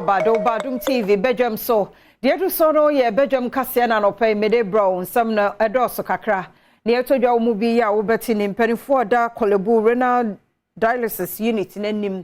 Badwam TV Badwam so the edu so no ye Badwam kase na no pay mede brown some na edoso kakra na etodwa wo mu bi ya wo beti ni mpanifo da kolebu renal dialysis unit nanim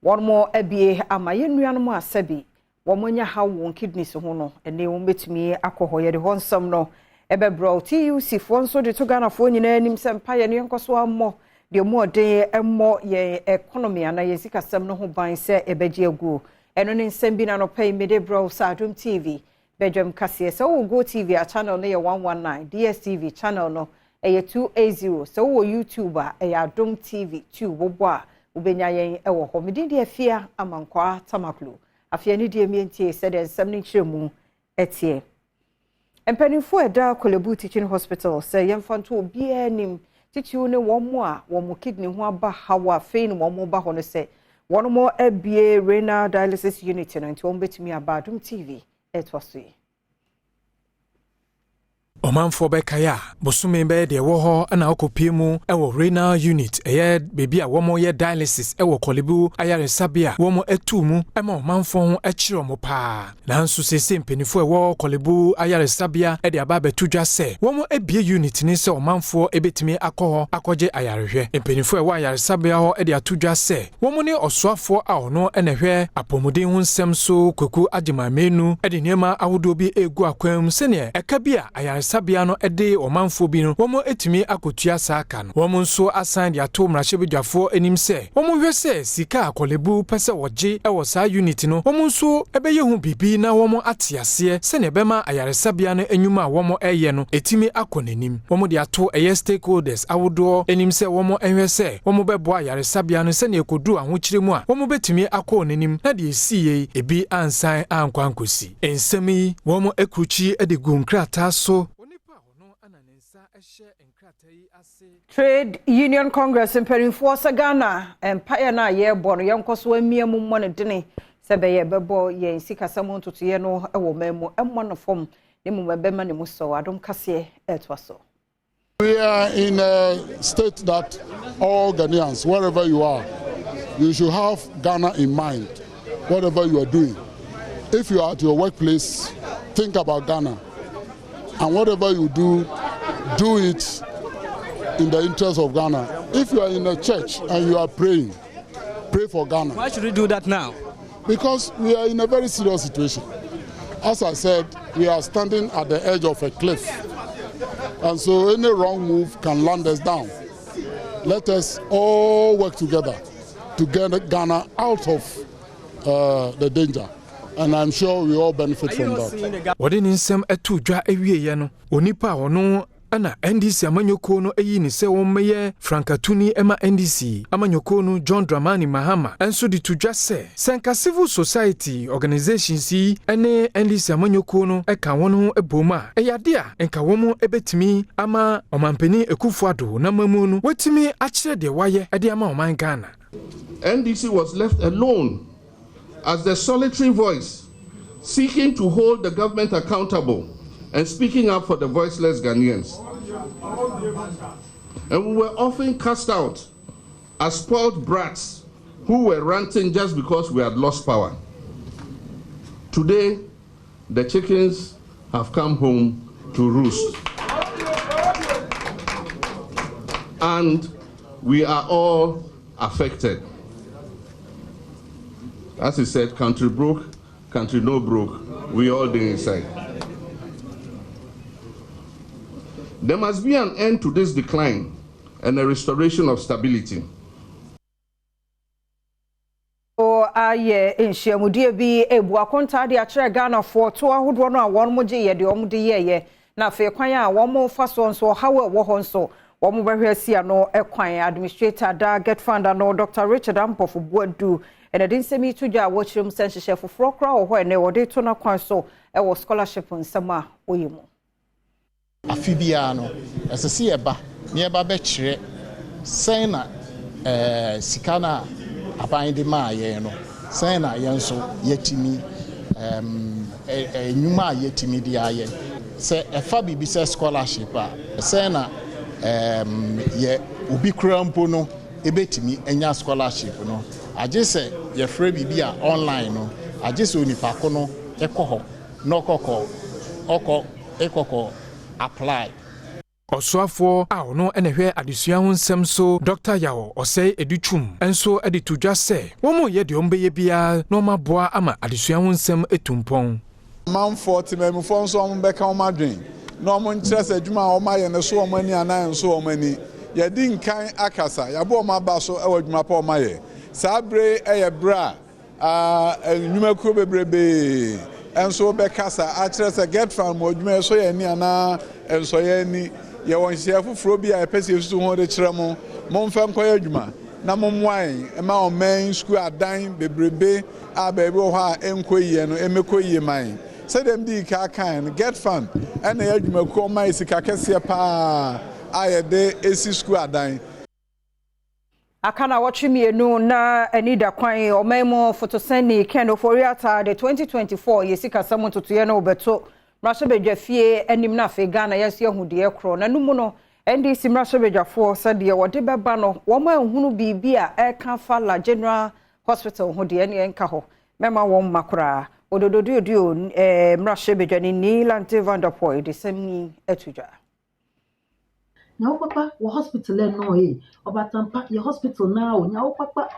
one more abie ama yennuan mu asabi wo monya ha won kidneys ho no ene wo betumi akoho ye de ho nsam no ebe brow TUC fo nso de to Ghana fo nyina anim sempa ye ne nkoso ammo de mu ode emmo ye economy ana ye sikasem no ho ban se ebeje agu eno ne nsem bi na no pay mede brow Adom TV Badwam kase so wo go TV a channel no ye 119 DSTV channel no eye 280 so wo YouTube a Adom TV 2 bobo a ubenya yen ewo ho mede de afia amankwa tamaklo afia ni de mientie se de nsem ni chiremu etie empanifo eda Kolebu Teaching Hospital se yemfanto obi anim titiw ne womo a womo kidney ho aba hawa fein womo ba ho no se one more abie renal dialysis unit no nti won betumi Adom TV etwaso Omanfo bekaya bosume be de wo ho na okopie mu ewo renal unit eye bebi a womo ye dialysis ewo Kolebu ayaresabia womo etu mu ema omanfo ho ekire mo pa nanso sese mpenifo ewo Kolebu ayaresabia e de aba betudwa se womo ebie unit ni se omanfo ebetimi akoho akoje ayarehwe mpenifo ewo ayaresabia ho e de atudwa se womo ne osoafo a ono enehwe apomuden hu nsem so kweku agimamenu e de niema awodo bi egu akwam se ne eka bi a ayaresabia Sabiano ede omanfo bi no womo etimi akotua saaka no womo nso asan de ato mrahwebedwafo enim se womo hwe se sika Kolebu pese woje ewo saa unit no womo nso ebeye hu bibi na womo atiase se ne bema ayaresabia no enyuma a womo eye no etimi akonenim womo de ato eye stakeholders awodo enim se womo enhwe se womo bebo ayaresabia no se ne ekodu ahokyire mu a womo betimi akonenim na de esiye ebi ansan ankwankosi ensemi womo ekruchi ede gunkrata so Trade Union Congress in Perinforce Ghana Empire na ye born yankoso amiamu money dene sebe ye bebo ye sika samon to ye no ewo memo emmo form ne mu bema ne muso Adom kase etwaso. We are in a state that all Ghanaians, wherever you are, you should have Ghana in mind, whatever you are doing. If you are at your workplace, think about Ghana. And whatever you do it in the interest of Ghana. If you are in a church and you are praying, pray for Ghana. Why should we do that now? Because we are in a very serious situation. As I said, we are standing at the edge of a cliff. And so any wrong move can land us down. Let us all work together to get Ghana out of the danger. And I'm sure we all benefit from that. What in nsem etu dwa ewie no onipa ono ana NDC amanyoko no eyi ni se wonmeye Frankatuni ema NDC amanyoko no John Dramani Mahama enso di tudwa se senka civil society organizations yi ene NDC amanyoko no eka won ho eboma eyade a enka womo ebetimi ama omampeni Ekufuado na mamu no wetimi akire de waye ede ama oman Ghana. NDC was left alone as the solitary voice seeking to hold the government accountable and speaking up for the voiceless Ghanaians. And we were often cast out as spoiled brats who were ranting just because we had lost power. Today, the chickens have come home to roost. And we are all affected. As he said, country broke, country no broke, we all did inside. There must be an end to this decline and a restoration of stability. Aye enhyiamudie bi ebu akonta de akire Ghana for to ahodo no a won mo gye ye de omo de ye na fe kwan a won mo fa so nso hawe wo ho nso won mo behwe sia no ekwan administrator da get fund no Dr. Richard Ampofo Buadu ene din semi tudwa wo chirem senhye foforo kra wo ho ene wo de to na kwan so e wo scholarship nsama oyimo afibia no esese eba ne eba be kire sen na sikana aban de ma ye no sen na ye nso yetimi enyuma yetimi de aye se efa bibi se scholarship a sen na ye obi krampo no ebetimi enya scholarship no aje se ye frɛ bibi a online no agye sɛ onipa ko no ɛkɔ hɔ na ɔkɔ apply. Ɔsoafoɔ a ɔno ɛna hwɛ adesua ho nsɛm so Dr. Yao ɔsɛe edutwum enso ɛde to dwa sɛ wɔn yɛ deɛ ɔmbɛyɛ biara na ɔmaboa ama adesua ho nsɛm etumpɔn. Manfoɔ timamfoɔ nso ɔmo bɛka ɔmo adwen na ɔmo nkyerɛ sɛ adwuma a ɔmo ayɛ ne so ɔmo ani anan nso ɔmo ani yɛdi nkan akasa yɛabɔ ɔmo aba so ɛwɔ adwuma pa ɔmo ayɛ saa bere ɛyɛ bra nnwumakuo bebrebe enso bɛkasa akyerɛ sɛ get farm adwuma so yɛ ani ana enso yɛ ani yɛwɔ nhyia foforɔ bi a yɛpɛ sɛ yɛsusu ho de kyerɛ mo momfa nkɔyɛ adwuma na mommoae ɛma ɔman school adan bebrebe a baabi wɔ hɔ a ɛnkɔ yie no ɛmɛkɔ yie man sɛ dem di ka kan get fund ɛna yɛ adwumakuo ɔman sika kɛseɛ paa a yɛde esi school adan. Akana watching me na anida kwan omaimo photoseni Ken Oforiata the 2024 yesika samu tutuye na obeto mrashabedwafie enim na afi Ghana yesi ahudie kro na numu no NDC mrashabedwafo sade wode beba no wo ma ehunu bibi a eka fala General Hospital hudie ne enka ho mema wo makura odododio mrashabedwani ni Lante Vanderpool de semi etudwa. Now, papa, your hospital no Obatampa, your hospital now. Now, papa,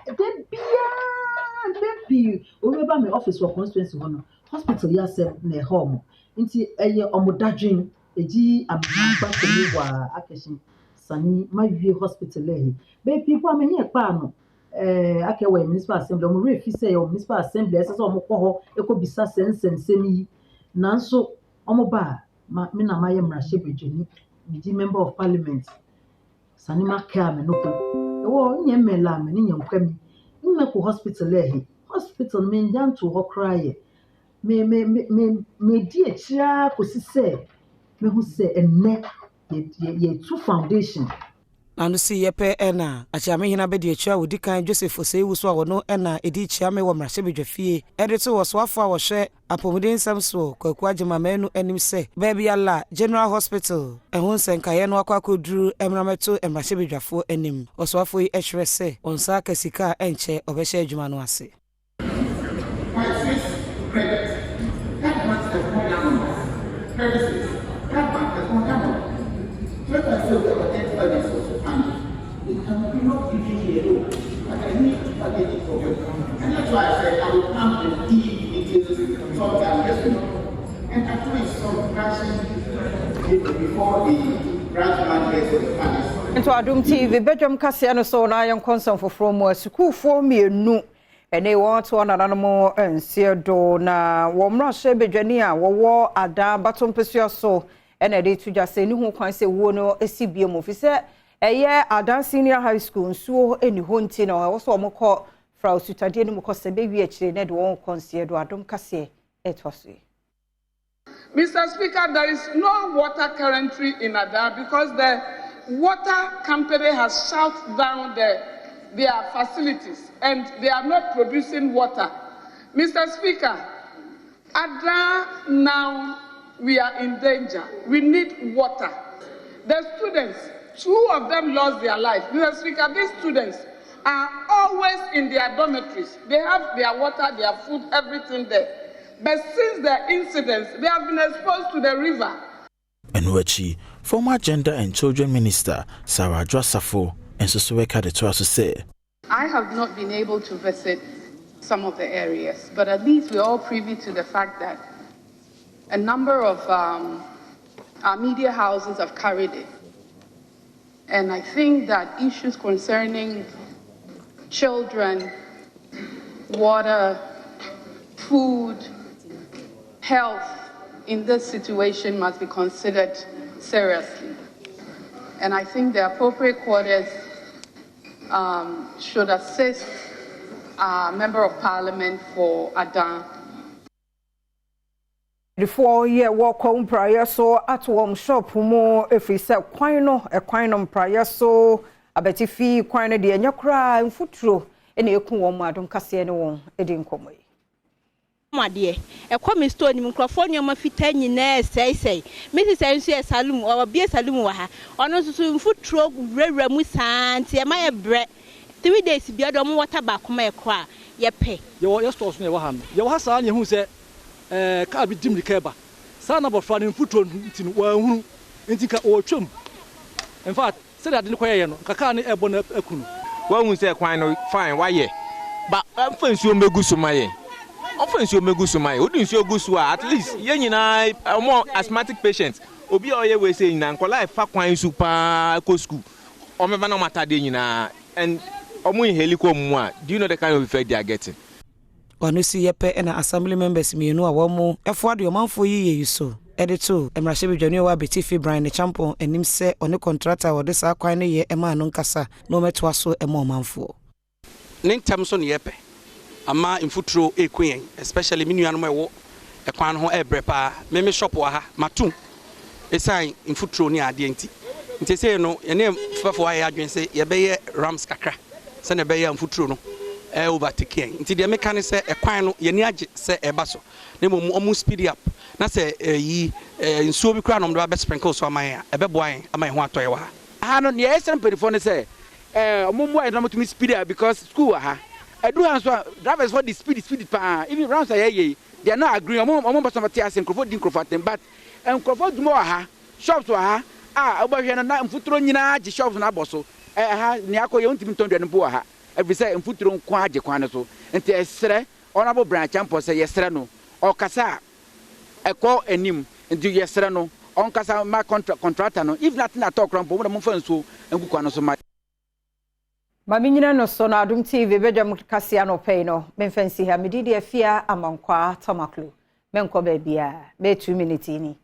baby, remember my office for constituency one hospital. Yes, near home. Into a year omodajin, a G. I'm back to you. Akeshin, Sunny, my view hospital. Baby, people, I'm here, pano. I can wear municipal assembly. I'm ready to say, municipal assembly. As I'm a it could be sense and semi. Nanso, omoba, mina my emrashe Jenny. The member of parliament sanima kame noko wo nyeme la me nyem kwami mmeko hospital me ndan to ho kraye me di akira kosi se me hu se enne ye two foundation anu si yepe ena achiame hina bedi akira wodi kan Joseph Osei so awono ena edi chiame wo mrahye bedwafie edito wo so afa wo hwe apomuden samso kwaku agema manu anim se baby alla General Hospital ehun senkaye no akwakoduru emrameto mrahye bedwafo anim oswafo yi ehwere se onsa kasika enche obehye adwuma no ase. And that's why I said I will come and deep into talk and actually some crashing before the branch managers of the palace. Into Adom TV, Badwam Kasiano so na yon concern for from school for me no and they want one another and see do na womra shebedwani a wo ada batom pesua so and e dey to just say ni ho kwan say wo no esibiem ofise eye Adan Senior High School nsuo eni ho nti na wo so omokọ fra osutade ni mokọ se be wi akire na de won konsie do Adom Kase etwaso. Mr. Speaker, there is no water currently in Ada because the water company has shut down their facilities and they are not producing water. Mr. Speaker, Ada now we are in danger. We need water. The students, 2 of them lost their life. Mr. Speaker, these students are always in their dormitories. They have their water, their food, everything there. But since the incidents, they have been exposed to the river. Enwechi, former Gender and Children Minister Sarah Jossafo and Susweka de Toasu say, I have not been able to visit some of the areas, but at least we're all privy to the fact that a number of our media houses have carried it. And I think that issues concerning children, water, food, health in this situation must be considered seriously. And I think the appropriate quarters should assist a member of parliament for Adan. The 4-year walk home prior so at one shop more if we said quino a quinum prior so a betty fee quino de nyakra and footro any Adom Kase no one edin come. My dear, a common stone in microphone, my feet 10 years, say, Mrs. N.C. Saloon or be a saloon, or no soon foot truck, red ramus, and my bread. 3 days be a water back, my cry. yepe ye stores no ye ha no ye ha saa ne hu se ka bi dim keba saa na bofra ne mfutro ntinu wa hunu ntika o twam in fact say that ne koye no kaka ne ebo na akunu wa hu se kwan no fine wa ye ba fansuo megusu maye fansuo megusu maye odun suo gusu at least ye nyina more asthmatic patients obi oye we say nyina nkola fa kwan su pa ko school o me ba na matade nyina and omo heliko mu a do you know the kind of effect they are getting wanu si yepe na assembly members mienu a womo efo ade omanfo yiye yuso edito emrahye bedwani wa betifi Brian ne champion enim se one contractor wo de sa kwan ne ye ema no nkasa no meto aso ema omanfo nintam so ne yepe ama infutro ekwen especially minuanu mewo ekwan ho ebrepa meme shop wa ha matu esan infutro ni ade nti se no ene fafo wa ya adwen se ye be ye rams kakra se ne be ye infutro no overtaking nti de meka ne se ekwan no ye ni age se eba so ne mom omu speed up na se yi nsuo bi kra no do ba sprinkle so aman a ebe boan aman ho atoye wa ha no ne yesen perifo ne se omumu ai no mutumi speed up because school ha edu han so drivers for the speed pa even rounds are they are not agreeing omo person mate asen crofo din crofatem but crofo dumo ha shops wa ha obahwe no na mfuturo nyina age shops na aboso ha ne akoye untimi tondwe no bo ha every say mfuturo nko age kwan so enti esere honorable branch ampo say yesere no okasa eko enim enti yesere no onkasa ma contractor no if nothing at all krampo mo mo fanso engukwa no so ma Maminyina no so na Adom TV Badwam kasia no pay no memfansi ha medidi afia amankwa tomaklu menko bebia be 2 minutes ni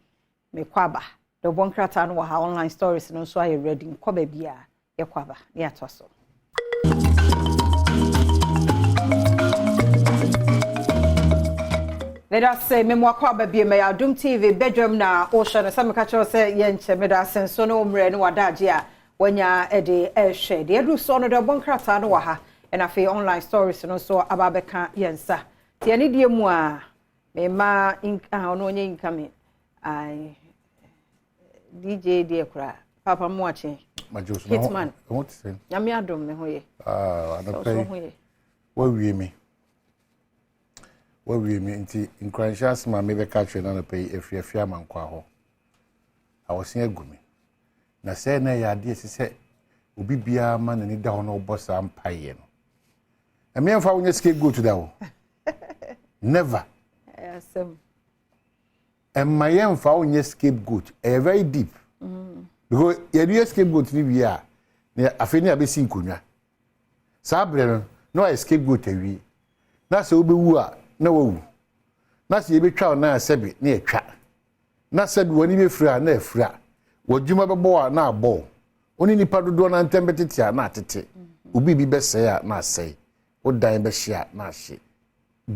mekwaba do bonkrata no ha online stories no so aye ready ko bebia yekwaba ni atoso Let us say memo kwaba bia me Adom TV Badwam na ocean some ka cho say yenche me da senso no mre no wadaje a wanya ede share de edu so no de bonkrata no ha and afi online stories no so ababeka yensa ti ani die mu a me ma no onye income ai DJ de kura papa mu ache hitman what say nyame adom me hoye no pay what we me nti incredious ma me be catch na pay efia mankwa ho awosen agumi na say na ya de se obi bia ma na ni da ho no boss am paye no e me mfa wonye ske go to that wo never awesome and my mfa wonye scapegoat e very deep because you do scapegoat ni bia na afeni abesi nkonwa sabre no no scapegoat awi na se obewu a na wawu na se ebetwa na asebi na etwa na sebi woni be fira na afira wodjuma bebo a na abo oni nipa dodo na ntembetete a na atete obi bi bese a na asai odan be hia na ahye.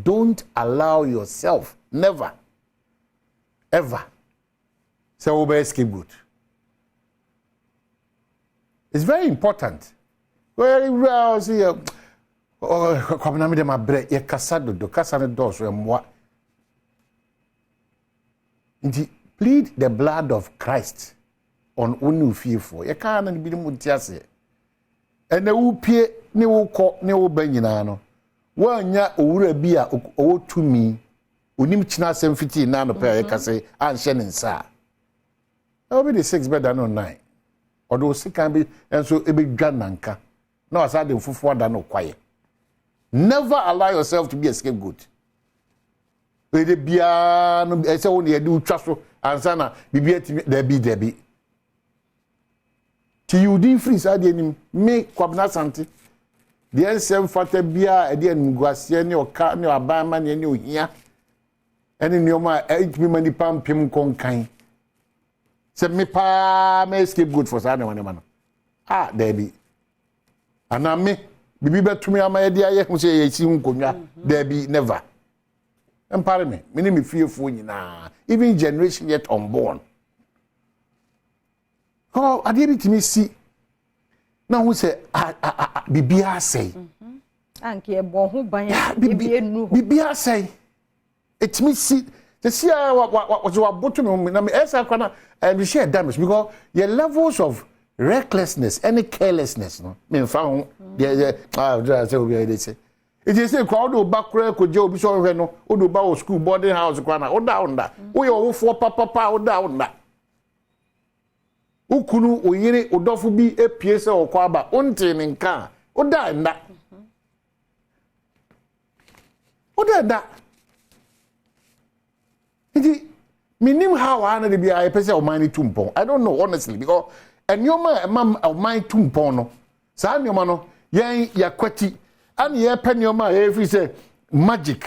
Don't allow yourself never ever say obe scapegoat. It's very important. Very well see come na me dem abre ye kasa dodo kasa ne do so emwa. Plead the blood of Christ on unu fearful. Ye ka na bi mu tiase. Ene wo pie ne wo kọ ne wo ba nyina no. Wanya owura bi a owo tumi. Onim china asem fiti na no pe ye ka say anhye ne nsa. That will be the 6 better than 9. Although sick can be and so ebe dwa nanka. No asa de fufu da no kwaye. Never allow yourself to be a scapegoat. We de bia no e say won ye do twa so ansa na bibia ti debi. Ti you din free sa de nim me kwabna sante. De ensem fata bia e de nguase ne oka ne abama ne ohia. Ene nioma e mi mani pampim konkan. Se me pa me scapegoat for sa ne wane ma no. Debi. Ana me bibi betumi ama ye dia ye hu se ye si nkonwa debi never. Empare me ni me fearful nyina even generation yet unborn. Oh, ade bi timi si na hu se bibi asai. Anke e bo ho ban bibi enu. Bibi asai. Etimi si the see what bottom na me esa kwana and share damage because your levels of recklessness any carelessness no me fa ho say we dey say It is a crowd of background could Joe Bishop Reno, or do bow school boarding house, or down that. We all for papa or down that. Ukunu, or yere, or dofu be a piece or quaba, untain in car, or down that. What that? Minim how I know to be a person of mine tumpon. I don't know honestly because and your man of mine tumpono. San your mano, yan ya kwati, and ye pen your man every say magic.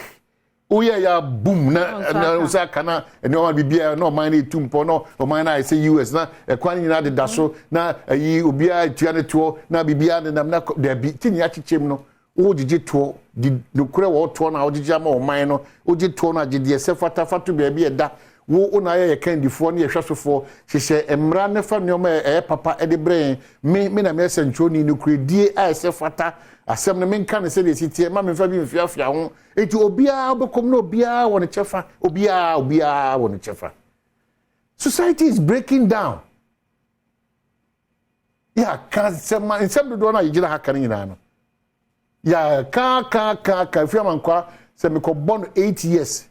Oh yeah, ya boom na usakana and no one be no mine tumpono or mine I say US na a quani na the daso na ye ubia tiane to na bibia and I'm not there be tin ya chichim o dije to di nokure wo to na o dije ama o man no o dije to na dije se fatu be bi eda wo na ye kandifo na ye hwasofo hyehyɛ emra ne fa ne o papa e de brain me na me sencho ni nokure die a se fata asem ne menka ne se de sitie ma me fa bi mfiafia ho enti obia obekom na obia wo ne chefa obia wo ne chefa. Society is breaking down. Yeah, can some in some do na yigina haka ni na no. Ya ka fiam kwa se me ko born 8 years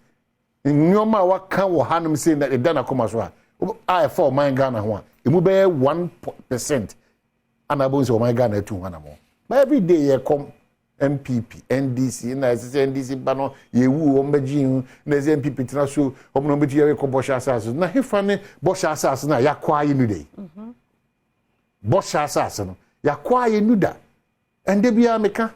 nyoma wa kan wo hanum say na da na koma so a for my Ghana ho a emu be 1% ana bo so my Ghana 2 hana mo but every day ye come MPP NDC na NDC ba no ye wu o mbaji na MPP tina so o no mbaji ye ko bosha asas na hefa ne bosha asas na ya kwa ye nu dey bosha asas no ya kwa ye nu da ende bia meka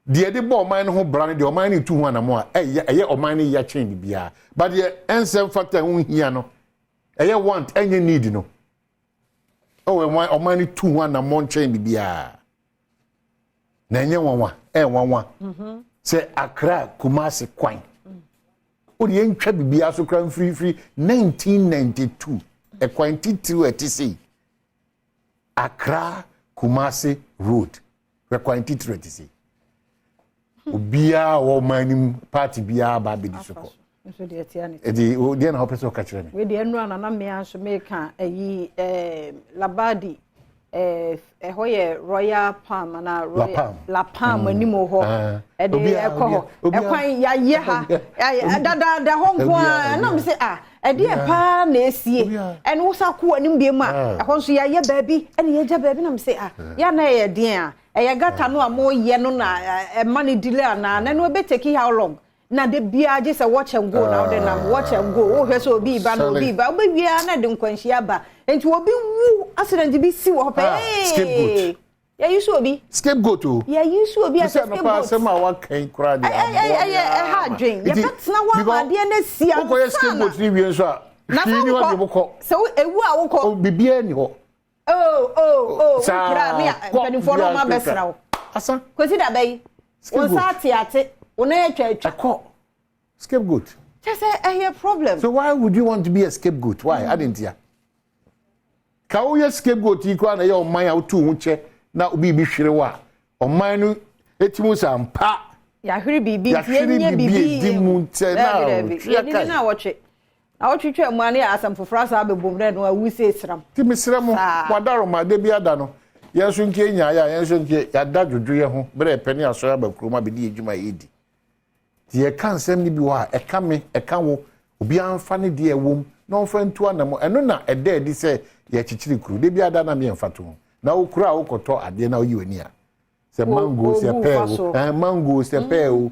the de bo man ho brand de o man ni tu ho anamo a eye o man ni ya change bia but the ensem factor ho hia no eye want any need no o man ni tu ho anamo change bia na enye wanwa wanwa se Accra Kumasi kwan o de ntwa bibia so kran free 1992 e kwan titiri etisi Accra Kumasi road we kwan titiri etisi obia wo manim party bia ba be disoko so de atiane e o de na hopeso ka kire ni we de enu ana na me anso me ka ayi labadi hoye royal palm na royal la palm animo ho e de ekoho e kwan ya ye ha da honko na me say e de pa na esie e no sa ko anim bi ma e ho so ya ye baabi e ne ye ja baabi na me say ya na ye den e gata no amo ye no na money delay na no be take how long na de bia je say watch and go now then watch and go o hwe so obi ba na obi ba obi bia na de nkwanhia ba enti obi wu accident bi si wo pe scapegoat ya yusu obi scapegoat o ya yusu obi as scapegoat pa se ma wa kan kura de ha dream ya betina wa ma de na sia o ko ye scapegoat ni wi so a ni wa de boko so ewu a wo ko bibia ni ho kira bia penifo no ma besra wo asa kwesi da bai won sa ate una etwa scapegoat. Just a problem. So why would you want to be a scapegoat? Why? I didn't hear. Ka wo ye scapegoat ikwa na ye o man out to che na obi bi hwere wa. O man no etimu sampa. Ya hwere bibi tie bibi di mu te na. Ya ni na woche. Na woche twa mu ane asam fofora sa be bom na wu se sram. Ti mi sram wadaro ma de bi ada no. Yenso nke nya ya yenso nke ya da dwodwo ye ho bere peni aso ya ba kuroma be di ejuma yedi. Ye kan sem ni bi wa e ka me e ka wo obi anfa ne de ewom na onfa ntu anamo eno na e de di se ye chichiri kuru de bi ada na me mfato na wo kura wo koto ade na oyi wani a se mango se pe mango se pe o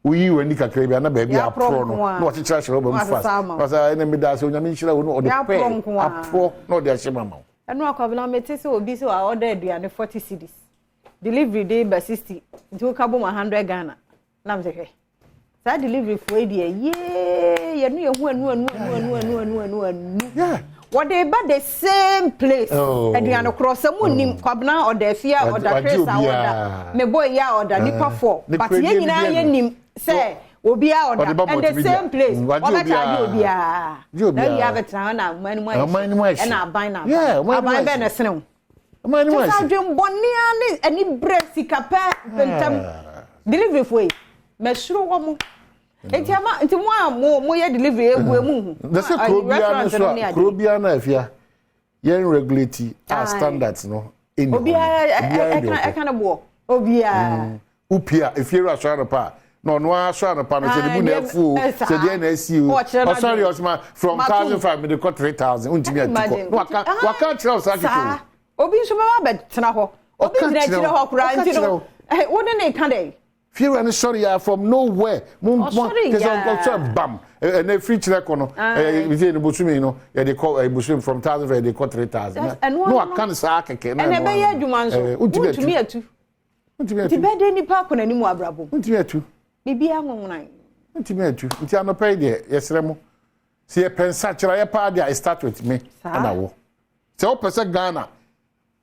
oyi wani kakra bi na ba bi apro no na wo chichira shiro ba mfa because ene me da se onyame nchira wo no de pe apro na de ashema ma eno akwabila meti se obi se wa order aduane 40 cedis delivery day ba 60 nti ka bo 100 Ghana na me se that delivery for ye no ye hu anu yeah what they ba the same place aduane cross amunim kwabna order fia order trace order me boy ya order nipa 4 but ye nyina ye nim say obi a order and the same place oba charge obi a na you have it na mani na aban na aban be na sene mani mo sa dwem boni ani bresi kapa bentam delivery for mesuro wo mo enti mo ye delivery egu emu the say krobia na afia yen regulate our standards no obia e kana bo obia upia if you are sure pa no sure pa no say the moon full say the na see you sorry Osman from 1,500 me got 3,000 untimi atiko no waka tell us akiko obi nso ma betena ho obi dina kire ho kura ntino wo de na kan dey fear and sorry from nowhere bam and a free check on within the Busumi, they call a Busum from 1,000, they call 3,000. No, I can't say I can. And I bet you man, to me too. To bed any park on any more bravo. Too. Maybe I'm on Intimate you. It's not paid there. Yes, Remo. See a pen such a party. I start with me. And I will. So, Pesa Ghana.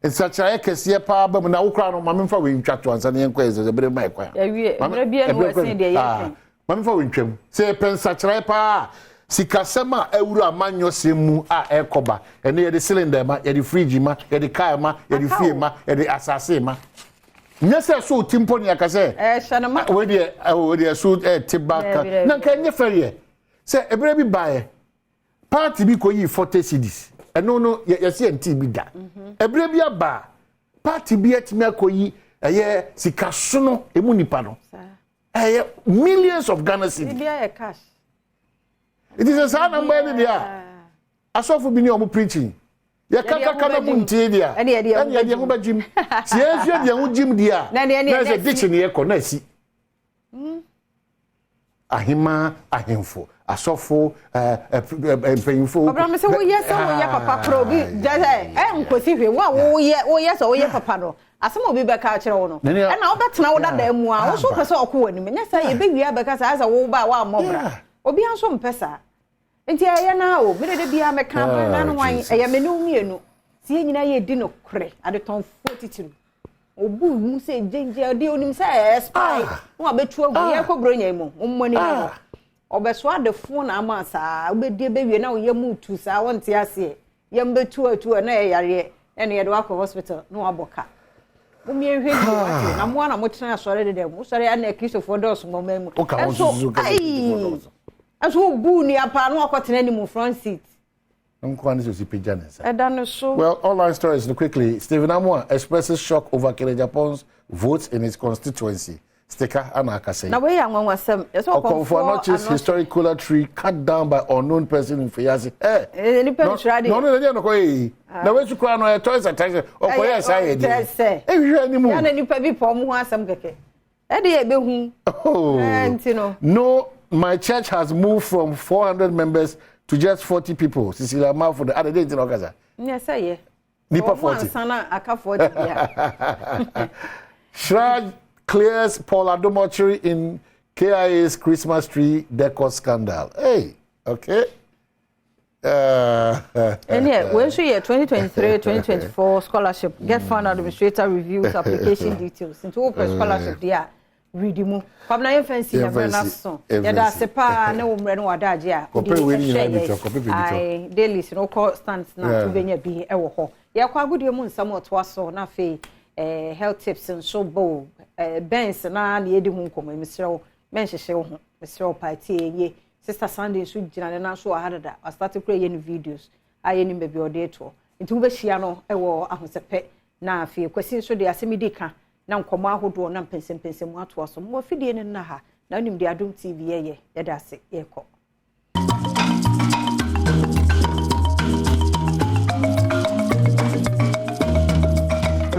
It's such a case here, Pabba, and I crown on my for we chat once and the inquiries a bit of my choir. Mamma for Wincham. Say a pen such a pa. Sikasema eura manyo semu a ekoba. And near the cylinder, ma, the frigima, the kaima, the fema, the assassin. Yes, I saw Timponi, I can say. Shanama, where you suit a tibaka. Now, can you ferry? Say a baby buyer. Party because you 40 CDs. No, you see, and TB da. A baby bar. Party be at Mercoyi, a year, Sikasuno, a munipano. Millions of Ghana cedis. Cash. It is a sad number there. I saw for being preaching. Ya kaka bunti dia. Ani dia ho ba jim. Si afia dia ho jim dia. Na se dictionary e ko na si. Ahima ahemfo, asofo empanyimfo. Obra me se wo yes wo ye papa pro bi jaje nkosi hwe wo yes wo ye papa no. Asem obi be ka kire wo no. E na wo betena wo dada mu a wo so pese okwo wani me nya sa ye be wia be ka sa asa wo ba wa mobra. Obi anso mpesa. Nti aye na o me de bia me kan na no wan aye me no mienu tie nyina ye di no kre ade ton 42 obu mu se jenje de onim se spy wo abetu agu ye kobro nya mu mmoni no obeso ade fo na ama sa obedi be wie na wo ye mu tu sa won tie ase ye mbetu atu na ye yare ene ye de wa hospital no aboka wo mi ehwe ni na mo na mo tena sore de dem wo sore ana Christopher dos mo mamu as who boo ni apa no akotena ni mu front seat. Well, online stories quickly. Stephen Amwa expresses shock over Kenya Japan's votes in his constituency. Sticker Anakase. Now we are one some. For notches historic cooler tree cut down by unknown person in Fiyazi. No, we should cry no toys attention. Oh, yes, I did. No, my church has moved from 400 members to just 40 people. Cecilia Ma for the other day in Okaza. Yes, I hear. Nipa 40. Shraj clears Paul Adomotri in KIA's Christmas tree decor scandal. Hey, okay. And yeah, when she year 2023-2024 scholarship get fund administrator reviews application details into open scholarship there. Read mu pam na fancy na na so ya da sepa na wo mre no wadaje a ai daily no constant na to benya bi e wo ho ya kwa godie mu nsam oto aso na fe health tips so bo bens na na yedi hu nkomo misrew menhyehyɛ wo ho misrew party ye sister Sunday so gina na so ahadada I start to create videos aye ni bebi ode to nti wo be hia no e wo ahosepe na fe kwasi so de asemidi ka na nkomo ahodo na mpensempensem mu ato aso mo fidie ne na ha na onim de Adom TV ye da ase ye kɔ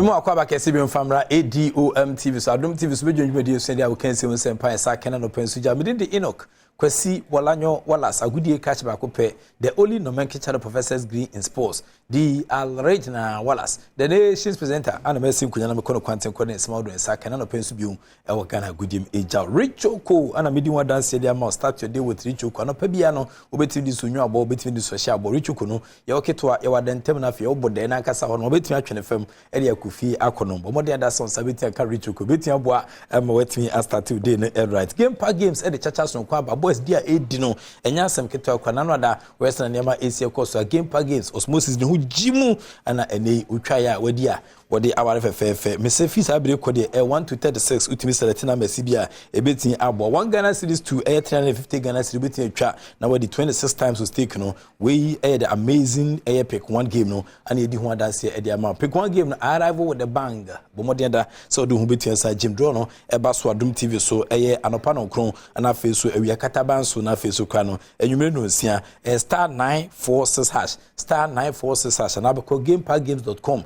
mo akwaba kese bi mfamra Adom TV so Adom TV so bedwonwuma die so dia wo kan se won sempa sa kana no pensuja me de Enoch kwasi walanyo wala sagudie catch ba ko pe the only nomenclature professors degree in sports the Alregna Wallace the nation's presenter and mercy kunya na me kono kwanten ko ne small do sa kana no pensu bi e wo Ghana gudim eja Richoko ana medi wa dance dia ma start your day with Richoko no pa bia no obetimi di so nwa abo obetimi di so sha abo Richoko no ye oketwa ye wa dentem na fe obode na kasa ho no obetimi atwene fam e de akufi akonom bo modern da son sabeti aka Richoko betimi aboa ma wetimi start today no right game park games e de chacha so kwa ba boys dia edi no enya asem ketwa kwa na no da western nema AC course game park games osmosis ne hu jimu ana ene utwa ya wadi a what the hour FFF. Mr. Fis Abre Code 1 to 36, Utimi Seletina Messibia, a bit in Abo. 1 Ghana series to 350 Ghana series bit in chat. Now, what the 26 times was taken, no, we had the amazing pick one game, no, and you didn't want to see at the amount. Pick one game, I arrival with the bang. Bomodianda, so do bit inside Jim Drono, a Baswa Adom TV, so a anopano cron, and I face so a Yakataban, so na face so crano, and you may know, see a star 946 hash, star 946 hash, and I call gamepackgames.com,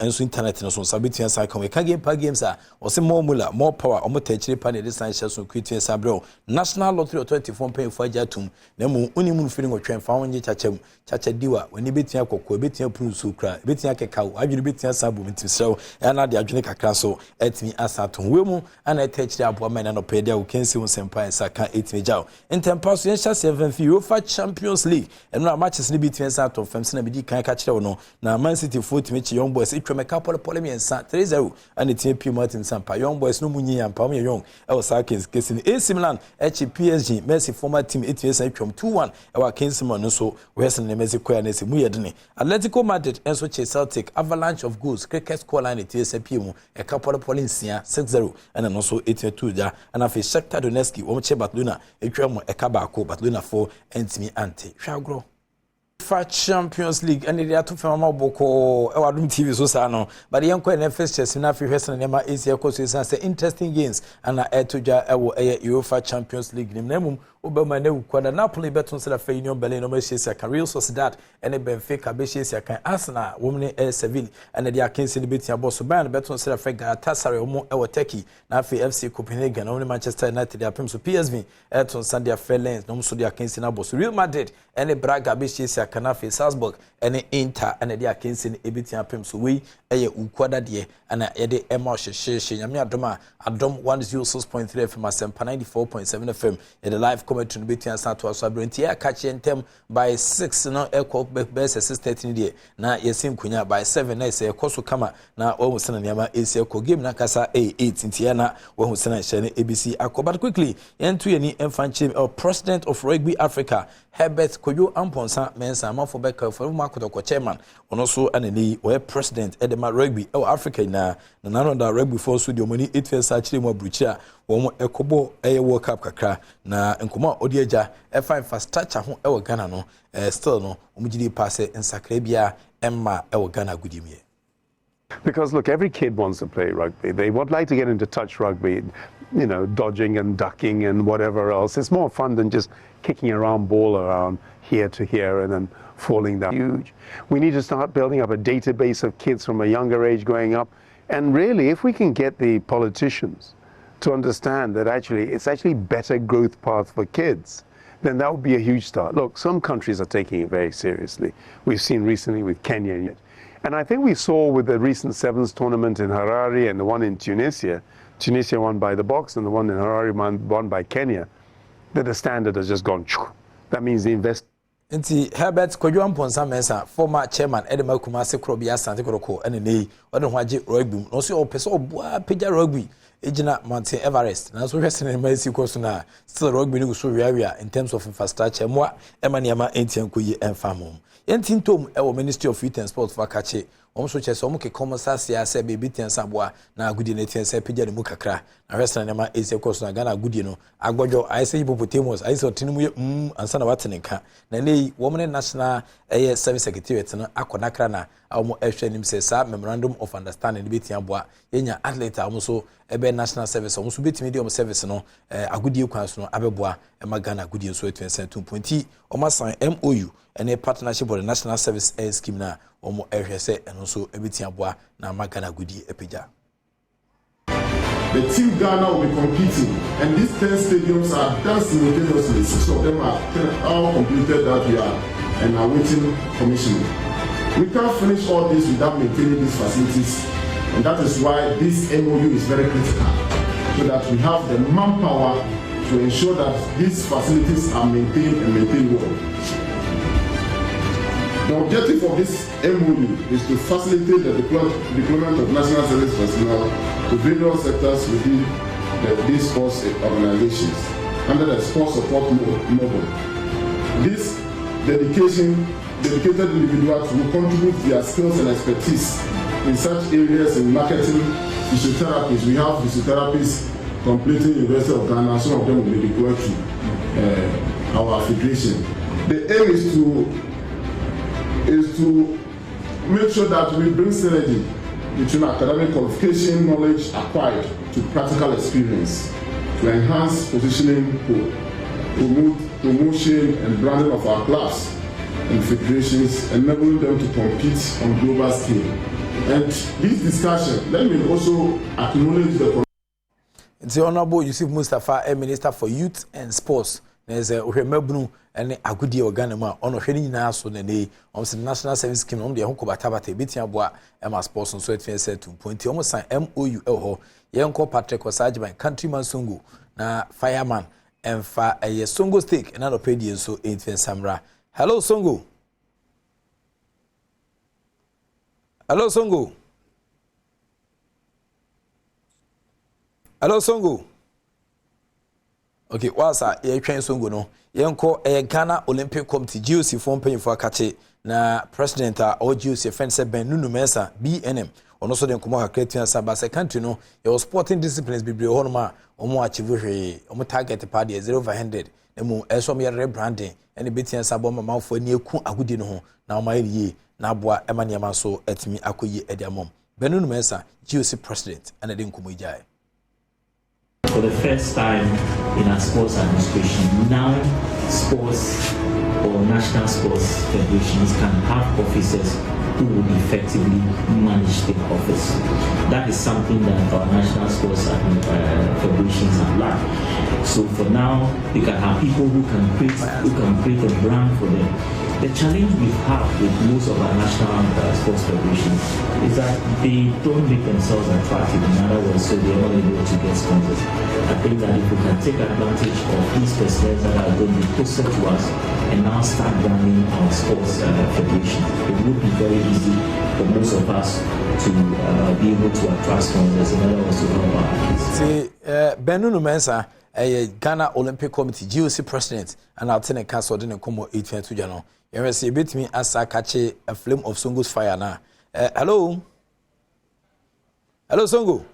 and so internet and so sabiti and cycle. We can game pack games are or some more mula, more power, or more technical panel this time shall so create and sabro. National Lottery Authority phone paying for Jatum, Nemu, Unimun feeling of train found in Chachem, Chachadiwa, when you beat your cocoa, beat your prune sucra, beat your cacao, I will beat your sabu into so, and I the Ajunica Castle, at me as at Wimu, and I touch the appointment and pay their can see on Senpai Saka 8 Major. In 10 past, 7 UEFA Champions League, and now matches between Sato from Senabidi can catch or no. Now, Man City 40 match young boys, it from a couple of polemic and Sat 3-0, and the team P. Martin Sampa, young boys, no Muni and Palmer Young, El Sarkins, kissing AC Milan, PSG, Messi, former team 8 years from 2-1, our Kingsman, so Western Mexico and Muyadini. Atletico Madrid, and so Celtic, avalanche of goals, cricket scoreline at TSPM, a couple of Polincia 6-0, and also 8-2, and after Shakhtar Donetsk, Omche Batluna, a Kremo, a Kabako, Batluna 4, and Timmy Ante. Shall grow. Champions League and the two from Boko Adom TV so sano but the young first chess na fi hwesen na ma Asia course is say interesting games and to ja UEFA Champions League nimnamum Obama na kwada Napoli beton sela fa Union Berlin no Manchester Real Sociedad and Benfica be Chelsea kan Arsenal women Sevilla and the Akinsi the betia boss Bayern beton sela fa Galatasaray omo Turkey na fi FC Copenhagen no Manchester United the apem so PSV Everton Sandia Fairlands no so the Akinsi na boss Real Madrid and Braga be Chelsea kan fi Salzburg and Inter and the Akinsi e betia apem so we ukwada de and the Emma Sheshe nyame adoma Adom 106.3 FM Asempa 94.7 FM in the live commentary between Santo Asabrenti catch them by 6 no equal best 6:13 there na yesim kunya by 7 na say koso kama na o sena nyama ese ko game na kasa 8 ntia na wo sena shene ABC akobat quickly yentu yeni emfanche president of Rugby Africa Herbert Koyo Amponsa mensa amafo beka for makoto chairman ono so anani we president edema rugby Africa na nano da rugby for so the money 8 years actually mo bruchia wo ekobo World Cup kakra na nkoma odieja e5 infrastructure ho e Ghana no still no omugidi pass nsakra bia emma e Ghana gudimie. Because look, every kid wants to play rugby. They would like to get into touch rugby, you know, dodging and ducking and whatever else. It's more fun than just kicking around ball around here to here and then falling down. Huge. We need to start building up a database of kids from a younger age growing up. And really, if we can get the politicians to understand that actually it's actually better growth path for kids, then that would be a huge start. Look, some countries are taking it very seriously. We've seen recently with Kenya. And I think we saw with the recent Sevens tournament in Harare and the one in Tunisia won by the Box and the one in Harare won by Kenya, that the standard has just gone. That means the investment. Nti Herbert Kojo Amponsa Mensa former chairman Edema Kumasi Krobia Asante Koroko ene nei ode ho age rugby no so opese oboa peja rugby ejina Mountain Everest na so hwese ne mai sikoso na still rugby ni so wiawia in terms of infrastructure mo emaniama entian koyi enfamom yentintom ewo Ministry of Youth and Sport for kache omso chese omo ke komasa sia baby tensa boa na agudi ne tensa peja ne mu kakra na hwese ne ma ese koso na Ghana agudi no agbojo aise hippopotamus aise otinimu ansa na wateneka na nei women national service secretariat no akonakra na omo ehwe nim se sa memorandum of understanding ne betia boa yenya athlete omso ebe national service omso betimi de service no agudi kwanso no abeboa ema Ghana agudi so 20.2 omasan MOU and a partnership with the national service scheme na omo ehwese eno so ebitia boa na magana gudi epija. The team Ghana will be competing, and these 10 stadiums are done simultaneously. 6 of them are all completed that year and are waiting commissioning. We can't finish all this without maintaining these facilities, and that is why this MOU is very critical, so that we have the manpower to ensure that these facilities are maintained and maintained well. The objective of this MOU is to facilitate the deployment of national service personnel to various sectors within these sports organizations under the sports support model. These dedicated individuals will contribute their skills and expertise in such areas in marketing, physiotherapists. We have physiotherapists completing University of Ghana. Some of them will be deployed to our federation. The aim is to make sure that we bring synergy between academic qualification, knowledge acquired to practical experience to enhance positioning, promotion and branding of our clubs and federations, enabling them to compete on global scale. And this discussion, let me also acknowledge the Honorable Yusuf Mustafa, Minister for Youth and Sports. There's a Remebnu and Agudi Organema on a Henny Naso, the National Service Scheme on the Honko Batabate, Bitiabua, Emma Sports and Sweat said to point almost sign MOU, Yanko Patrick Osajman, Countryman Sungu, na Fireman, and fa a Songo stick, another pedian so 8 Samra. Hello, Songo. Hello, Songo. Hello, Songo. Okay, what's that? You train Songo no. Yanko a Ghana Olympic Committee GOC form paying for a catch na president or GOC friend said Ben Nunu Mesa BNM. On also den komo hakretu na sabase country no. Your sporting disciplines be bre honoma omo achieve hwe omo target party 0-100 emu eso me rebranding ene betian sabo mama fo ani eku agudi no ho na oma yie na aboa emaniama so etimi akoyi ediamom. Ben Nunu Mesa GOC president and den komo ijai. For the first time in our sports administration, now sports or national sports federations can have officers who will effectively manage the office. That is something that our national sports federations have lacked. So for now, you can have people who can create a brand for them. The challenge we have with most of our national sports federations is that they don't make themselves attractive, in other words, so they are not able to get sponsors. I think that if we can take advantage of these personnel that are going to be closer to us and now start running our sports federation, it would be very easy for most of us to be able to attract sponsors, in other words, to help our kids. See, Ben Nunu Mensah, a Ghana Olympic Committee GOC president, and I'll tell you, Council didn't come 8 January. You see, bit me as I catch a flame of Songo's fire now. Hello? Hello, Songo?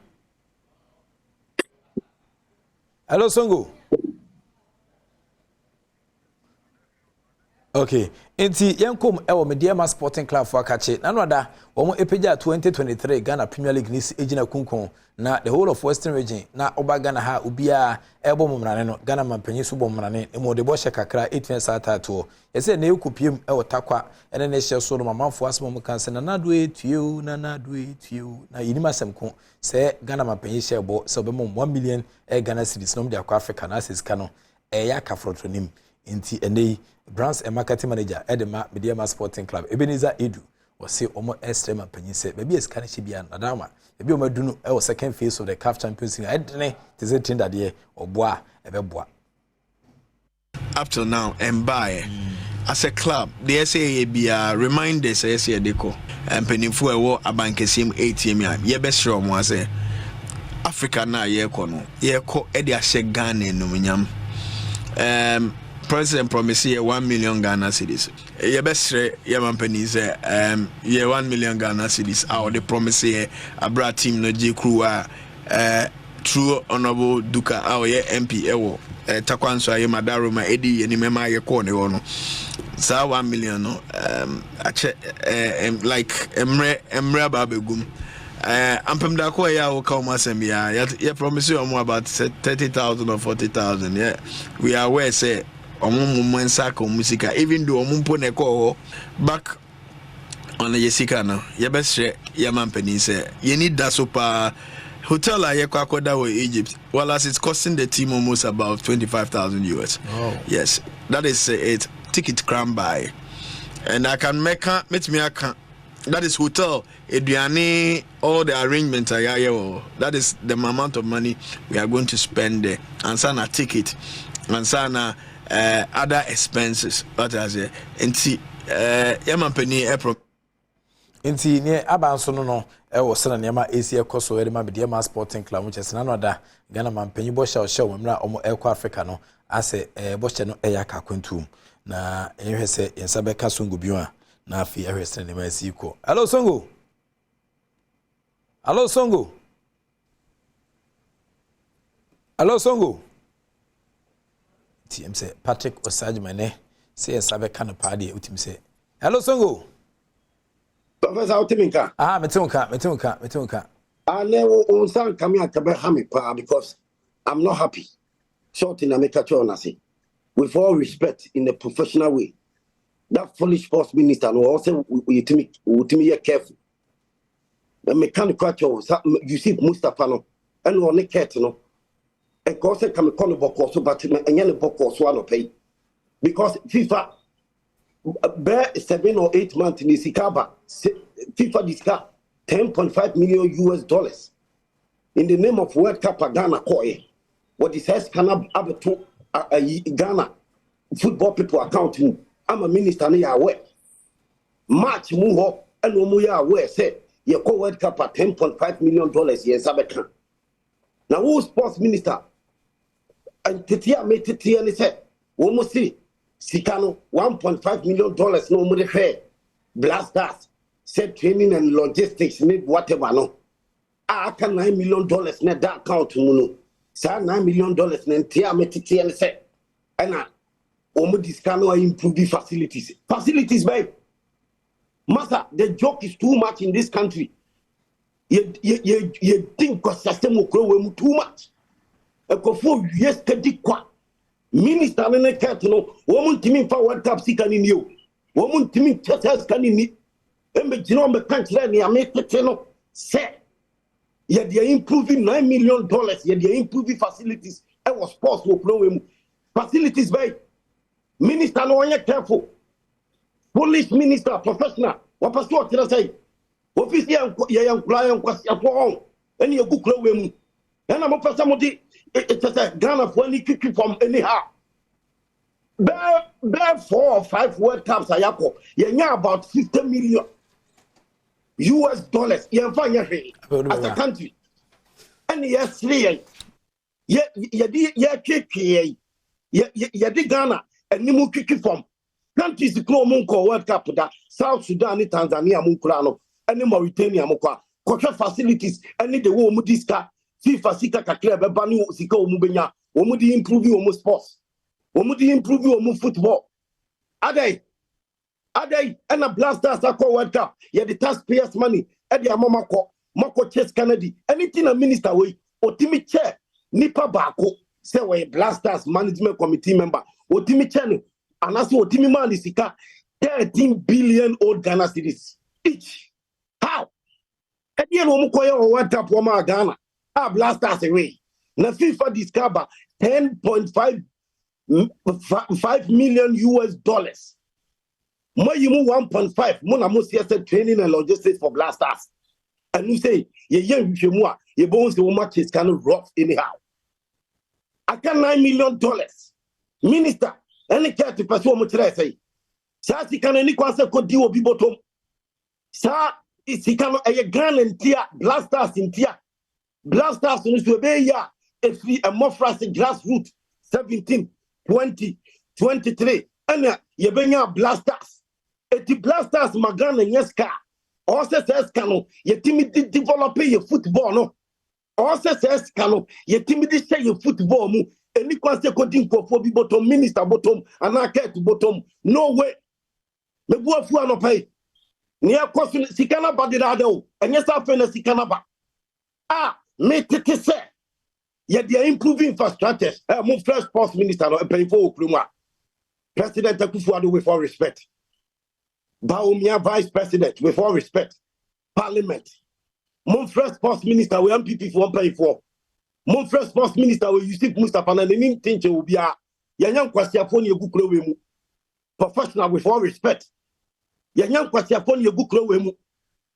Hello, Songo? Okay. Enti yankom ewo Mediama Sporting Club for akache. Nanoda omo epeja 2023 Ghana Premier League nisi ejina kunkun na the whole of Western region na oba Ghana ha ubia ebo momrane no Ghana mampanyi so bomrane emo de bo hye kakra 8 sata to. Yese na ekupiem ewo takwa ene ne hye so no mamfo asemo mu kanse na nado etuo na yinima semko se Ghana mampanyi hye bo se obemo 1 million Ghana cedis no de akwa Africa na sesika no ya kafrotronim. Inti enei brands and marketing manager Edema Mediama Sporting Club Ebenezer Edu was say omo extreme panyin say baby escan chibia na dama baby omo dunu e second phase of the CAF Champions League edne te tin that there oboa ebeboa up till now and buy as a club they say be reminders say they ko penifo ewo abankesim ATM ye be sure mo say Africa na ye ko no ye ko e de ahye Ghana no nyam President promise here 1 million Ghana cedis. Your best company say 1 million Ghana cedis. Our the promise here abra team no J crew true honorable Duka our MP ewo takwanso aye madaruma edi ni mema ye ko ne wono. Sa 1 million no like emre babegum. Ampem da ko ya o come asem ya promise you about 30,000 or 40,000. Yeah, we are aware say even though back on the Jessica no your best your company say you need that super hotel with Egypt well as it's costing the team almost about 25,000 US. Oh. Yes, that is it ticket cram by and I can make me I can that is hotel Adriani all the arrangements that is the amount of money we are going to spend there and sana ticket and sana other expenses what as enti yampani April enti ne abanso no e wo sena ne ma AC ekoso e ma Mediama Sporting Club which is nanoda Ghana mampanyi bo sha mra omo Eko Africa no ase bo hye no e yaka kwantum na ehwe se yensa beka songo biwa na afi ehwe sena ne ma siko. Hello Songo. Hello Songo. Hello Songo. TM say Patrick Osajmane say sabe kan party utim say. Hello Songo. Professor Otiminka. Metunka. I never on san come here to hami pa because I'm not happy. Short in America say. With all respect in a professional way. That foolish sports minister no also we careful. The mechanical you see Mustafa no and on the cat no. And cause come call boko so but and yan boko so no pay. Because FIFA bear 7 or 8 months in the Sikaba FIFA discard $10.5 million in the name of World Cup Ghana Koye. What it says can have to Ghana football people accounting. I'm a minister near aware. March move up and we are aware said you call World Cup at $10.5 million yes Sabekan. Now who sports minister and Titia made Titia and said almost see Sikano $1.5 million no more hair blasters said training and logistics need whatever no. I can $9 million net that account to $9 million and Tia made Titia and said and I Omudiscano improve the facilities. Facilities, babe. Master, the joke is too much in this country. You think the system will grow too much. A couple years, Minister and a cat, no, woman timing for World Cup seeking in you. Woman timing chess can in it. And the genome country, I make the channel. Say, yet they're improving $9 million, yet they're improving facilities. I was forced to grow facilities, babe. Minister no one careful. Police minister professional. What pastor tell say? Officer ya client kwasi afọ any you go we mu. And I'm person modi it's a Ghana for any kick from anyhow. There 4 or 5 World Cups ayako. You about $50 million You find as a country. And yes, you Ghana. And Nimu kiki from countries the Munko World Cup that South Sudan, Tanzania, Munkurano, and Mauritania Mukwa, Kocha facilities, and the war Mudiska, FIFA Sika Kakle, Banu Siko Mubenya, Omudi improve you almost sports, Omudi improve you almost football. Ade, and a blasters are called World Cup, yet the taxpayers' money, Eddie Amamako, Mako Chess Kennedy, anything a minister way, or Timmy Chair, Nipa Bako, say we blasters management committee member. Otimi channel and as Otimi man is 13 billion old Ghana cedis each. How? At the end of Mukoya or what up Wama Ghana? Blasters away. Na FIFA discover $10.5 million. More you move 1.5. Mona Musia training and logistics for blasters. And you say, ye young you bones the much is kind of rough anyhow. I got $9 million. Minister, any care to pursue much say. Sa si can any concert could do be bottom. Sa is he can a gun and tear blasters in tear. Blasters in the ya if we a more frosted grassroots 17, 20, 23. And ye bring out blasters. Eti blasters magan and yes car. Also says cano, ye timid develop your football no. Also says cano, ye timid say your football mu. Any consequence for be bottom minister bottom and I care to bottom. No way. Me bua fu no pay. Near question Sikana Badidado, and yes, I feel a Sikanaba. Me tete say. Yet they are improving infrastructure. Move first sports minister no pay for Pluma. President Akufuado with all respect. Baumia vice president with all respect. Parliament. Move first sports minister we MPP for pay for. Mon first sports minister will use Mustafa and any thing will be a young Kwasiapon Yaguklo professional with all respect. Young Kwasiapon Yaguklo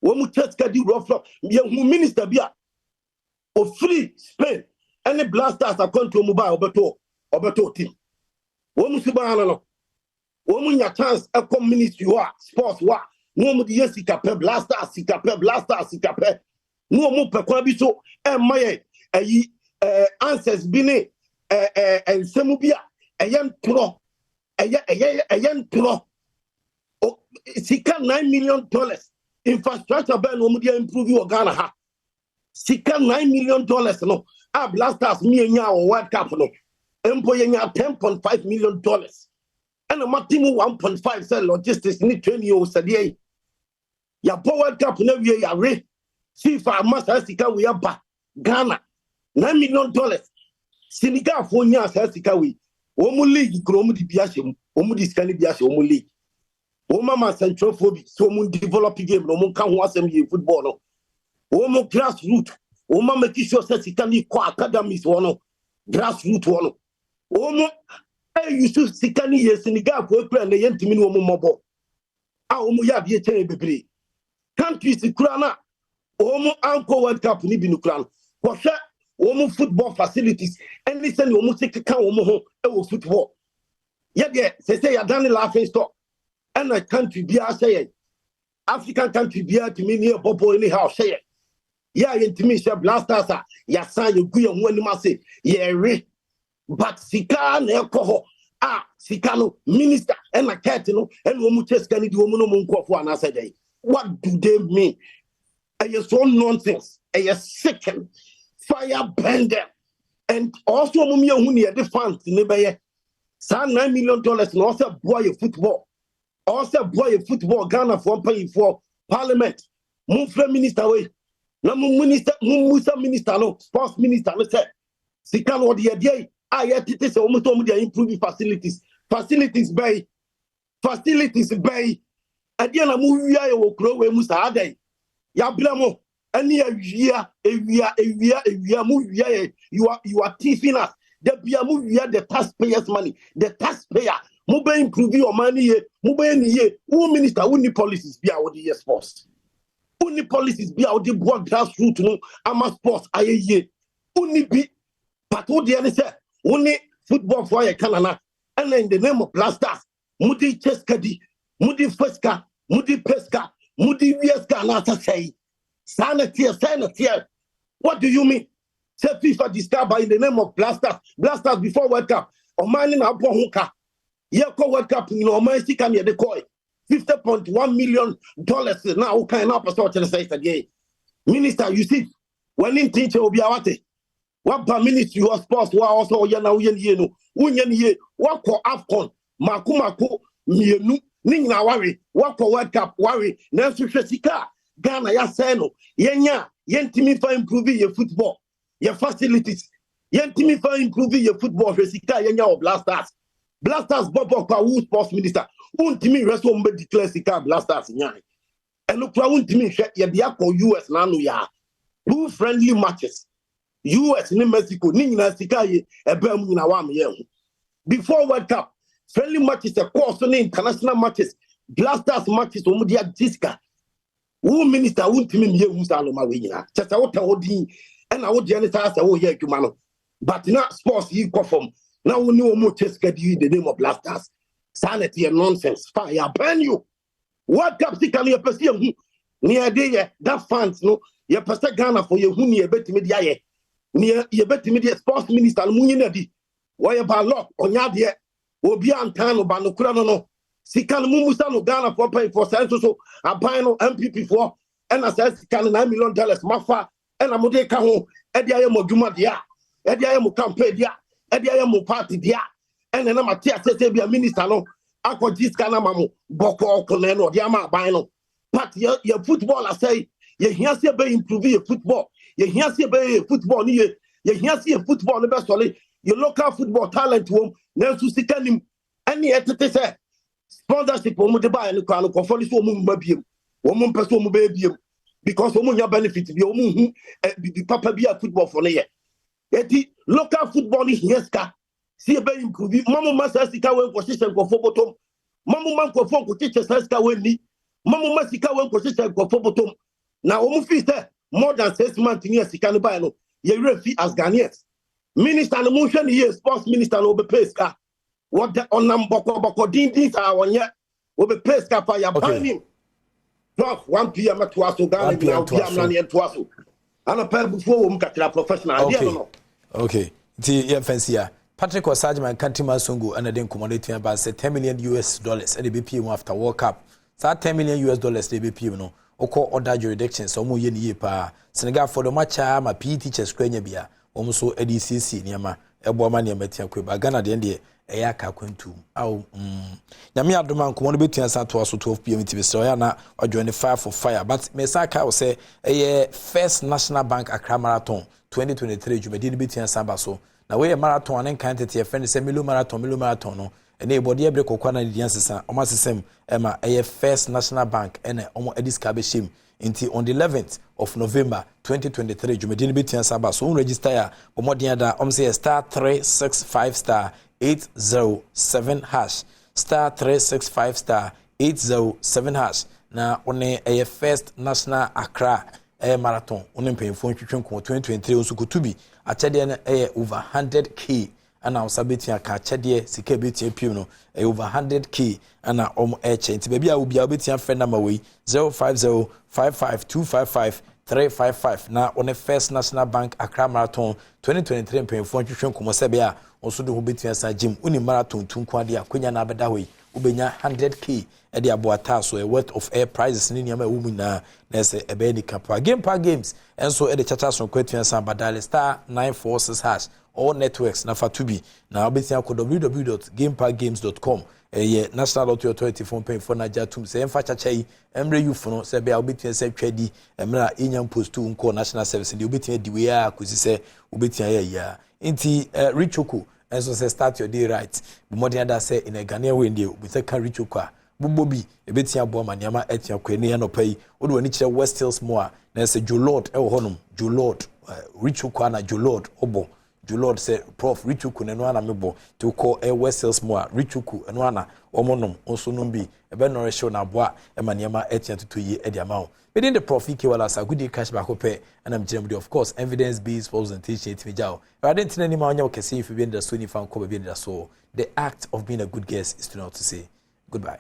Womu Cheska rough young minister be or free Spain any blasters are going to mobile Obeto team. Womu Subano Womu your chance a ministry war sports war no more the Sikape blasters Sikape no more Pekwabiso and my answers bine semubia ayan tro sika $9 million infrastructure ban no media improve your Ghana ha Sika $9 million no. A Blasters me nya o World Cup no. Empo nya $10.5 million. And a Matimu 1.5 say logistics ni 20 o sadie. Ya World Cup na wie ya re. See for master sika we aba Ghana $9 million. Senegal for nya sika we. Omu league kromu di biashe omu di skani biashe omu league. Omu ma central phobic so omu develop game no omu kan ho asem ye football no. Omu grassroots omu make sure say sika ni kwa academies wono grassroots wono. Omu you sika ni ye Senegal for play na yentimi no omu mobo. A omu ya bi chen bebre. Countries kura na omu anko World Cup ni bi no kura no. Kwhwe omu football facilities and listen omu take kan omu ho e football. Yeah, say ya done laughing stock. And a country be a say African country be a to me near Bobo anyhow say. Yeah, to me say Blasters ya san you go and one say yeah re. But sika na ekoho sikano minister and a cat no and omu chest can do omu no munko for an answer. What do they mean? A so nonsense. A second fire bender. And also mumia huni the fans nebe $9 million and also boy football. Also boy football Ghana for paying for parliament. Mufre minister way. Na minister musa minister no sports minister no say. Sikan what the idea ayatite say omo to omo dey improve facilities. Facilities bay. Adia na mu wia ye wo kro we musa adai. Ya blamo any ewia mu wia you are thieving us. The taxpayers' money. The taxpayer. Mube improve your money. Mube ni who minister who ni policies be out the sports. Who ni policies be out the board grassroots no ama sports aye. Who ni be but who the say who ni football for your Canada and in the name of Blasters. Mudi cheskadi, mudi feska, mudi peska, mudi wieska na say. Sanitier. What do you mean? Say FIFA discover in the name of Blasters before World Cup. O mani na abo hunka. Ye ko World Cup ni o man sika ni de koi. $50.1 million now who can now pastor tell say again. Minister, you see, when in teacher obi awate. What per ministry you sports wa also ye na uye no. Unye ni ye. What ko AFCON maku mienu ni na worry. What ko World Cup worry. Na so sika Ghana ya say no. Yenya yentimi for improving your football. Your facilities. Yentimi for improving your football. Resika yenya o Blasters bobo kwa who sports minister. Untimi reso mbe declare sika Blasters nyai. And look kwa untimi she ye dia ko US na no ya. 2 friendly matches. US ni Mexico ni na sika ye ebe mu na wa me ye. Before World Cup, friendly matches a course on international matches. Blasters matches omu dia diska. Who minister untimi ye hu sa no ma we nyina. Chesa wo ta odin and I would say, oh, yeah, but not sports you come from. Now we know more chess get you the name of Blasters. Sanity and nonsense. Fire burn you. What cup can you pursue? Near day, that fans no, you pursue Ghana for your huni a bet media. Near your bet media sports minister Munadi. Why about lock on Yadia? Obian Tano Banokrano. Sikan Mumusano Ghana for pay for Santos, a pino MPP for, and I said, $9 million, Mafa. And I'm going to come Edia mo Juma dia, Edia mo campaign dia, Edia mo party dia, and then I'm a tear say be a minister no. I could just kind of mamu boko koleno diama bino. But your football I say you hear say be improve your football. You hear say be football ni you hear say football the best only your local football talent home. Now to see him any entity say sponsorship mo de buy no kwano ko follow so mo mbabiem. Wo mo person mo be biem. Because omunya benefit bi omu bi papa bi a football for ne ye local football is yeska see be improve mamu masasika we ko system ko fobotom mamu man ko fon ko teacher sasika we ni mamu masika we ko system ko fobotom na omu fi say more than 6 months ni sika no buy no ye refi as Ghanaians minister no mo hwe ne ye sports minister no be pay ska what the onam boko din are on ye we be pay ska for ya ban him 1 p.m. at Twasso, Ghana, PM and Twasso. And a pair before we catch a professional. Okay. The fancy. Patrick Osajman, countryman Sungu, and then commodity about $10 million and the BPM after World Cup. Sa $10 million they be pay no. Oko other jurisdictions so mo ye ni ye pa. Senegal for the match ma PE teachers kwenya bia. Omo so EDCC niama ebo ma niama tia kwe ba Ghana de eya ka kwentu. Aw nyame adoma nkomo no betua sa to aso 12 pm TV so ya na ojoin fire for fire but me sa ka say First National Bank Accra Marathon 2023 jumedi ni betua sa ba so. Na we marathon an kan tete friend say Milo marathon no ene body ebre kokwa na dian sesa o ma sesem ema First National Bank ene omo ediska be shim until on the 11th of November 2023 jumedi ni betua sa ba so register ya omodin da say *365*807# *365*807# na one First National Accra Marathon one mpemfo ntwetwe nko 2023 onso kutubi achede na over 100k ana osabetia ka achede sika betia pim no over 100k ana eche nti bia obi obetia friend number we 05055255 na one First National Bank Accra Marathon 2023 mpemfo ntwetwe nko sebia onso de obetia sa gym uni marathon tunku ade akonya na abeda hoyi ubenya 100k edi aboata so a worth of air prizes ni nyama wu na nese ebe ni kapa game park games enso edi chacha so kwetuen san badale *946# all networks na fatubi na obetia ko www.gameparkgames.com National Lottery Authority phone pay for Naija tum se emfa chacha yi emre youth no se be obetia se twadi emra enyam post nko national service ndi obetia di we a kuzi se obetia ya inti Richoko enso say start your day right modern that say in a Ghanaian way ndi we say can Richoko bubobi ebetia bo maniama etia kwani ya no pai odo wani kire West Hills more na say Jolord e wo honum Jolord Richoko na Jolord obo Jolord say prof Richoko na no ana mebo to call West Hills more Richoko eno ana omonom onso no bi ebe no reshow na boa e maniama etia tutu yi e dia mawo within the prof ike wala sa good cash back up and I'm generally of course evidence based presentation it jao I didn't any man you can see if you been the Sony fan come be so the act of being a good guest is to not to say goodbye.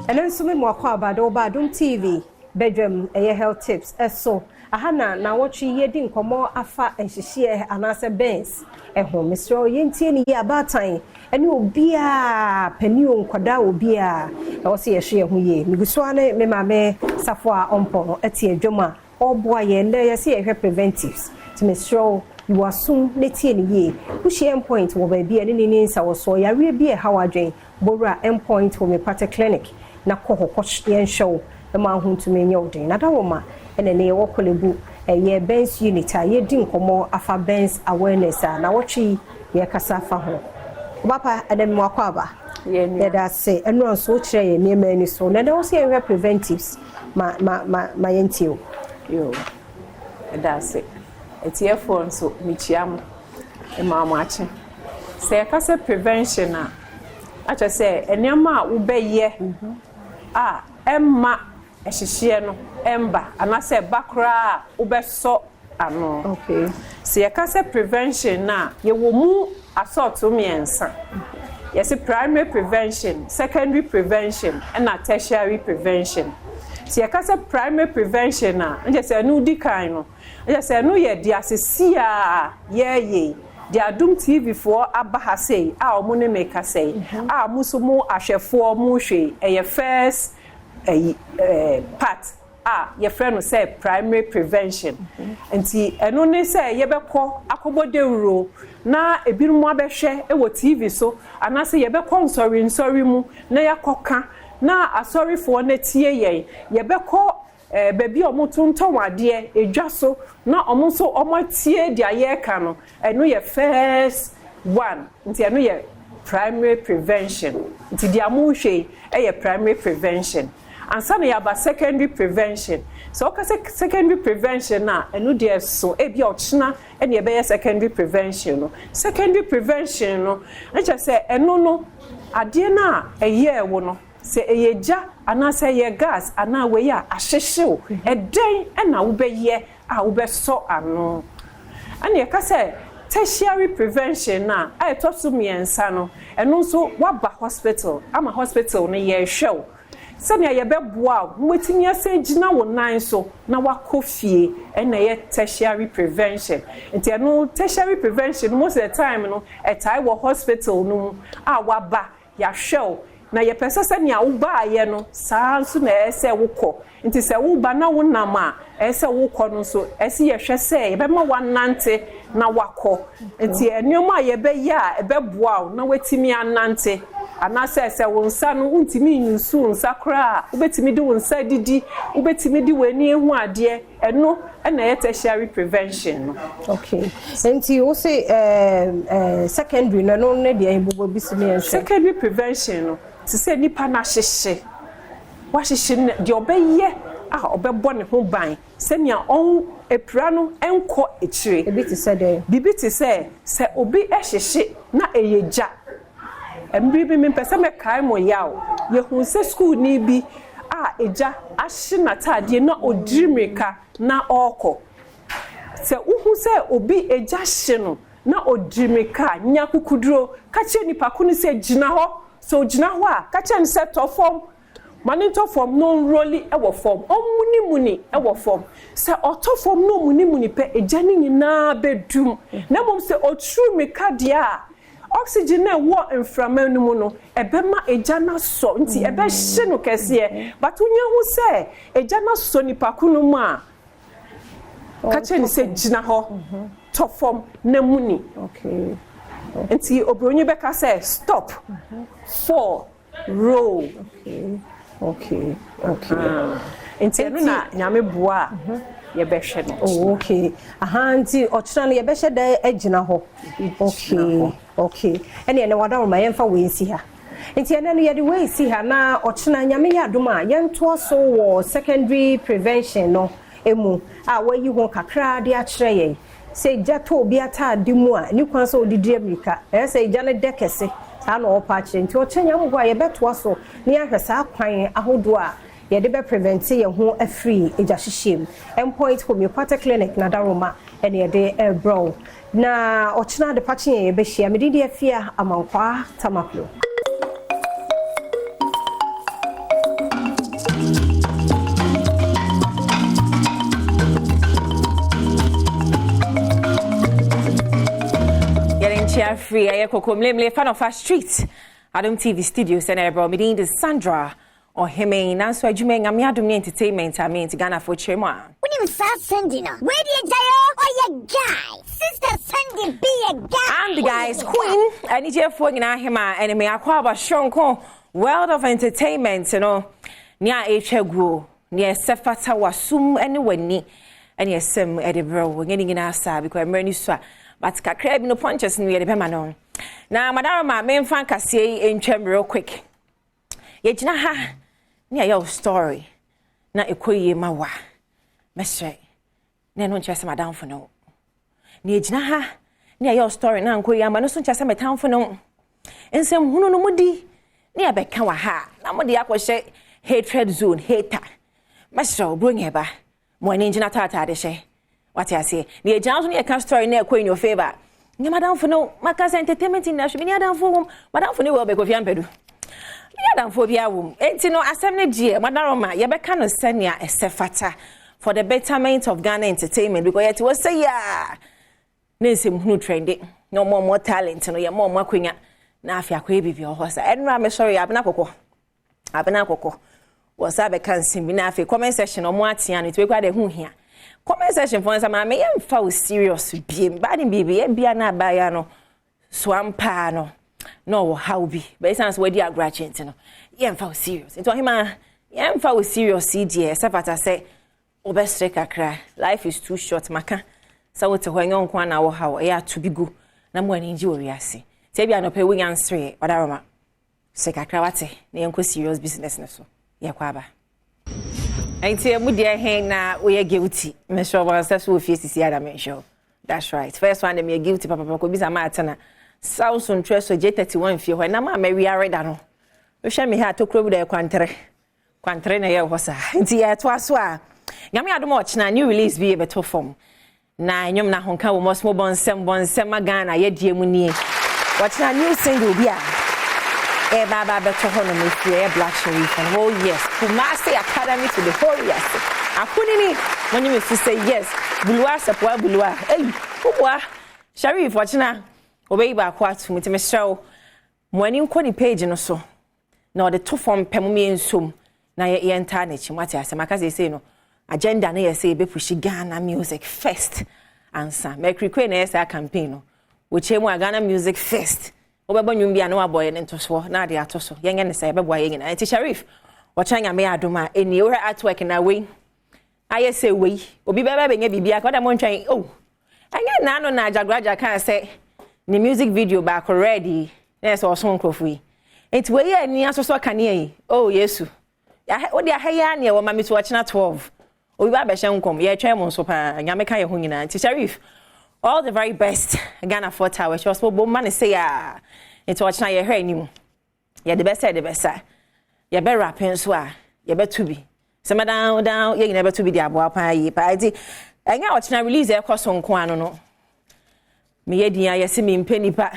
And then some more Badwam TV Badwam health tips so ahana na watch yedin komo afa enhihie anase bens eho Mr. Yentie ni abatan ene obi a paniu nkwada obi a wo se yehwe ho ye miguso ne me mame safo a ompo etie dwoma oboa ye nde ye se yehwe preventives to Mr. you assume netie ni ye pushi endpoint wo ba bia ne ni nsa wo so yare bia hawadwen bora endpoint wo me pate clinic na kohokosh yen show e ma hu to me nyodin na da wo ma ene ne wo kolebu ye Ben's unit a ye din komo afa Ben's awareness na wochi ye kasa fa ho papa ene mo akwaba ye da say eno so kire ye ne mani so na da wo say ye preventives ma yentio yo da say etie phone so michiam e ma achi say kasa prevention a cha say enema wo be ye emma ehihie no emba anase bakra ubeso ano okay se yakase prevention na ye wo mu assault miensa yes primary prevention secondary prevention and tertiary prevention se yakase primary prevention na nje se nu di kan no nje se nu ye di asesi a ye di Adom TV for abaha sei a omo ne meka sei a musumu ahwefo mu hwe eye first part your friend will say primary prevention nti eno ne say yebekọ akobodewuro na ebirumu abehwe e wo TV so anase yebekọ nsori mu na yakoka na asori for na tie yen yebekọ bebi omotunto wade edwa so na omonso omatie dia yeka no eno ye first one nti eno ye primary prevention nti dia mu hwe ye primary prevention and some about secondary prevention. So okay, secondary prevention na enu dey so e bia ochina e na be secondary prevention no. Secondary prevention no, I just say enu no ade na eye wo no. Se eyeja ana se ye gas ana we ya ahyehyew e den e na wo be ye a wo be so ano. And ye ka say tertiary prevention na I to so miensa no. Enu so waba hospital, ama hospital no ye hwew. Sanya ye beboa mwetimi ase gina wo nan so na wakofie na ye tertiary prevention nti no tertiary prevention most of the time no etai wo hospital no a waba ya hwew na ye pese se ne awuba ye no saa nso na ese wokọ nti se wuba na wonam a ese wokọ no so ese ye hwe se ye be ma wanante na wakọ nti enoma ye be ya e be boa na wetimi anante anase ese wonsa no untimi nyusu nsa kra ubetimi di wonsa didi ubetimi di weni ehu ade eno na ye tertiary prevention no. Okay, nti o say secondary no ne de ebubo bisimi en secondary prevention no ti say nipa na hyehye wa hyehye de obeye obebo ne ho ban se nia on epra no enko echire ebi ti say de bibi ti say se obi hyehye na eyeja embibi mi pese me kai mo yawo ye hu se school ni bi eja ahye na tade na odirimika na oko se uhu se obi eja hye no na odirimika nya kukuduro ka che nipa kunu se gina ho so gina ho a ka che ni se to form mani to form no roli e wo form omuni e wo form se oto form no muni pe eja ni nyina bedum na mom se oturumika dia oxygen na wo inframan no mu no ebema eja na so nti ebe hye no kese but unya hu se eja na so nipa kunu mu a ka che ni se gina ho to form na muni. Okay. Nti obronyi be ka say stop for roll. Okay. Nti no na nyame boa ye be hwe no. Oh, okay. Nti ochira no ye be hwe da agina ho. Okay. Ene wada ma yemfa we nsi ha. Nti ene no ye de we nsi ha na ochira nyame ya adoma yento so wo secondary prevention no emu wayi ho kakra de a kire ye. Say jato obi atade mu a ni kwan so odidi America say jane dekese sa na opa kire nti ochenya mo gwa ye beto so ni ahwesa kwan ahodo a ye de be prevent ye ho afri eja hyehyem endpoint homeopathic clinic na daroma ene ye de bro na ochina de pache ye be hia medidi afia amankwa tamaklo. Free aye kokomlemle fan of our street Adom TV studios and ebro medin de Sandra or hime nanso adwuma ngame Adom entertainment amenti Ghana for chema unim sa Sandy no where the jayo or your guy sister Sandy be a guy. I'm the guy's queen ani je fo nyina hema and me akwa aba shonko world of entertainment no nia ehwaguo nia sefata wasum ene wani ene esem edebro ngeni nyina asa because emrani so but kakra bi no punches no ye de bema no na madam ma me mfa kase entwem real quick ye gina ha na your story na ekoyi mawa mesre na no nchese madam fo no na gina ha na your story na nkoyi ama no so nchese metam fo no ensem hunu no mudi na ye beka wa ha na mudi akwohye hatred zone hater mesre obronye ba mo ani gina tata de hye what I say? The agents on your story near in your favor. You madam for no, my cousin entertainment in Nash, Madam for whom, Madam for no will be of Yampedu. Madam for the womb, 18 no assembly G, Madam, Yabekano send ya a sefata for the betterment of Ghana entertainment because it was say, yeah, Nancy who trending, no more talent, no, you're more queen. Now, if you're quaby, your horse, I'm sorry, Abnako. Was I can see me now for comment session on what and it will quite a who here. Comment section for some me am serious bien bad baby e bia na baya no swampa no how be but sense we dey graduate no yem fa serious into him yem fa serious cd sepata say obestre kakra life is too short maka so what to hwan on na wo how e to be go na mo ani ji wo wiase say bia no pe we answer odaroma se kakra wate na yem ko serious business na so ye kwa ba Ain't mu dear hen na we guilty. Me sure was that so face is Adam show. That's right. First one me guilty papa ko bisa matana. Samsung Treso J31 fie ho na ma we are ready no. We share me ha to kro bi kwantre. Kwantre na ye ho sa. Nti ye to aso a. Nyame adom ochina new release bi e beto form. Na nyom na honka wo mosmo bonsem Ghana ye die mu nie. Ochina new single bi a baba beto hono me free Black Sherif and oh yes Kumasi Academy to the whole yes akunini when you say yes bulwa sepwa hey ubwa Sherif wachina obey ba kwa to me show Mwani nko ni page no so. Na ode to form pemumi ensum na ye enter na chi mate asema ka say no agenda na ye say be push Ghana music first ansa Mercury Queen na say campaign no wo che mu Ghana music first obebo nwum bia na waboye ne ntoso na ade atoso yenye ne say bebo yenye na Sharif wachanya me adoma eni we artwork na we aye say we obi bebe benye bibia ka da mo ntwan oh anya na no na ajagraja kan say ni music video back already na so so nkrofui enti we ye ni asoso kane yi oh yesu o dia haya na wo mami to wachina 12 obi ba be hye nkom ye twen mo so pa nyame ka ye ho nyina enti Sharif all the very best Ghana for tower she was bo man say ah enti wachina ye hwe ni mu ye the best ye be rapping so a ye be to be some down ye never to be the abo pa yi pa enti enya wachina release e koso nko ano no me ye dia ye se me mpeni pa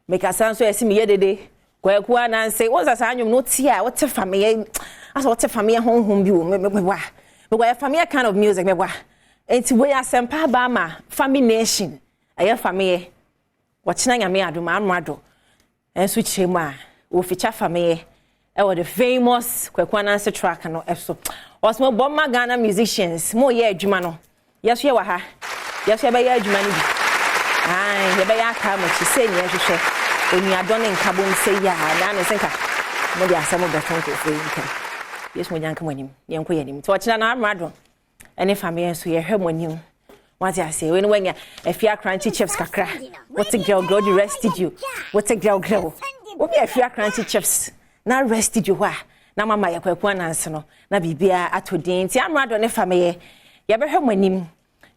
me kasa so ye se me ye dede kwa na say what's that anyum no tia what family as what family home bi me wa family kind of music me wa enti we asempa ba ma family nation aye family wachina nyame adoma amrado enso chemu a wo ficha family e wo the famous kwa na say track no eso osmo bomma Ghana musicians mo ye adwuma no yeso ye wa ha yeso ye be ye adwuma ni bi ai ye be ya ka mo chi se ni ehwehwe oni adone nkabom se ya na ne senka mo dia asemo beton ko fe nka yes mo nyanka monim ye nko yanim to ochina na amrado ene family so ye hwe monim what I say when you afia crunchy chips kakra what a girl God rested you what a girl what be afia crunchy chips na rested you wa na mama ye kwaku ananse no na bibia atodin ti amrado ne family ye be hwe monim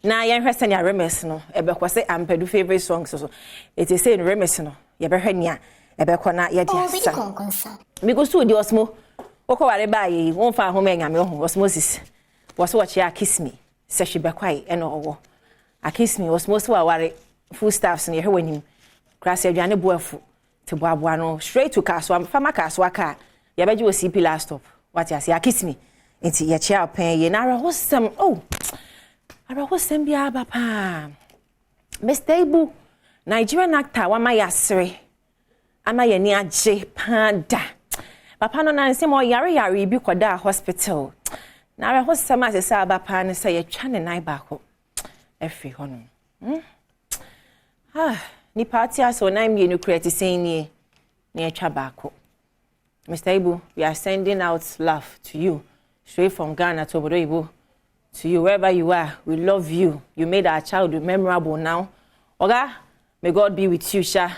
na ye hwe senya remes no e be kwose ampedu favorite songs so it is saying remes no ye be hwe nia e be kona ye dia sa mi go studio osmo okoware ba yi won fa ho menya me ho osmosis was watch ya kiss me se she be kwai e no owo a kiss me osmosis wa ware full staffs ne hwe wanim krase aduane boafu te boaboa no straight to kaswa fama kaswa ka ye be ji o CP last stop what ya say a kiss me enti ye chia pen ye na rahosem oh arahosem bia ba pa Mr. Ibu Nigerian actor wa ma yasre ama ye ni age panda papa no na nsem o yare bi koda hospital na arahosem asese aba pa ne say ye twa ne nai ba ko efi hono ni party aso na mi enu create saying ni na twa ba ko Mr. Ibu we are sending out love to you straight from Ghana to Obodo Ibu to you wherever you are. We love you. You made our childhood memorable now. Oga, may God be with you, Sha.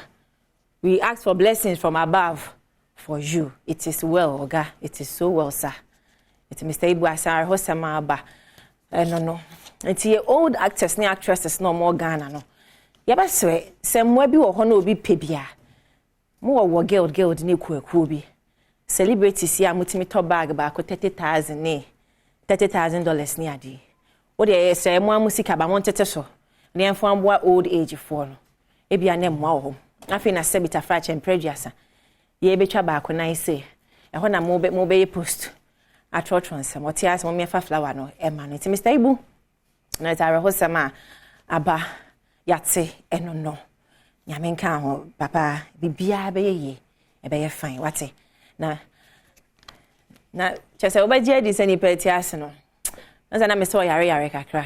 We ask for blessings from above for you. It is well, Oga. It is so well, sir. It's Mr. Ibu Asar Hosama Aba. No. It's your old actors and actresses no more Ghana, no. Yabaswe, some webi or hono be pebia. More war guild ni kubi. Celebrities here mutimi top bag back $30,000 ne. $30,000 ni adi. O de say mo musika ba montete so. Ne enfo amboa old age for no. E bia na mo wo. Afi na sebita frache empreduasa. Ye betwa ba ko nan say. E ho na mo be post. Atrotronse mo ti as mo me fa flower no e ma no. Ti Mr. Ibu. Na ta re hosama aba yate eno no. Nyame nka ho papa bibia be ye. E be ye fine wate. Na chese obaje di se ni peti ase no. Nza na me so yare kakra.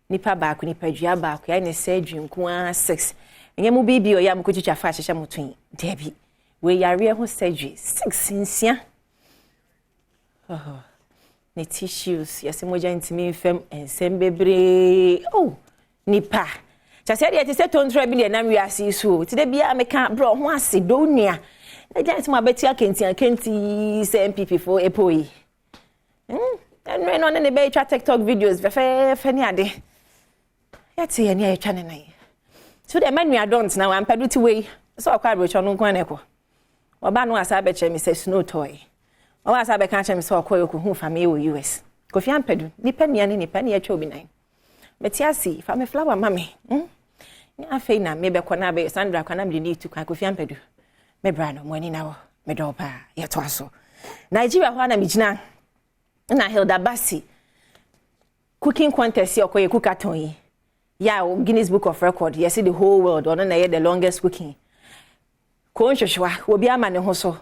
Nipa ba ko nipa dua ba ko ya ne se dwunku a 6. Enye mu bibi o ya mu kochicha fa hyehyɛ mutun. Debi. We yare ho surgery 6 nsia. Ne tissues yase moja ntimi fam ensem bebre. Oh, nipa. Chese de ti se tontra bi le na wi ase so. Ti de bia me ka bro ho ase do nua. I just my betty kenti say MPP for epoi. And when on the betra TikTok videos fe ni ade. Yet see any channel nai. So the man we are don't now am pedu ti way. So akwa brocho no kwan eko. Oba no asa be che me say snow toy. Oba asa be kan che me say okoyo ko hu family wo US. Kofi am pedu ni pania ni pania atwa obi nan. Beti asi fa me flower mame. Ni afei na me be kona be Sandra kwana me ni tu kan kofi am pedu. Me brano mwani nawo me dopa ye to aso Nigeria ho na mijina na Hilda Basi cooking contest ye okoye cookaton yi ya Guinness Book of Record yes the whole world on na ye the longest cooking ko nhwehwa obi ama ne ho so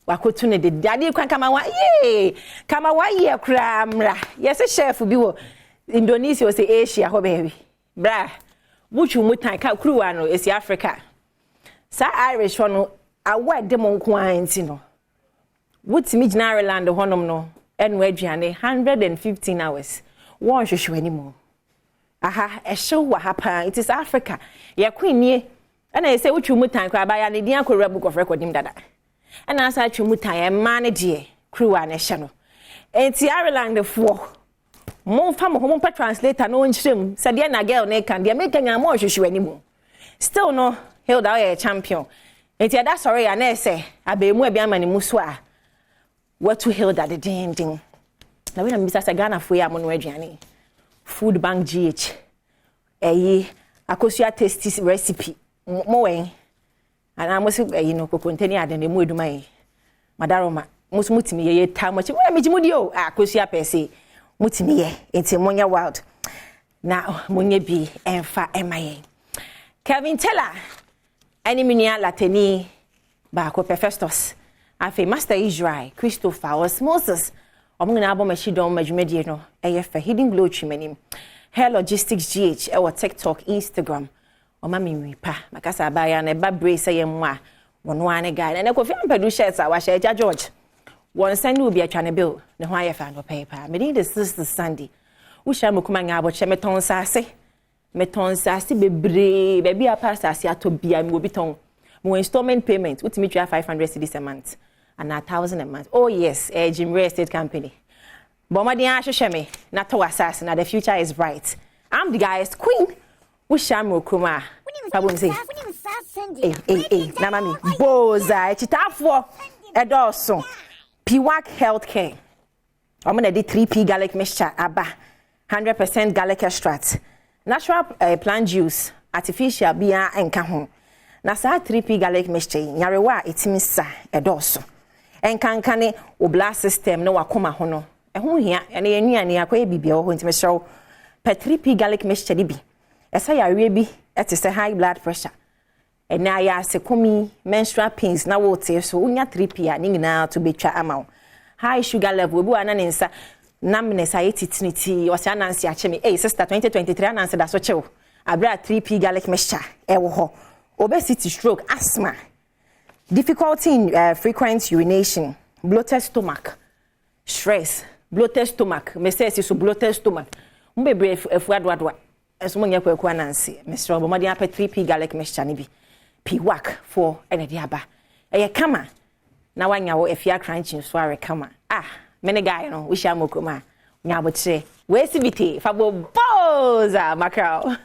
wakotu ne de ade kwan kama wa ye kra mra yes chef bi wo Indonesia o say Asia ho bewi bra buchu mutan ka kruwa no esi Africa sa Irish no awa de mo nko anti no wutimi gina Ireland honom no enwe aduane 115 hours won hwehwe animo aha ehwe wa hapa it is Africa ye kwenie ana ye say wuchu mutan kwa ba ya ne din akora book of record nim dada ana asa chu mutan ye manage kruwa ne hye no enti Ireland fo mon fam ho mon pa translator no nchirem said ye na girl ne kan de make nya mo hwehwe animo still no Hilda ye champion enti ada sorry ya na say abemu abi amane muso a what to Hilda the ding na we na mbisa sa Ghana fo ya mo no aduane food bank GH akosua tasty recipe mo wen ana mo se no kokontani ade na mu eduma yi madaroma mo so mutimi ye ta mo chi mo mejimudi o akosua pese mutimi ye enti monya wild na monya bi enfa emaye Kevin Teller ani minia lateni ba ko Festus afi Master Israel Christopher Osmosis omungna abo machidon majumedie no eyefa hidden glow chimenim hair logistics GH ewo TikTok Instagram omami wipa makasa abaya na ba brace yemwa wono ane guy na ko fi ampadu shirts a wa share George won send obi atwane bill ne ho ayefa no paper me dey the sister Sunday wo sha mokuma nga abo che meton sase bebre baby apasa ase atobia me obi ton mo installment payment utimi twa 500 cedis a month and 1,000 a month. Oh yes, Jim Real Estate Company. Bomadi Ashesheme, not to assassin, the future is bright. I'm the guy's queen. We shamo kuma. Babum say. Hey, na mami. Boza, chitafo. Edoso. Piwak Healthcare. I'm gonna do 3P garlic mixture, aba. 100% garlic extract. Natural plant juice, artificial bia and kahon. Na sa 3P garlic mixture, nyarewa itimisa edoso. Enkankane o blast system no wakoma ho no eho hia ene yanuane akoye bibia ho ntime show per 3P garlic mixture bi esa ya awie bi etese high blood pressure ena ya sekomi menstrual pains na wote so unya 3P a nyina to betwa amaw high sugar level bi wana ne nsa namne sa yetitiniti o sia nansi acheme sister 2023 anansi da so chew abra 3P garlic mixture ewo ho obesity stroke asthma difficulty in frequent urination, bloated stomach, stress, bloated stomach. Me say so bloated stomach. Mbe brave efuadwadwa. Eso mo nyakwa kwa nansi. Mr. Obamadi ape 3P garlic mixture ni bi. Piwak for ene di aba. Eye kama. Na wanya wo efia crunching so are kama. Mene guy no we sha mokoma. Nya botre. We sibiti fabo boza mackerel.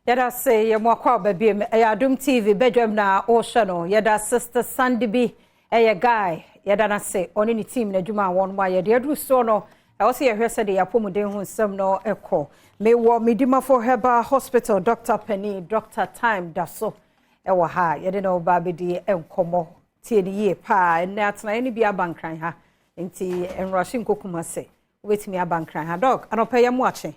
Yada say ye mwakwa baby Adom TV Badwam na ohwe no yada sister Sandy bi guy yada na say oni ni team na dwuma won ma yada adu so no e say ye hwese de yapomuden hu nsem no ekọ me wo Medima for Herbal Hospital Dr. Penny Dr. Time daso wo ha yada no ba be di enkomo tie ni ye pa na atena ni bia bankran ha nti enrushin kokuma se wetimi abankran ha dog anopa ye mu ache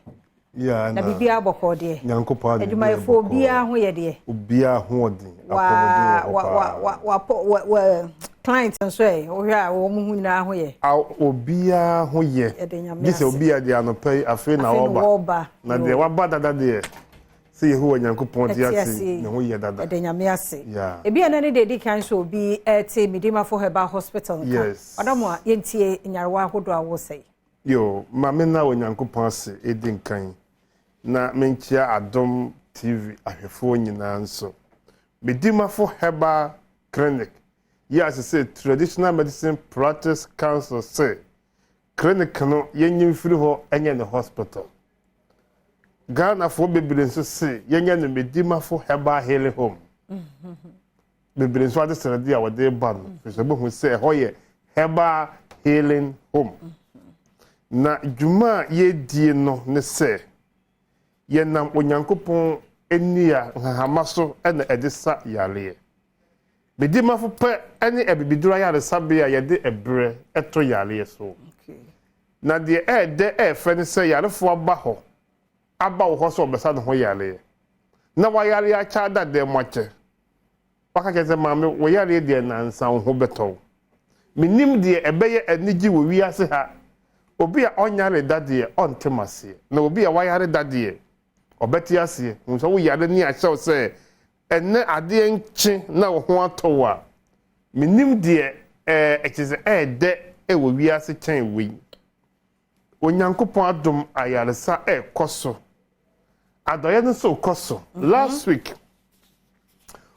yeah, na bibia boko de nyankopa de adwuma efo bia ho ye de obia ho de wa client nso e o hwa wo mu hu na ho ye obia ho ye gise obia de anopa afi na oba na de wa ba dada de se ye ho nyankopon de ase na ho ye dada de nyame ase e bia na ne de kan so obi te Medima for Herbal Hospital yes odamu a yentie nyarwa hodo a wo sei yo mame na wo nyankopon ase edin kan na menchia Adom TV ahwefo nyina nso Medima for Herbal Clinic yes say traditional medicine practice council say clinic no yenyim firi ho enye ne hospital Ghana for bebere nso say yenye ne Medima for Herbal healing home bebere nso ade sere dia wode ba no so bo hu say ho ye Herbal healing home na djuma ye die no ne say ye nam onyankopon enia nhamaso ena edisa yale Medima fo pe ene ebibidura yale sabia ye de ebre eto yale so na de de fe ne say yale fo aba ho so obesa no ho yale na wayare acha da de moche waka kese maame wayare de nansa ho beto minim de ebeye anigi wo wiase ha obi a onyare dade ontemase na obi a wayare dade obeti ase nso wo yare ni ahyɛw sɛ enne ade nche na wo ho atɔ a minim de ekize de wo wiase kyɛn wi onyankopɔn adom ayaresa koso adoye no so koso last week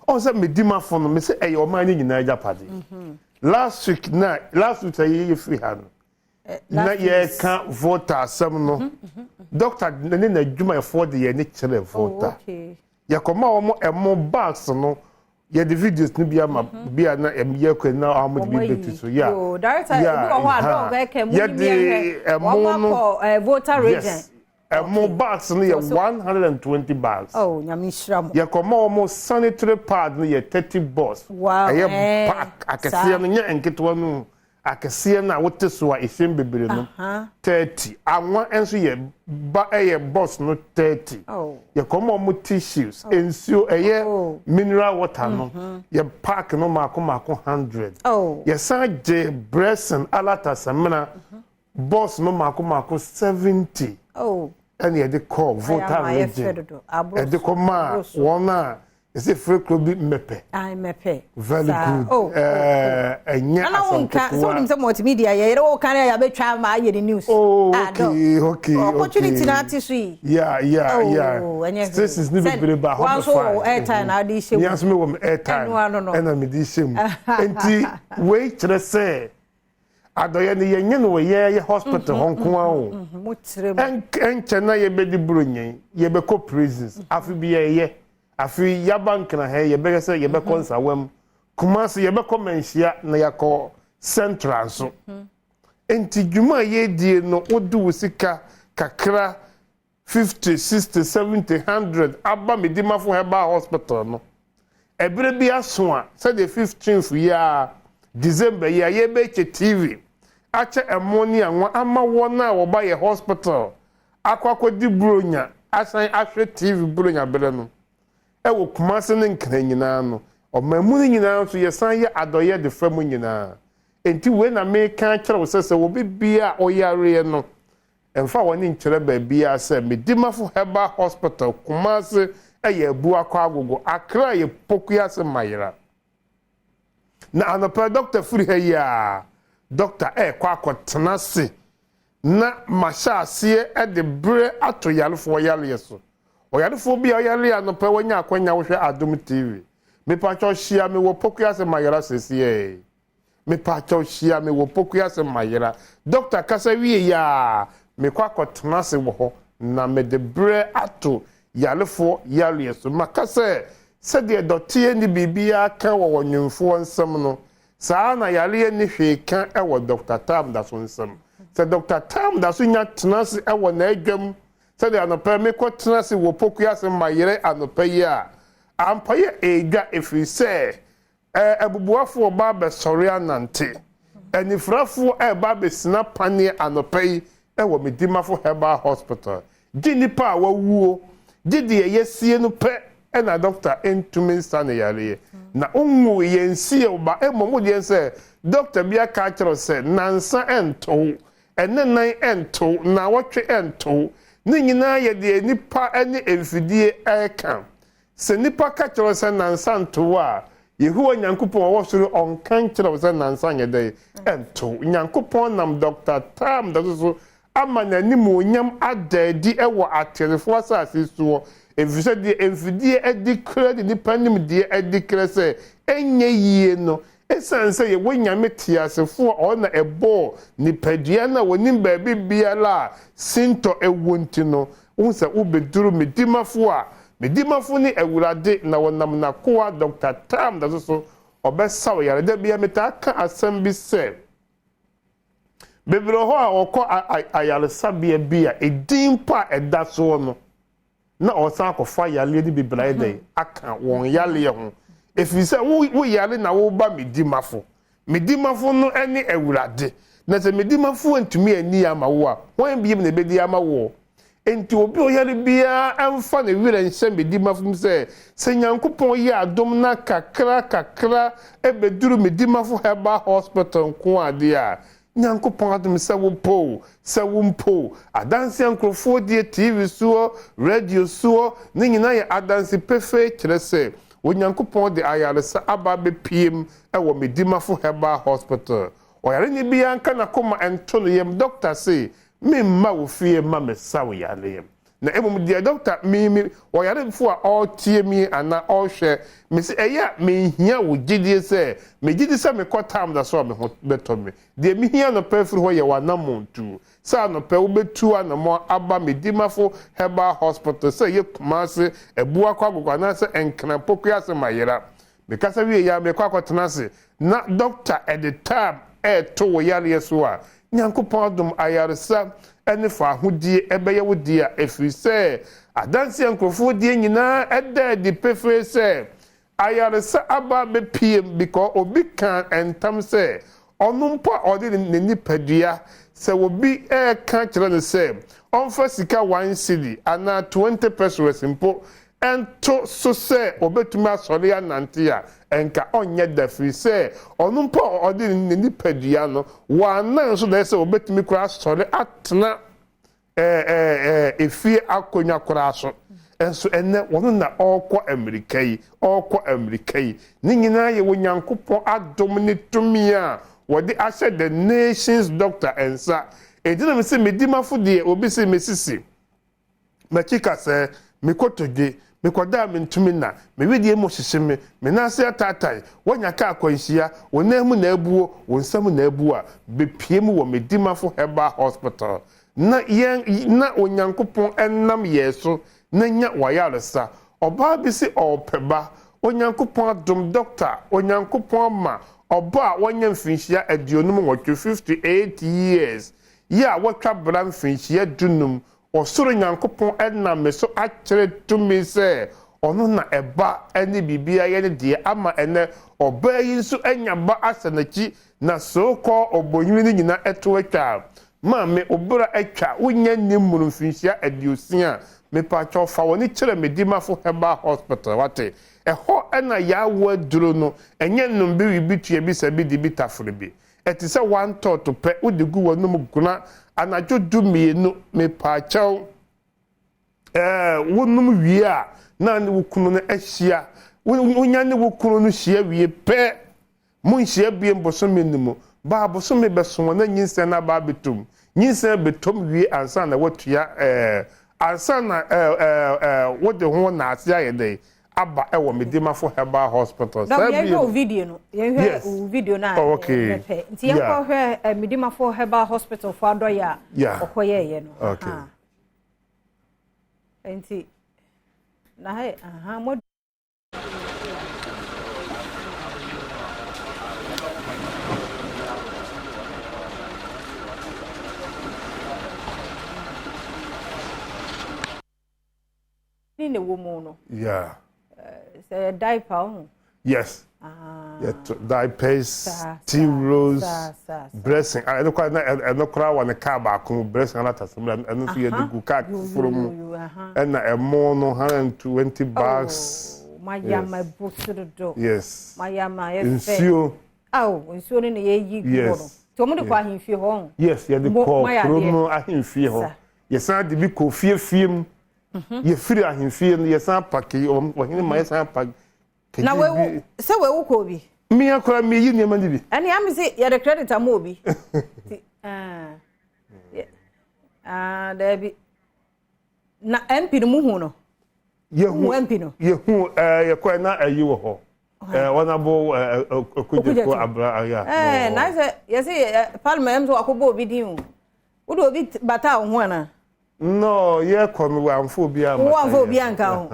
on say medimafo no me say o man ni nyina japade last week say free han na ye ka voter asem no doctor ne na djuma for the ye ne kire voter ye koma o mo bags no ye the videos ni bia ma bia na ye ko na amod bi betu so ya director e bi o wa do ga ke mu ni ye mo voter region more bags no 120 bags. Oh, nyamishram. Ya komo mo sanitary pad no 30 boss. Wow. Aye pack akese no nya enketwa no akese na wote so a esem bebere no 30. Anwa enso ye boss no 30. Oh. Ya komo mo tissues ensuo mineral water no ye pack no mako 100. Oh. Ya sanje breast and alata samena boss no mako 70. Oh. And ye de call voter region. And the command one is a free club mepe. I mepe. Very good. Oh. And yeah, some multimedia. You know, can I be trying my news? Oh, okay. Opportunity not to see. Yeah. This is never been about one so airtime. I did say. Yes, me woman airtime. And I'm medicine. And wait to say. Adoye ne yenye no ye hospital honko awo en na ye bedi brunyen ye be ko prisons afi bi ye afi ya bank na he ye be say ye be konsa wam kuma se ye be ko menhia na ya ko central so enti dwuma ye die no odu sika kakra 50 60 70 100 abba medimafo heba hospital no ebere bi aso a say the 15th year December ye be che TV ache emoni anwa ama wona wo ba ye hospital akwakọ di bronya asan ahwe TV bronya bere no e wo kumase ne nkran nyina no o mamu ne nyina so ye san ye adoye de fam nyina enti we na me kan kire wo sese wo bibia oyare no emfa woni nkire ba bia se medimafo heba hospital kumase e ye bu akọ agogo akra ye pokuya se mayira na anapa doctor furi ha ya doctor kwa tenase na mashase de bre ato yalefo yale so oyalefo bia yale anapa wanya akwanya wo hwe Adom TV me pa cho hia me wo pokuya se mayira sese me pa cho hia me wo pokuya se mayira doctor kasa wie ya me kwa tenase wo ho na me de bre ato yalefo yale so makase sɛdeɛ dɔteɛ ni bibia ka wɔ wɔnwemfo nsɛm no saa na yale ni hwe ka wɔ Dr. Tam da so nsɛm sɛ Dr. Tam da so nya tenase wɔ na adwam sɛdeɛ anɔpɛ me kɔ tenase wɔ pokua se mayere anɔpɛ yi a ampa yɛ edwa efiri sɛ abubuafo ba bɛsɔre anante anifrafo ba bɛsina pane anɔpɛ yi wɔ medimafo Herbal Hospital di nipa a wawuo di deɛ yɛsie no pɛ ena doctor entumi nsane yare na onwu yensie oba emomu de ense doctor bia ka kire se nansa ento ene nan ento na wotwe ento ni nyina ye de nipa ene emfidie eka se nipa ka kire se nansa ento a yehuwa nyankopon wo soro onkan kire se nansa nye de ento nyankopon nam Dr. Tam da so ama na ni mo nyam adadi ewo aterefo asase so efise die emfidie edikra de nipa nim die edikra se enye yie no esanse ye wonyame tiasefo o na ebo nipadua na wonim ba bibia sinto ewonti no unsa ubeduru medimafo a medimafo ni ewurade na wonam na koa Dr. Tam da so obesaw yare da bia metaka asem bi se bebro ho a okọ ayare sabia bia edin pa eda so no na osan akọfa yale ni bibra ede aka won yale ho efise wo yale na wo ba medimafo no ene ewurade na se medimafo antumi ani ama wo a won biem na ebedi ama wo enti obi oyare bia amfa na wira nhyɛ medi mafum se nyankopɔn yɛ adom na kakra ebeduru medi mafu heba hospital nko ade a nyankopɔn adom sɛ wo mpo adanse nkrofo die TV so radio so ne nyina yɛ adanse pefe kyerɛ sɛ onyankopɔn de ayaresa aba bepiem ɛwɔ medi mafu heba hospital oyare ni bia nka na koma ento no yem doctor say me ma wo fie ma me sa wo yare yem na emom dia doctor me oyare fu a all tie mi ana all share me say eya me hia wo gidie say me gidi say me kotam da so me ho beto me de me hia no pefiri ho ye wanamontu sa no pe wo betu anamo aba medimafo heba hospital say ye kumase ebu akwagogo na say enkran pokua say mayera me kasa wie ya me kwakotena say na doctor at the time to wo yare so a nyankopɔn adom ayaresa ene fa hodie ebeye wodie a efiri sɛ adanse nkrofo die nyinaa ɛda di pefe sɛ ayaresa aba bepiem because obi kan entam sɛ ɔno mpo ɔde ne nipadua sɛ obi ka kyerɛ no sɛ ɔmfa sika 1 cedi ana 20 pesos mpo ento so sɛ obetumi asɔre anante a enka onye da firi sɛ ɔno mpo ɔde ne nipadua no wana so da sɛ obetumi kura asɔre atena efie akonya kura so enso enne wono na ɔkɔ Amerika yi ne nyinaa yɛ wonyankopɔn adom ne tumi a wɔde ahyɛ the nations doctor ensa edina me sɛ medimafo de obi sɛ mesisi makika sɛ mekotodwe mekoda mentumi na mewedie mo hyehyeme me nase atatai wonya ka akwanhia wonamu na abuo wonsam na abuo a bepiem wo medimafo heba hospital na onyankopɔn enam yeso na nya wayaresa oba bi si opeba onyankopɔn adom doctor onyankopɔn ma oba wonya mfinhia aduonum wɔtwe 58 years ya wɔtwa bra mfinhia dunum osoro nyankopɔn enam me so akyere tumi sɛ ɔno na ɛba ene bibia ye ne de ama ene ɔba yi nso anya ba asanachi na so kɔ obonwini ne nyina ɛto atwa ma me obura atwa wonya nimuru mfinhia adiosia me pa kyɔ fa woni kyerɛ medimafo heba hospital wate ɛhɔ ɛna yawo aduro no enye nnum bi bitua bi sɛ bi di bitafre bi ɛti sɛ one thought pɛ wodi gu wonum guna anajo dumienu me pa kyɛw wonum wie a na ne wukunu no ahia wonya ne wukunu no hia wie pɛ mo nhia bie mbosomi nimu ba bosomi beso na nyinsa na ba betom nyinsa betom wie ansa na watua ansa na wode ho na ase ayede aba ewo medimafo heba hospital sabi ye video no ye video na okay nti ye ko hwe medimafo heba hospital fo adoya okoye ye no okay nti na he mo ni ne wo mu no say diaper yes diapers tea rolls dressing I don't quite no cry when the car back dressing and that some and so you do car from and a more no 120 bags my yama both do yes my yama ensure ensure ni ye yi to mo de kwa ahemfie ho yes ye de call promo ahemfie ho yes and de bi ko fie ye free ahemfie no yes and pack o hini ma yes and pack na we se we wo bi me akora me yi niam ndi bi ani am say ye the credit am obi there be na MP no mu hu no ye hu MP no ye hu ye kwa na ayi wo ho honorable okujeko abra aya na say ye say parliament so akobo obi din wo do obi bata ho ana no ye komi wa amfo obi amata wo amfo obi anka ho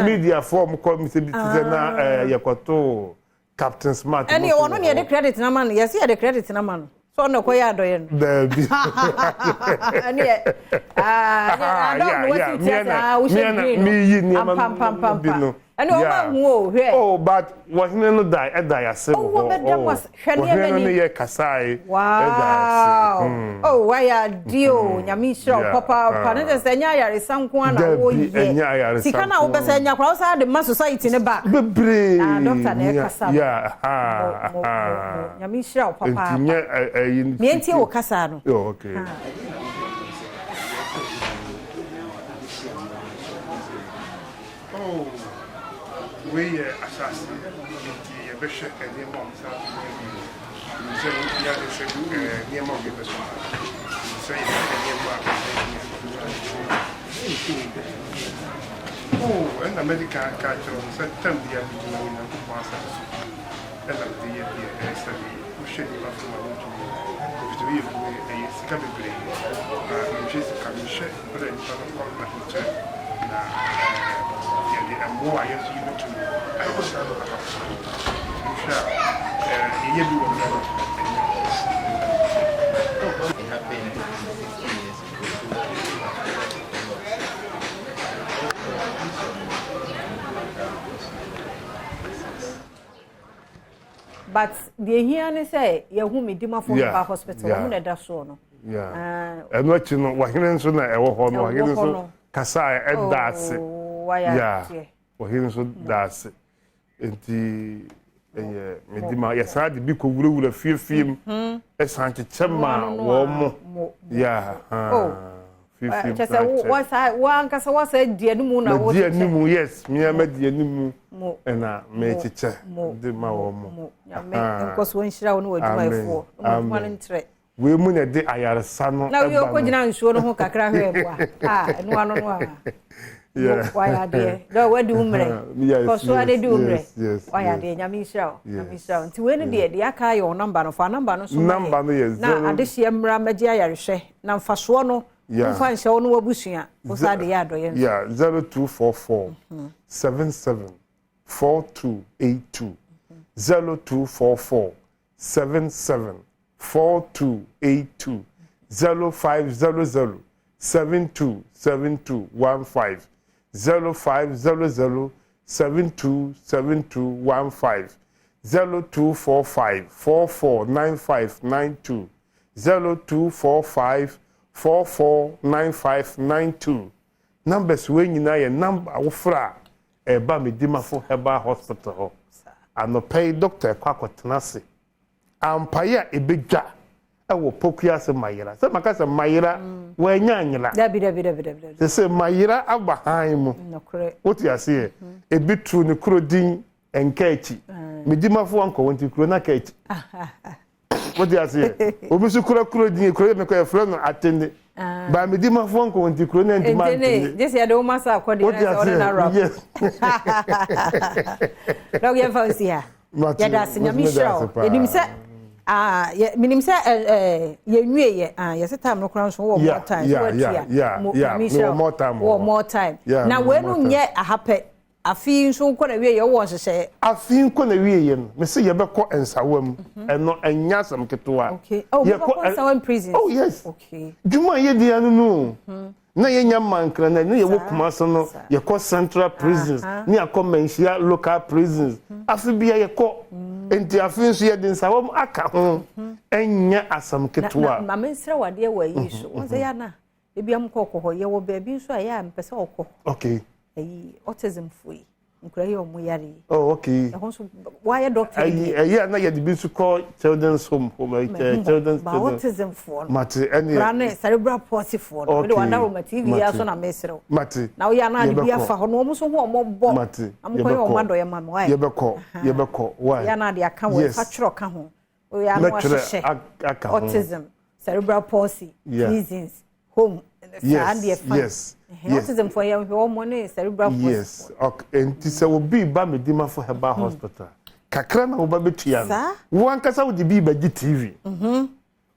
media form come say na yakoto Captain Smart any one no the credit na man yes the credit na man so no koya adoye no baby any I don't know what you say we should be me yi ni man bi no And oh, but what he no die, I die as oh, Kasai. Wow. Oh, why are you? Yamisha, Papa, Panetta, Senya, is some one. Sikana Obasanya, cross out the mass society in the back. Dr. Nekasa. Yamisha, Papa. Mienti o Casano. Oh, okay. Oh, we assassin. Bishop and the monks are near Mogibus. Say, oh, and the medical catcher on September, and of the year, pushing you after my own to be a scabby, which is a commission, but in front of all my hotel. And more I used to I was but the here say you who me dima for hospital no da so no and what you know what hin so na e wo ho no hin so kasa e da ase wo hin so da ase enti medima ya sa de bi ko wura fiefiem e sanche chema wo mo fiefiem just one kasa was die animu na wo die animu yes me am die animu na me chiche de ma wo mo because when shira wo no aduma efo mo ntre we mu na de ayaresa no na we ko gina nsuo no ho kakra hwe boa no ano no yeah why are there no we do umre because so they do umre why are there nyamisha nti we no de aka your number no for number no so number no yes na adehye mra magi ayarehwe na mfaso no mfa nhyɛ wo no wabusua wo sa de ya do yen 0244 77 4282 0244 77 4282 0500 727215 0500 727215 0245 449592 0245 449592 numbers we nyina ye number awofra eba medimafo heba hospital ho anopay doctor kwakotenase ampaya ebedwa ewo pokua se mayira se makasa mayira wa nyanyira dabi se mayira abahan mu nokre woti ase ebitu ne kurodin enkachi medimafo anko wonti kuro na kachi woti ase obi su kurodin kuro me ko e fro no attend ba medimafo anko wonti kuro na ndimante just ya do masa akodi na ordinary rap dog ya fancy ha ya da sinyamisha edimse minimse yenwie ye yes time no kran so wo more time more time na we no nye ahape afi nso ko na wie ye wo hyehyɛ afi ko na wie ye no me se ye bɛkɔ ensawam eno anya sam ketewa okay ye ko ensawam prison oh yes okay djuma ye dia no na ye nya mankra na ye wo kuma so no ye ko central prisons ni akɔ manhia local prisons afi bia ye ko enti afi nso ye din sawam aka ho enya asam ketewa na mensra wade wa yi so won se ya na ebiam kokko ho ye wo ba bi nso aya mpese okko okay autism free nkura ye omo yare oh okay why doctor na ye de bi su call children's home children's autism for mate any brane cerebral palsy for we wonder o TV ya so na mesero mate na we ya na de bi afa ho no omo so ho omo bo amko ye omo do ye ma no why ye beko why ya na de aka we fa tworo ka ho o ya no ahye autism cerebral palsy disease home yes autism for you money cerebral palsy yes okay enti se wo bi ba medima for herbal hospital kakra na wo ba betua no wo ankasa wo di bi ba gi TV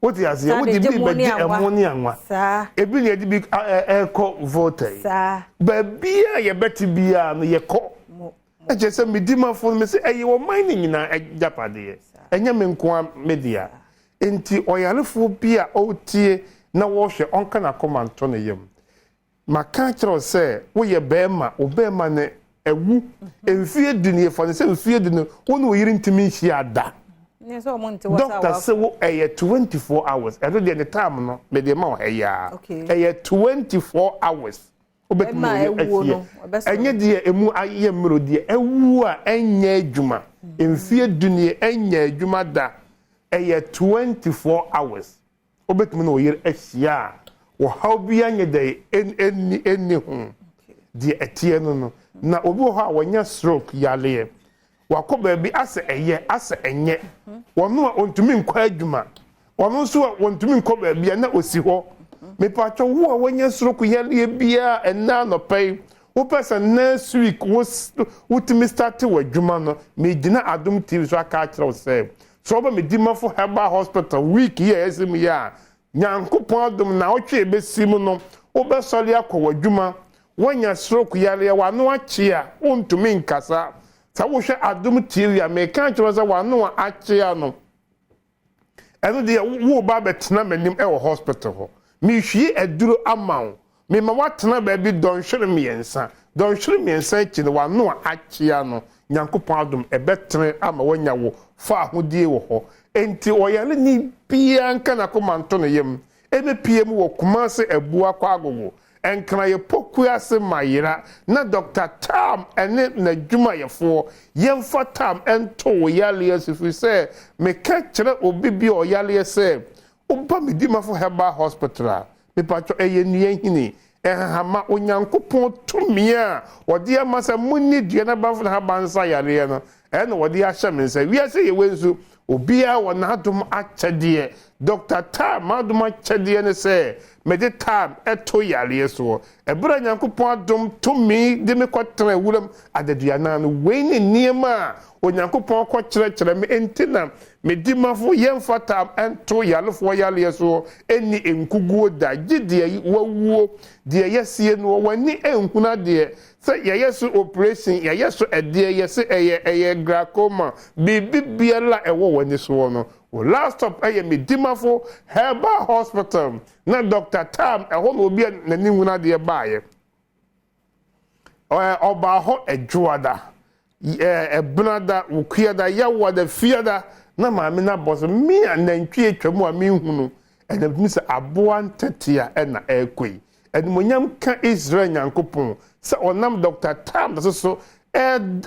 what you say wo di bi ba gi emoni anwa ebi ne di bi echo voltage ba bia ye beti bia no ye ko e je se medima for me se eye wo mining na japade enya me nko media enti oyarefo bia o tie na wo hwe onka na command to ne yam maka kiro se wo ye bema obema ne ewu emfie dunie for say emfie dunie wonu oyiri ntimi nhia da doctor say wo 24 hours edo de time no me de ma o heya 24 hours obetumi enye de emu aye mmero de ewu a enye adwuma emfie dunie enye adwuma da 24 hours obetumi no oyiri ahia wo how bi anye de eni hu de etie no na obi ho a wonya stroke yale wakoba bi ase enye wono a ontumi nkwa adwuma wono so a ontumi nkoba bi na osi ho me pacho wo a wonya stroke yale bia ena no pay wo person next week wo timi start wadwuma no me gina Adom TV so aka kire say so ba me dimafo herbal hospital week here esim ya nyankopon Adom na otwe besim no wo be sori akwa wadwuma wonya stroke yale wa no achia ontumi nkasa sa wo hwe Adom TV a me kan kire say wa no achia no eno de wo ba betena manim e wo hospital ho me hwie aduro amaw me ma watena ba bi don hwere miensa chi no wa no achia no nyankopon Adom ebetre ama wonya wo fa ahodie wo ho enti oyale ni bia nka na komanto no yem ebe piem wo kumase abua kwa agogo enkra ye pokuase mayira na Dr. Tam ene na dwuma yefo yemfa Tam ento yale asifi se me ka kire obi bi oyale se oba medimafo herbal hospital me pacho eye nue hini hama onyankopon tumia wodi amasa munni dua na banfo na bansa yare no ene wodi ahye mensa wiase ye wensu obia wona Adom achede Dr. Tam Adom achede ne se mede Tam eto yare so ebra nyankopon Adom tumi de me kwatra wuram adadua na no we ne niema onyankopon kɔ kyerɛkyerɛ me entina medimafo yemfa Tam ento yalefo yale so eni enkuguo da gide wawuo de yesie no wani enkuna de sɛ yeyeso operation yeyeso ede yese eye glaucoma bibia la ewo wani so no last stop medimafo herbal hospital na Dr. Tam ɛho no obi na ninwuna de baaye oba ho adwoada ebnada ukuada yawada fiada na maame na boss me anantwie atwamu a menhunu enabimisa aboa ntetia na ekoi enmonyam ka Israel nyankopon se onam Dr. Tam so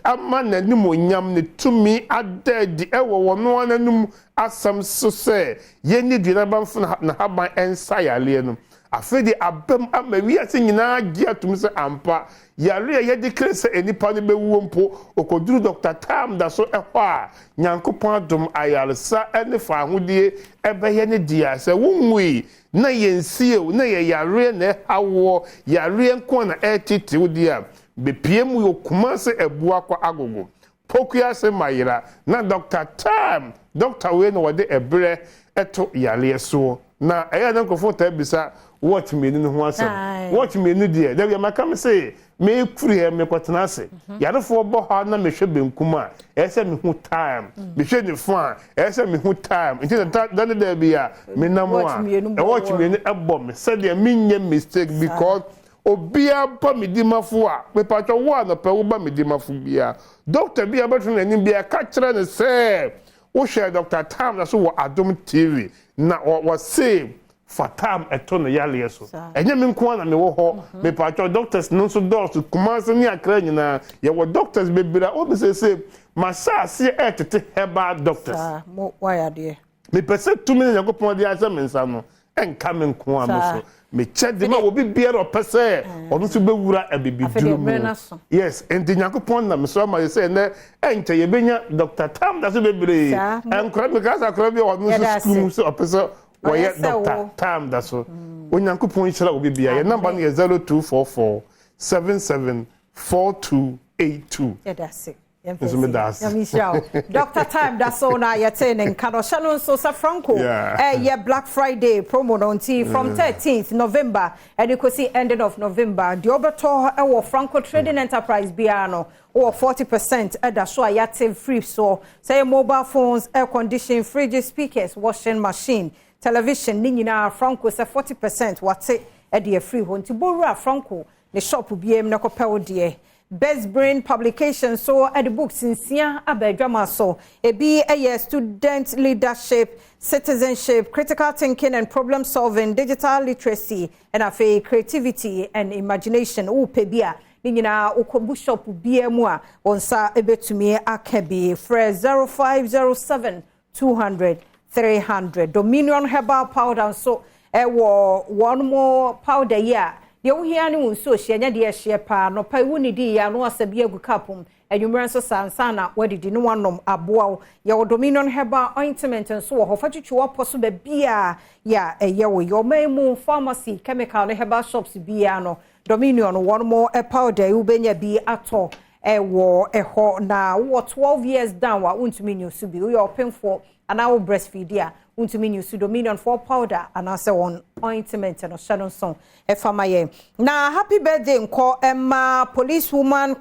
ama nanimonyam ne tumi adadi ewo wono ananum asam so se yeni dina banfo na haban ensayale no afedi abam ama wiase nyina agia tum se ampa yare ye declare se enipa ne bewuo mpo okoduru Dr. Tam da so ehwa a nyankopon Adom ayaresa ene fa ahodie ebeye ne dia se wonwi na yensie na ye yare na hawo yare nko na etiti wodia bepiem yo kumase ebua kwa agogo pokuya se mayira na Dr. Tam Dr. we no wode ebre eto yare so na eya na nkofo ta bisa watch me no ho asem watch me no die da ma kam say me kuri he me kwatena ase yarefo bo ha na me hwe benkum a ese me hu time me hwe ni fa ese me hu time nti da da bia me namo a watch me no ebo me say de me nye mistake because obia pa medimafo a me patwa wo na pa wo ba medimafo bia doctor bia betun ani bia ka kire ne say wo share Dr. Tam na so wo Adom TV na wo say fatam eto no yale so enye me nko na me wo ho me patcho doctors no so doctors kumase ni akra nyina ye wo doctors bebira o be say masase etete herbal doctors mo why ade me pese tumi na yakopon de asa mensa no enka me nko a me so me chede ma obi biara opese ono so bewura abibiduru mu yes enti yakopon na me so ma say na enche ye benya Dr. Tam da so bebire enkra me kasa akra bi ono so school so opese Why Dr. Tam da so onyankopon hira obi bia your number no 0244 774282 that's it Dr. Tam da so na yete ne nka no hye so sa Franco ye Black Friday promo no nti from 13th November and you could see ending of November the obeto e wo Franco Trading Enterprise bia no or 40% da so ayate free so say mobile phones, air conditioning, fridges, speakers, washing machine, television ni nyina Franco say 40% wate e de free ho nti borura Franco the shop biem na kopel de Best Brain Publication so at the books nsia abedwama so ebi student leadership, citizenship, critical thinking and problem solving, digital literacy and afi creativity and imagination pebia ni nyina ukobu shop bia mu a onsa ebetumi akabi fresh 0507 200 300 Dominion herbal powder so one more powder here. Ye wo hia ne wonso hia nya de hia pa no pa wu ni di ya no asabi agu kapum enwumran so sansana wadidi no wanom aboa ye wo Dominion herbal ointment so wo hofachichu wo poso ba bia ya ye wo yo memu pharmacy chemical no herbal shops bia no Dominion one more powder u benya bi ato wo ho na wo 12 years down wa untumi nyusu bi wo yo penfo ana wo breastfeed ya untumi nyusu Dominion for powder ana se one ointment no shadow song efamaye na happy birthday nko Emma policewoman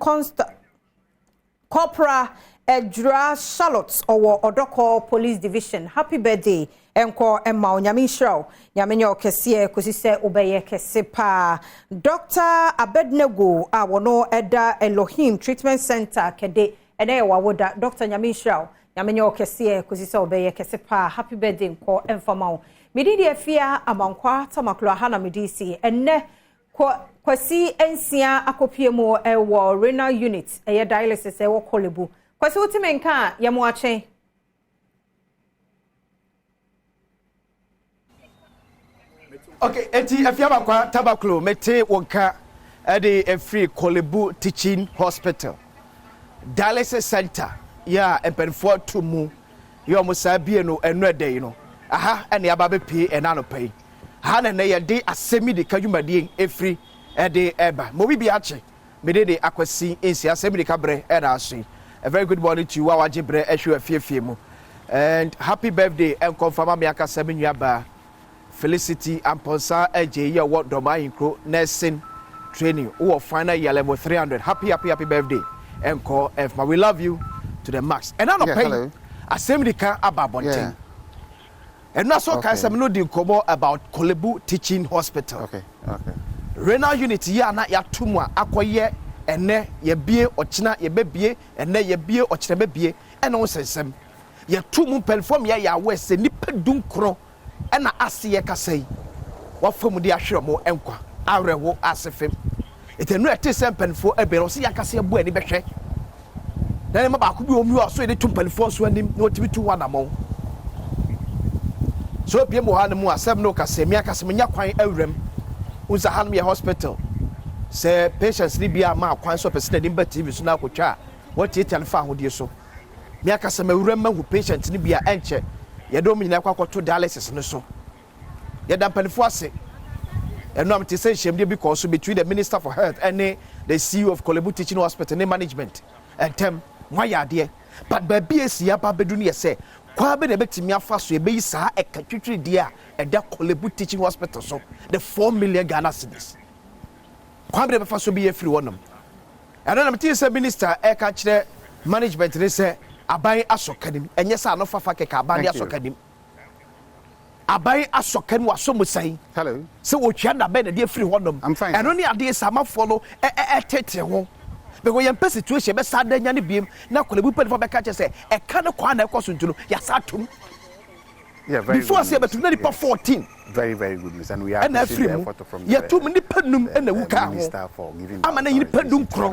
Corporal Edra Charlotte or Odoko Police Division. Happy birthday enko Emma onyame nshraw nyame nya okese kosi se obeye kese pa Dr. Abednego a wono eda Elohim Treatment Center kede ene wawoda Dr. nyame nshraw nyame nya okese kosi se obeye kese pa. Happy birthday nko emfama medidi afia amankwa tamaklo hana medisi enne kwasi ensia akopiemo ewo renal unit eye dialysis ewo kolebu kwasi utimenka yamuache okay eti afia makwa tabaklo mete wonka ede free kolebu teaching hospital dialysis center ya empenfo tumu yo musabie no enu ede no aha ene ababe pie enano pai ha na ne yede asemi de kadwumadie efri ede eba mo bibi ache medede akwasi ensi asemi de kabre era aso. A very good morning to you wajibre ehwe afiefie mu and happy birthday and confirm me aka 7 yaba Felicity Amponsa eje ye what doma inkro nursing training who final year level 300 happy birthday and call F we love you to the max and I pay asemi ka ababonten. And now so can some no di komo about Kolebu Teaching Hospital. Okay. Renal unit ya na ya tumwa akoye ene ye bie ochina ye bebie ene ye bie ochina bebie ene wo sensem. Ye tumu perform ya wese nipa dunkro ena ase ye kasai. Wa fam di ahweremo enkwa awrewo asefem. Etenu etesem penfo ebere so ya kase bu ani behwe. Na ma ba ku bi omu so ye tum penfo so anim na otimi tu wanamo. So be mo hanu asem no kasemi akasemnya kwan awrem unza hanu ye hospital say patients ni bia ma kwan so person ni ba TV so na akotwa what you tell fa hodie so me akasem awrem ma hu patient ni bia enche ye do me nyina kwakoto dialysis no so ye da panifo ase eno am te say shemde because between the Minister for Health and the CEO of Kolebu Teaching Hospital and management and them why ya there but baby esia ba bedu ne say kwa be de betimi afa so ebe yi saa ekatwitwi dia e da Kolebu Teaching Hospital so the 4 million Ghana cedis kwa be fa so be ye free wonum ana na meti say minister e ka kire management ne say aban asokanim enye sa no fafa keka aban asokanim aban asokan wa so musai hello so wo twa na be de free wonum eno ne ade sama follow tete ho because your situation be sad nya ne biem na Kolebu pe for be catch say e ka ne kwa na ekoso ntuno ya satum very before say betu na 14 very good news and we are appreciating the effort from the minister for giving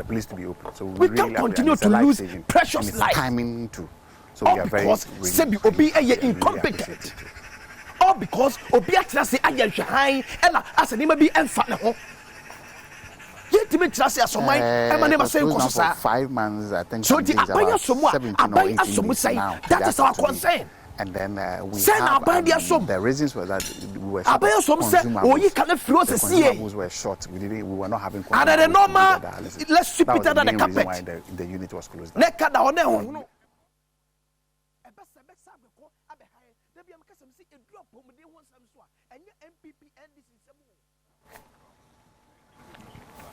please to be open so we can't continue to lose precious life timing too so we are very really obi incompetent all because obi atra say ayanhwan and as anima bi emfa ne ho yet me trust as my name say for 5 months I think so the that is our concern and then we have the reasons for that we were consumables were short we were not having the normal let's sweep it under the carpet why the unit was closed down.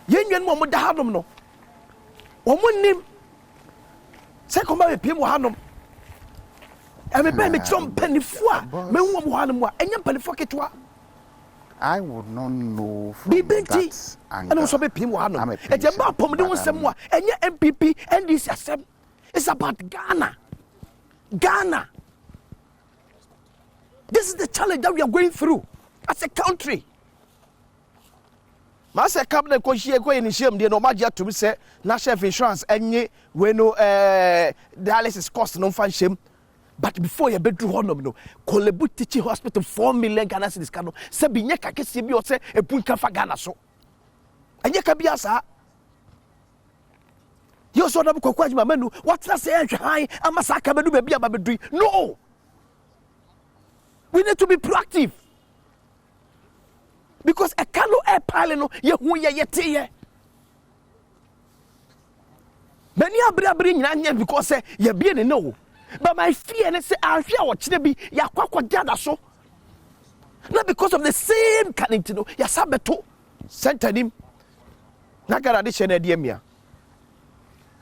Yenyen mo da hanom no omonim se ko ma be piem hanom e me be me chom panifo a me hu mo hanom a enye panifo ketwa I would not know from that angle. And also be people who know. It's about Pomodoro Semwa and your MPP and this assembly. It's about Ghana. Ghana. This is the challenge that we are going through as a country. Master cabinet ko hie ko initiate de no magia to say national insurance enye we no dialysis cost no fan shame. But before you bedru honom no Kolebu Teaching Hospital 4 million Ghana cedis kano se binye ka kese bi o se epunka fa Ghana so enye ka bia sa yo so na bu kokwa jima manu what na say hwan amasa ka bedu be bia ba bedui no, we need to be proactive because a cano air pilot no ye hu ye yete many abri nyina because say ye bia ne no. But my fear and say I fear what be ya kwakwa jada so. Not because of the same kind to know ya sabeto center him. Na gara de chene de mia.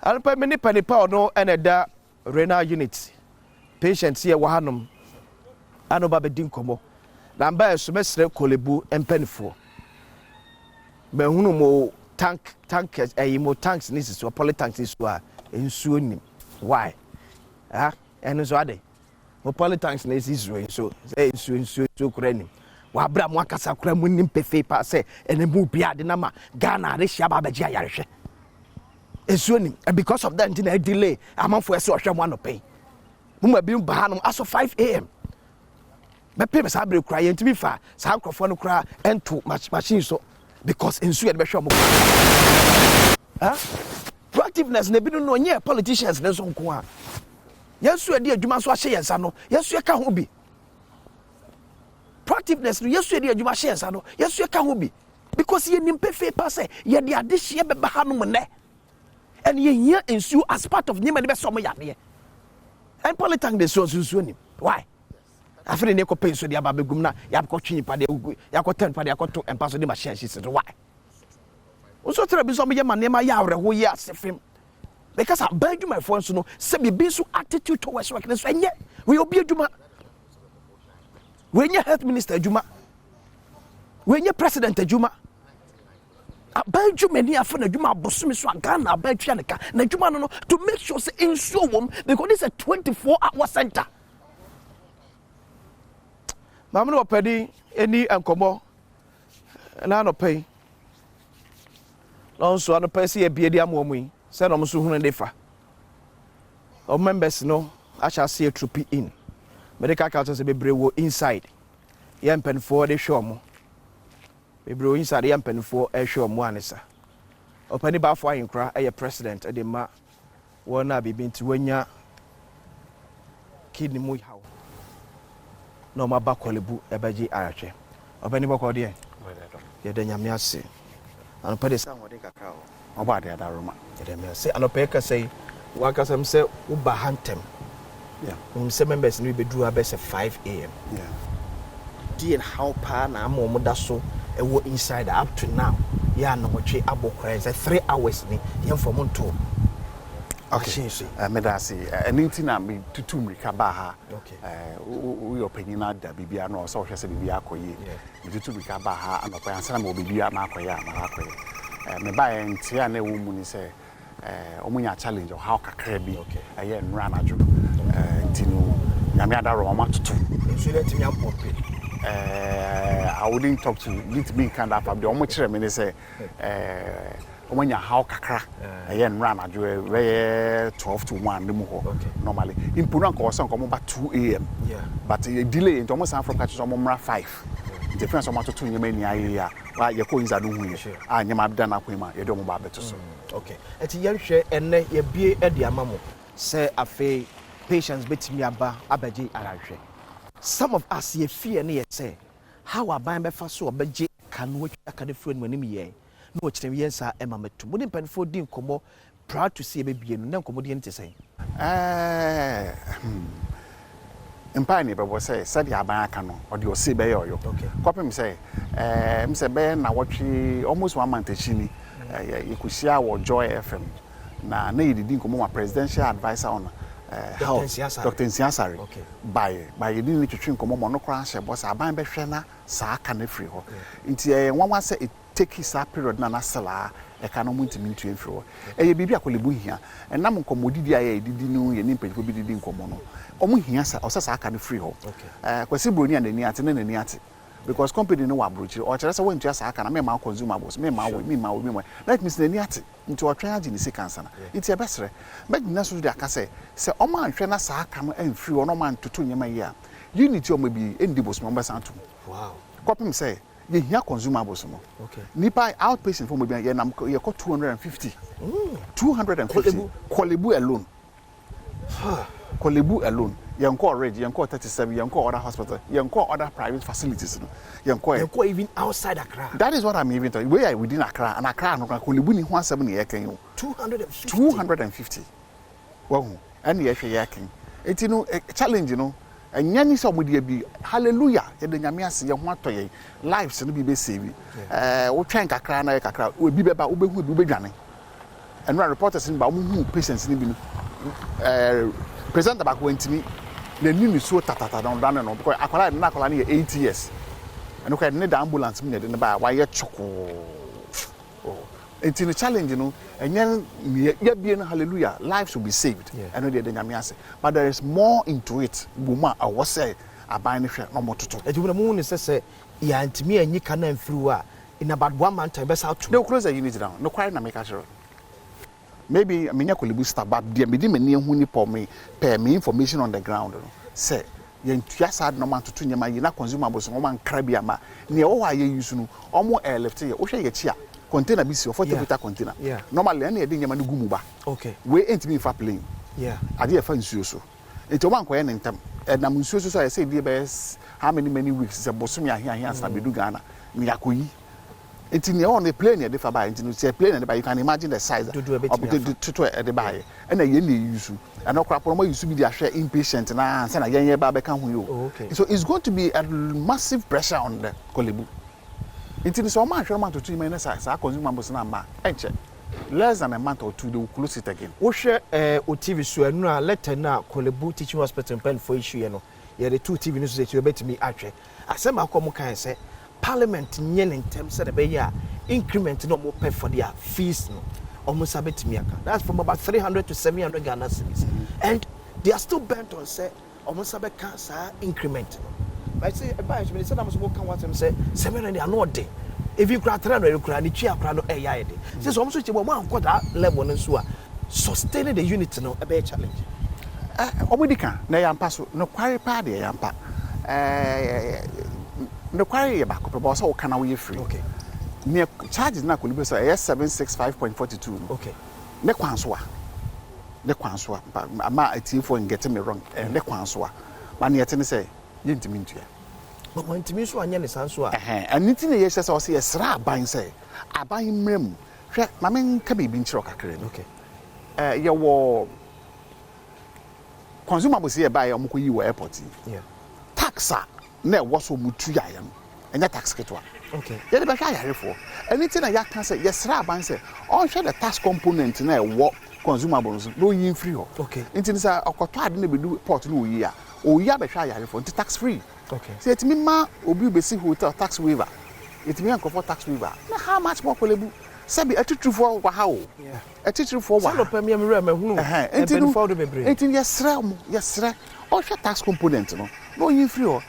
Alpa many penny power no and da renal unit. Patients here wa hanom. Ano ba be din komo. Na mba so mesre Kolebu empenfo. Me hunu mo tank mo tanks ni so poly tanks ni so a ensuo nim. Why? And so ade mo politics na Israel so so kurani wa bra mo akasa kura mo nim pefe pa se ene mu bia de na ma Ghana re hia ba bagia yarehwe ensuo nim and because of that na delay amanfo ese ohwe mo anopen mo ma bi ba hanom aso 5 am me pe sa bre kura ye ntimi fa sa nkrofo no kura ento machine so because ensuo de be hwe mo proactiveness na bi no nye politicians na so nko a yesu edi adwuma so ahye yensa no yesu eka ho bi proactiveness no yesu edi adwuma ahye yensa no yesu eka ho bi because ye nim pefe pass ye de ade hye be ba hanom ne and ye here ensu as part of nyema de be so mo yade and politics de so nim why afre ne ko penso de aba begum na ya ko twi nipa de ya ko ten pa de ya ko to empa so de ma share shit why also tell me so me ma nema ya awre ho ye asefem because I beg you my friends to know say be so attitude towards work so enye we obi adwuma we enye health minister adwuma we enye president adwuma beg you many afọ na adwuma abosom so Ghana beg you na adwuma no to make sure say ensure wom because this is a 24-hour center ma me no pedi eni enkomo na no pay no so no pay say e bia dia mo mu say no so hunu defa o members no I shall see a troopy in medical council say bebre wo inside ye mpen for de show mo bebre inside ye mpen for e show mo anisa opani ba fo ayinkra e president e de ma wona bibi nti wanya kidney mu hawo no ma ba Kolebu e baji ahwe opani boko de ye de nyame ase an pede sa ngode kakra o oba de adaroma ye de me say anopeka say wakasam say uba hantem yeah say members no be do about 5 am yeah di how pa na am da so e wo inside up to now ya na wotwe abokran say 3 hours ni ye from nto okay me da say anything na me tutu mrika ba ha okay we opinion na da bibia no so hwese bibia akoye me tutu mrika ba ha anopa ansana mo bibia na akoye me ba entia na ewu mu ni say omunya challenge o how kakra bi aye nra najo ntino nyame adaro o matutu so let me am pop I wouldn't talk to me kind of the omo kire me say omunya how kakra aye nra najo we 12 to 1 dem ho normally impuna ko so ko mo ba 2 am but delay into mo san from catch so mo mra 5 difference o matutu nyame ni aye ya wa ye ko inza do hu ye nyama da na kwema ye do mo ba beto so okay eti yehwe enne ye bie e de amamo say afi patients betimi aba abaji arahwe some of us ye fear ne ye say how aban be fa so obaji kanu aka de fru anim ye no kire ye nsa ema metu mo de mpanfo di nkomo proud to see be bie no na nkomo de nte say empire be say said ya aban aka no o de o se be ye oyo kopem say me say be na watchi almost 1 month chini you could see our Joy FM na yididi nkomo ma presidential advisor on health Dr. Nsiasari by you need to train komo no kra hye boss aban be hwe na saa ka na free ho nti nwanwa say it take his period na sala e ka no muntimi ntu enfiri ho e bibi akolebu hia enam nkomodidi aye didi no ye ni mpanyiko bi didi nkomo no omu hia sa osasa ka na free ho kwasi broni anani ate na nani ate because company no wa brochi o chere say when tu asa aka na me ma consumables me ma that means nani ate nti o twan agi ni sekansa na nti e besre but na so de aka say o ma nhwe na sa aka no enfiri o no ma ntoto nyema yi a unity o ma bi endibos mo mbasa nto wow copy me say ye hia consumables mo okay nipa outpatient for mo bi ye nam ye ko 250 250 Kolebu alone Kolebu alone Yanko already, Yanko 37, Yanko other hospital, Yanko other private facilities. Yanko even outside Accra. That is what I'm even talking. We are within Accra, and Accra no Kolebu ni 170 year 250. Wow, and ye yaking. It's challenge, and yani somebody be hallelujah. The nyame ase ye ho atoye lives no be save. We try Accra na Accra, we be ba ube dwane. And when reporters in ba mu patients ni bi present about going to me the new so tatata down no because akwala na akwala na 8 years and okay need ambulance me dey ba why choko it's a challenge and ya be no hallelujah lives will be saved and the nyame ase but there is more into it buma I was say aban ne hwe no mototo ejubuna mu ne sese ya ntimi anyi kana mfiri a in about 1 month time best out no close the unit down no quite na make sure maybe menya Kolebu star but dia me di mani hu ni po me per me information on the ground no say ye ntua sad no man to nyama yi na consumables no man krabia ma ne wo wa ye use no omo airlift ye wo hwe ye chi a container bi si 40 liter container normally na ye di nyama ni gumu ba okay we entimi fa plane ade ye fa nsuo so enti o man ko ye nentam na nsuo so ye say di be how many weeks say bosom ya hia asa bedu Ghana mi yakoyi. It's in your own plane, the Fabai, into a plane, but you can imagine the size of the buy. And a yearly use, and no crap more used to be their share impatient and send a young baby come you. So it's going to be a massive pressure on the Kolebu. It is so much amount of 3 minutes, I consume number. Less than a month or two, they will close it again. Oshe TV so no letter na Kolebu teaching hospital pen for issue, you the 2 TV news that you bet me actually. I said my come can say Parliament nyen in terms of the increment no more pay for their fees no almost a bit miaka. That's from about 300 to 700 Ghana cedis. And they are still bent on say almost a bit cancer increment. I say about me say I must work on what them say 700 are not day. If you cry 300 you cry the chair cry no AI day. Say almost which one quarter level and so sustaining the unit no a bit challenge. Obedika na yampa so no kware pa de yampa. No query back up about so can we free. Okay. Near charges na Kolebu so 765.42. Okay. Ne kwanswa. Ma atifo and getting me wrong. Ne kwanswa. But near ten say yintimi ntua. But when timi so anya ne sanso a. And niti ne yes say esra aban say aban mrem. Hwe ma men ka bibi nchiro kakere. Okay. Ye wo consumables here buy omko yi wo airport. Yeah. Taxa na waso mutu ya yam enya tax ketwa okay ye de be hwa yare for anything na ya kan say yesra aban say on hwe the tax component na wo consumables no yin free ho okay nti say okoto ade na bedu port no yi a o yi be hwa yare for nti tax free okay say it me ma obi be see hotel tax waiver it me anko for tax waiver na how much more Kolebu say be attitude for wa how yeah attitude for wa so no pay me me hunu enti for do bebre enti yesra o hwe tax component no yin free ho.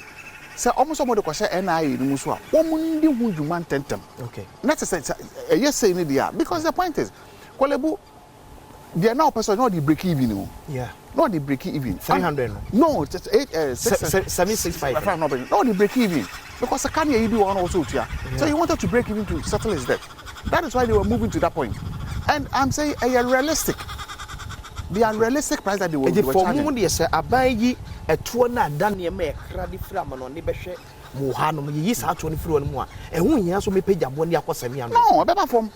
So almost somebody question NIA no muso a womundi hu dwuma tentem okay not say yes say ni dia because the point is Kolebu they are now person not the break even yeah not the break even 300 no it's 765 not the break even because the can you do one also tia so you wanted to break even to settle his debt. That is why they were moving to that point, and I'm saying realistic. The unrealistic price that they were charging. For moment, yes, sir. Abayi a 200 Daniel me cradi from on the beshe Muhano, yes, I 24 and more. And when you also may pay Jabon Yakosemian. No, a better form.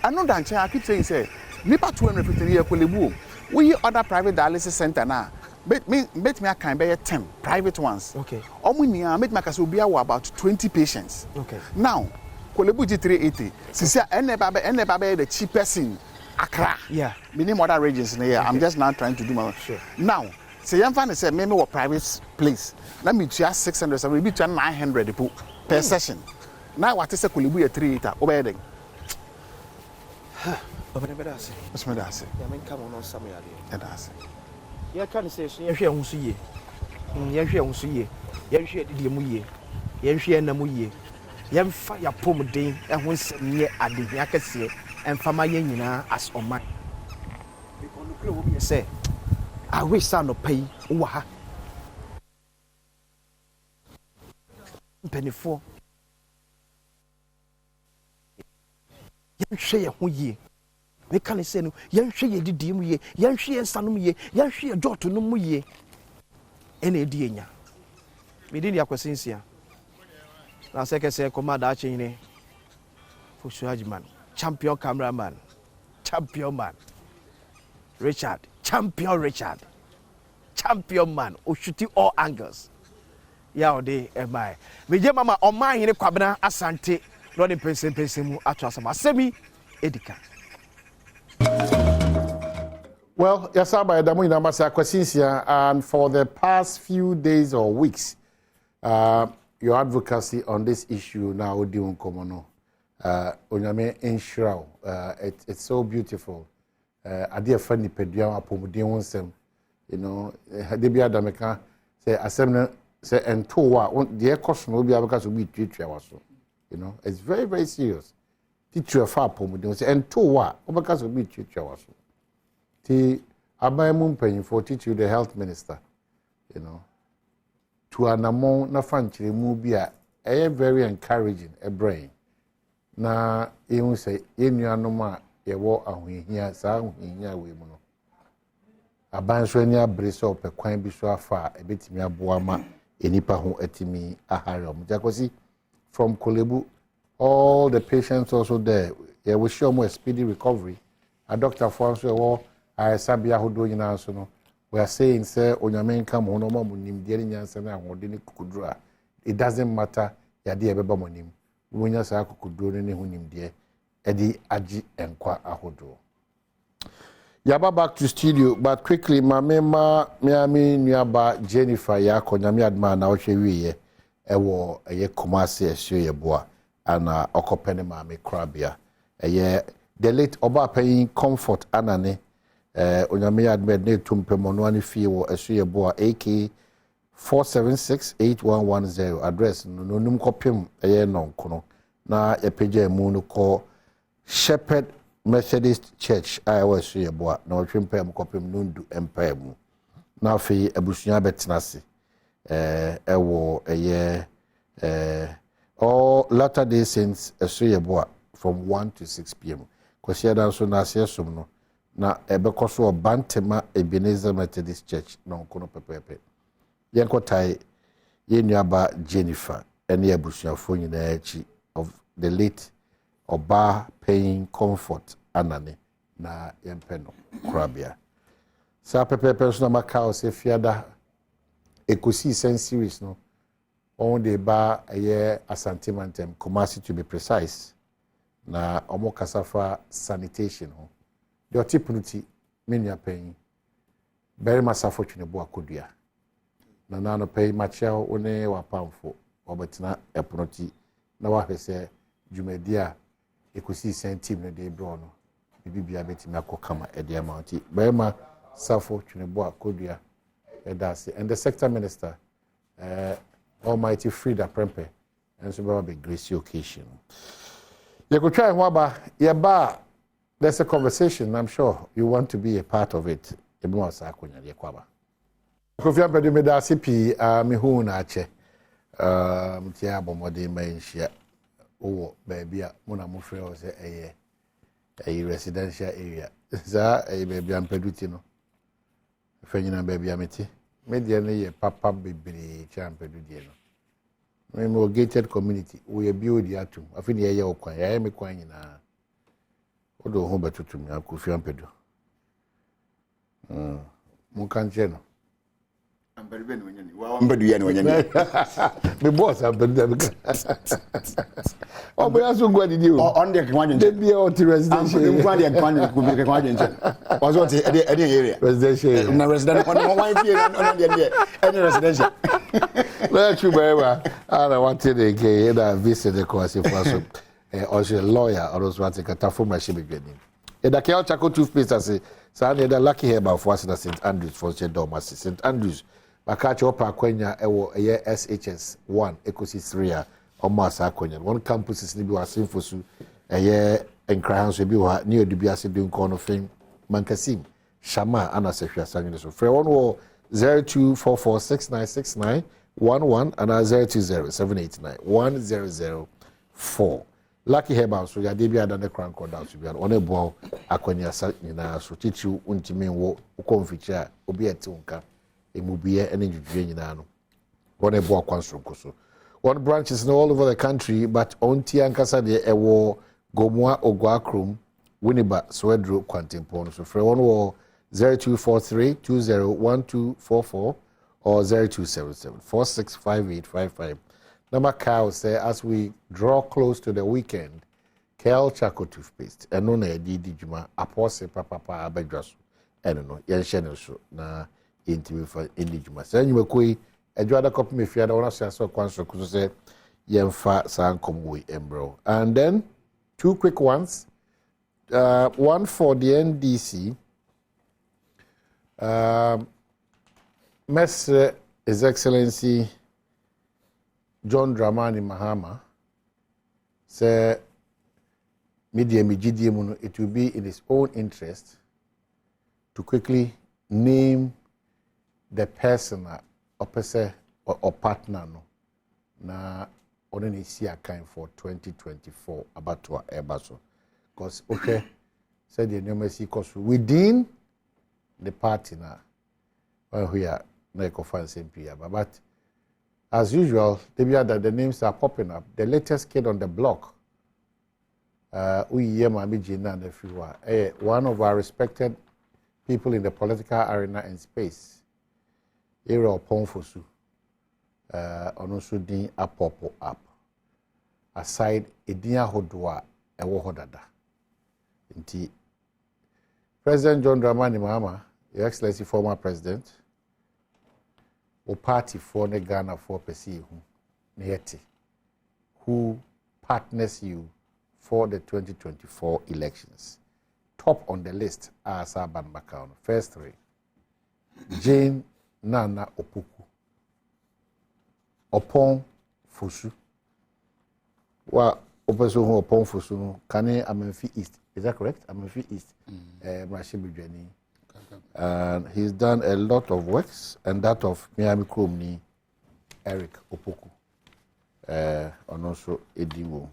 I know that I keep saying, say, Nipa 250 year Kolebu. We other private dialysis center now. Bet me I can buy 10 private ones. Okay. Omunia bet me kasubia about 20 patients. Okay. Now, Kolebu G380. Sisi ene babe the cheapest thing. Accra. Yeah. Meaning other regions in here. I'm just now trying to do my sure. Now, say I'm fine say maybe what private place. Let me charge 600, so maybe 900 per session. Now what is a Kulibu a 3 liter obeying? But never does. What's my dad say? I mean, come on, some idea. And I say, yeah, can say, you're here on see ye. You're here on see ye. You're here the muye. You're here namuye. You're fire pomade and once near at the Yakasi and Famayena as on my. Because the say, I wish son of pay. Waha. Penny 4. Yan share who ye. We can't say no. Yan share the dim ye. Yan share sanum ye. Yan share jot to no mu ye. Any dienya. We didn't have questions here. Now, second say, command arching for Suhajiman, champion cameraman, champion man. Richard, champion man, who shooting all angles. Yeah, they am I. Me mama on my in a cabana asante. Not in person atrasama semi edika. Well, yes, and for the past few days or weeks, your advocacy on this issue now doing komono. Onyame Inshrao. It's so beautiful. I dear funny pedia apomudi wonsem. You know, debi adameka say asem say entowa the cost no be abaka so be treat waso. You know, it's very, very serious. Teacher far pomudi say entowa abaka so be treat waso. Ti abamu mpanyin for teach you the health minister. You know, to anamon na fanchire mu bi a very encouraging a brain. Na ehun say enuanom a yewo ahohia sa ahohia we mu no. Abanso ani abrese opekwan bi so afa ebetimi aboa ma enipa ho atimi ahare om. Jakosi from Kolebu, all the patients also there. Yeah, we show more speedy recovery. A doctor for us all I sabia ho do nyina so no. We are saying say onyame nka mo no mo nim de nyansa na ahode ne kukudura. It doesn't matter ya de ebeba mo nim. Wonya sa kukuduro ne ho nim de edi agi enkwa ahodo. Yaba back to studio, but quickly mamema miami nyaba Jennifer ya konyame adma na ohwe wiye ewo eye Kumasi esyo yeboa ana okopene mame krabia eye the late oba paying comfort anane onyame adma ne tumpemono ani fie wo esyo yeboa AK 4768110 address no num kopem eye nonkono na epeja mu no ko Shepherd Methodist Church IOS yeboa na otwempa am kopem nundu empire mu na afi abusunya betenase ewo all Latter-day Saints yeboa from 1 to 6 p.m. Kwasi dan so na asesum no na ebekoso Bantema Ebenezer Methodist Church na onkono pepepe yenkotai yenuaba Jennifer ene abusuafo nyina achi of the late Oba paying comfort anane na yempeno krabia sa pepe so na makao se fiada ekosi sen series no on the ba aye Asante Mantem Kumasi to be precise na omo kasafa sanitation ho the otipnuti menu paying very masafo twinebo akodua na nano pay machel one wapamfo obetina eproti na wahwese jumedia ekosi sen team no de bro no bibia betimi akokama e de amounti bema safo twinebo akodua edase and the sector minister Almighty Frida Prempe and so be grace occasion you could try waba yeba there's a conversation I'm sure you want to be a part of it ebi wa sa akonya de kwaba Kofi Ampadu me da sipi me hu na ache mtia bomode manhia owo baby a muna mo frɛ o se eye residential area za baby Ampadu ti no fanyina baby ameti media ne ye papa bebre cha Ampadu die no me gated community we build ya tum afini ye okwan ya me kwan nyina odo ho betotum ya Kofi Ampadu mun kan je no Me boss am bedu. Oh, but also go did you? On the Kwanjan. They be out residential. I'm going to Kwanjan. Was what any area? Residential. Na residential. One here on the any residential. Let you remember. I wanted again that visit the course if also. Also a lawyer or those what take a tough machine beginning. E da kia chako toothpaste ase sa na da lucky hair ba for us na St Andrews for Chedom ase St Andrews baka cho pa kwanya ewo eye SHS 1 ekosi 3 a omo asa kwanya one campus is ni bi wasen fosu eye enkran so bi wa ni odubi ase bi nko no fin mankasim shama ana se hwa sanyi so frɛ one wo 0244696911 and 0207891004 Lucky Herbal so ya dey bi ada ne crank down so bi on e bo akwanya sa nyina so chichi untimi wo konfichi a obi eti nka emubie ene dwudwe nyina no on e bo akwanso nkoso one branches no all over the country but on ti ankasa de ewo Gomwa Ogwakrum Winneba Swedro Quantimpon so for one wo 0243201244 or 0277465855. Number cow say as we draw close to the weekend, Kel Chaco toothpaste and no na di juma apose papa abedwaso eno no yen hye so na intimi fa indi juma. Say nyuma koi adwada copy me fiada wona so aso kwanso kuso say yen fa san komwe embro. And then two quick ones. One for the NDC. Mr. His Excellency John Dramani Mahama said, it will be in his own interest to quickly name the person or partner na only see account for 2024 about to Ebaso. Because okay, said the name is within the party now. Well, we are not same but as usual, the names are popping up. The latest kid on the block, one of our respected people in the political arena and space, Era Ponfosu, also din apopo up. Aside Edinya Hodwa, Ewo Hodada. Inti President John Dramani Mahama, Your Excellency, former president, or party for the Ghana for Pesi who partners you for the 2024 elections. Top on the list are Saban Bakano. First three. Jane Nana Opoku. Opon Fusu. Well, Oposu Opon Fusu. Kane Amenfi East. Is that correct? Amenfi East. Mashibu Jenny. And he's done a lot of works, and that of Miami Kromni, Eric Opoku, and also Ediwo,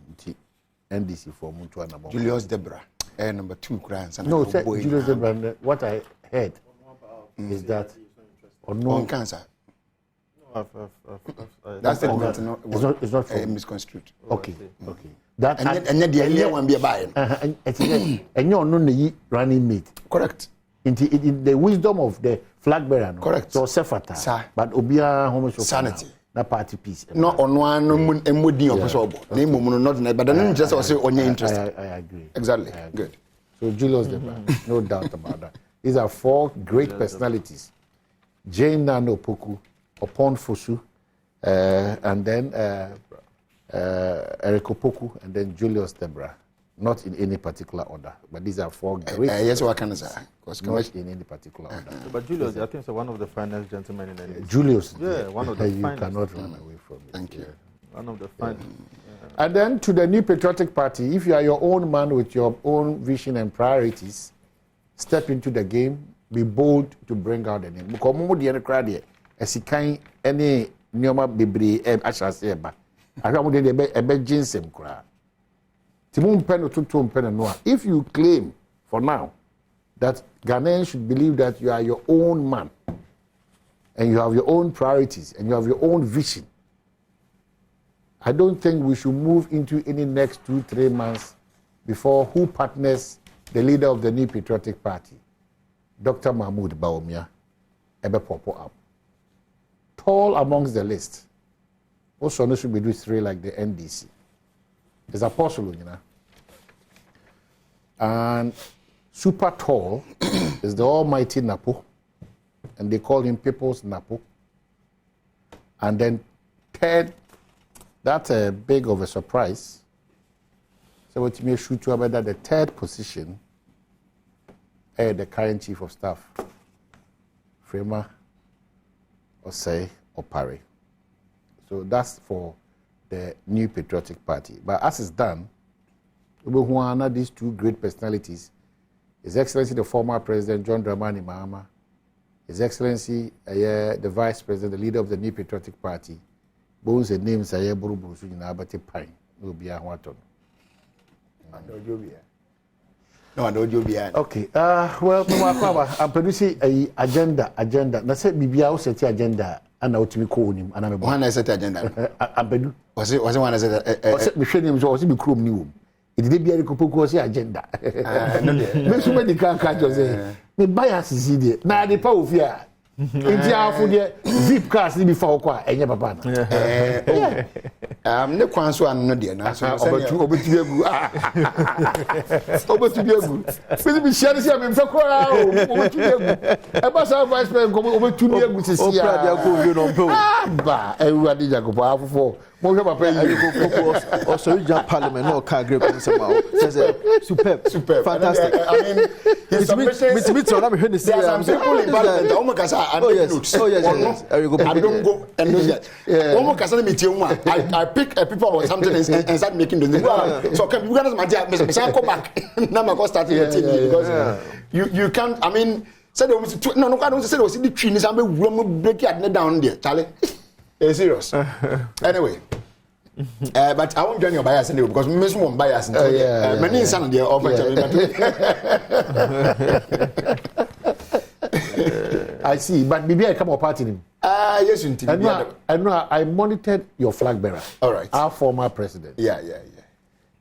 NDC for Mutuana. Julius Debra, number 2 grants. No, Julius Debra, what I heard is that on cancer. That's the it's not misconstrued. Okay, okay. That and yet the idea won't be a buy. And you're not running mate. Correct. In the wisdom of the flag bearer, no? Correct. So sefata, but obia homosexual sanity. Na party peace. No on one emudi okosobo. Name mumu not but then just also on your interest. I agree. Exactly. I agree. Good. So Julius Deba, no doubt about that. These are 4 great personalities. Jane Nano Opoku, Opon Fosu, and then Eric Opoku, and then Julius Debra. Not in any particular order, but these are 4 great. Yes, what can I say? Not in any particular order. But Julius, I think is one of the finest gentlemen in the Julius, yeah, one of the you finest. Cannot run away from it. Thank you. One of the finest. And then to the New Patriotic Party, if you are your own man with your own vision and priorities, step into the game, be bold to bring out the name. Because Mumu the crowd as he can any Nyoma Bibri Asha Seba. I don't want to be ginseng crowd. If you claim for now that Ghanaians should believe that you are your own man and you have your own priorities and you have your own vision, I don't think we should move into any next 2-3 months before who partners the leader of the New Patriotic Party, Dr. Mahmoud Bawumia, ebe popo up. tall amongst the list. Also, no should be doing 3 like the NDC. There's Apostle, you know. And super tall is the almighty Napo, and they call him People's Napo. And then third, that's a big of a surprise. So what you may shoot you about that the third position, the current chief of staff, Frema Osei Opare. So that's for the New Patriotic Party. But as it's done, these two great personalities, His Excellency the former President John Dramani Mahama, His Excellency the Vice President, the leader of the New Patriotic Party, both the names are Buruburu Abati Pine, will be a Waton. No, I know you'll be at. Okay. Well, I'm producing a agenda. Now say BBA set agenda and now to me call him and I'm one set agenda. Abedu. Was it one set me shame was be chrome new. It did be a couple agenda. Me so many can catch us. Me bias is there. Na the power fear. Inti afu there VIP cars ni before kwa enye papa na. Ne kwan so an no there na so obetu egu. Obetu egu. Me be share see me fa kwa obetu egu. E ba sa vice president obetu egu sisi ya. Opra dia ko wi no mpo. Ba everybody jacob afofo. Mo hwe papa yi also regional parliament no ka great somehow. Says superb. Fantastic. I mean his submission some people in parliament almost kasa oh yes. I don't go and do that. Almost kasa me tie one. I pick a people or something and start making the so can you guys my come back. Now my go start here because you can't I mean said no I don't say was the tree is am break it down there Charlie. It's serious. Anyway, but I won't join your bias anyway because me some one bias. Many insan there over I see, but maybe I come up party him. Yes, I know. I monitored your flag bearer. All right. Our former president. Yeah.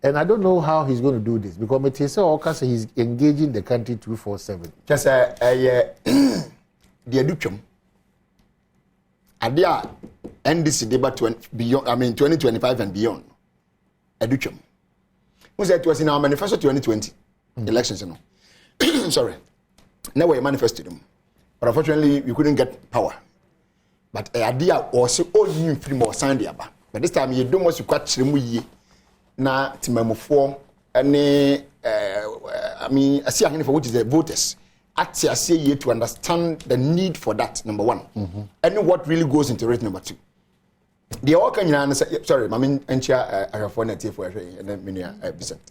And I don't know how he's going to do this because Matisse Okasa he's engaging the country 247. Just the education. Adia NDC debate beyond. I mean 2025 and beyond. Education. Who said it was in our manifesto 2020 elections? You know. Sorry. Now we manifested them, but unfortunately we couldn't get power. But idea also all new free more signed the aba. But this time you don't want to catch them with na timamofo any I mean I see for which is the voters. Actually, I say you to understand the need for that, number one. And what really goes into it, number two. The all can you sorry, I mean, and I have one at for and then many percent.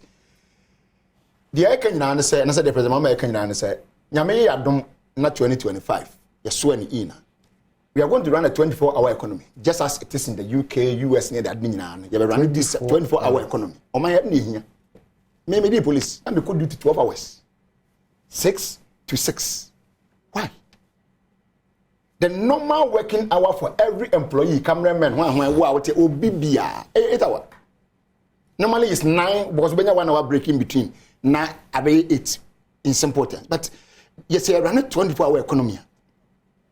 The I can answer, and I said the president, Mama can answer, Yame Adom not 2025, you're swearing in. We are going to run a 24-hour economy, just as it is in the UK, US, near the admin. You're running this 24-hour economy. On my head, here, maybe the police, and we could do 12 hours. 6 to 6. Why? The normal working hour for every employee, cameraman, OBBA, 8 hours. Normally it's 9, because when you 1 hour break in between, 9 and 8 in simple terms. But yes, you run a 24-hour economy,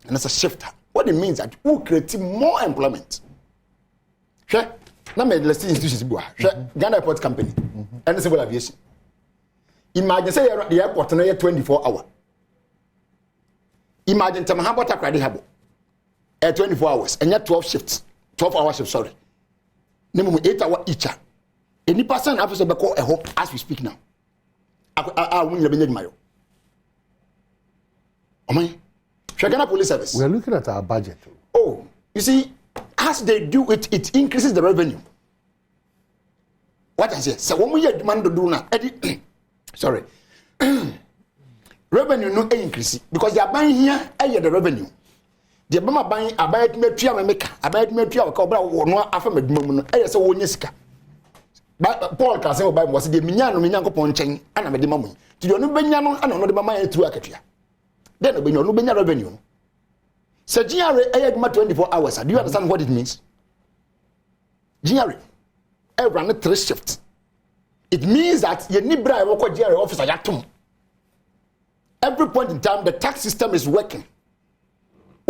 and that's a shifter. What it means that we create more employment. Sure. Now, let's see institutions. Ghana Airport Company and the civil aviation. Imagine say the airport na 24 hours. Imagine time how about a habo 24 hours and yet 12 shifts, 12 hour shifts, sorry. Minimum 8 hours each. Any person have to be call a hope as we speak now. I win the mayo. Ghana Police Service. We are looking at our budget. Oh, you see, as they do it, it increases the revenue. What I say? So when we demand to do now, sorry, revenue no increase because they are buying here. The revenue. They are buying. I buy it me three America. I buy it me three. I cobra no after me dum no. So we nisika. But Paul can say buy was the minya ko ponchen ana me de mamu. Ti do no benya no ana no de mama through akatua. Then no benya revenue. So GRA 24 hours. Do you understand what it means? GRA run 3 shifts. It means that you need bribe or GRA officer yatum. Every point in time, the tax system is working.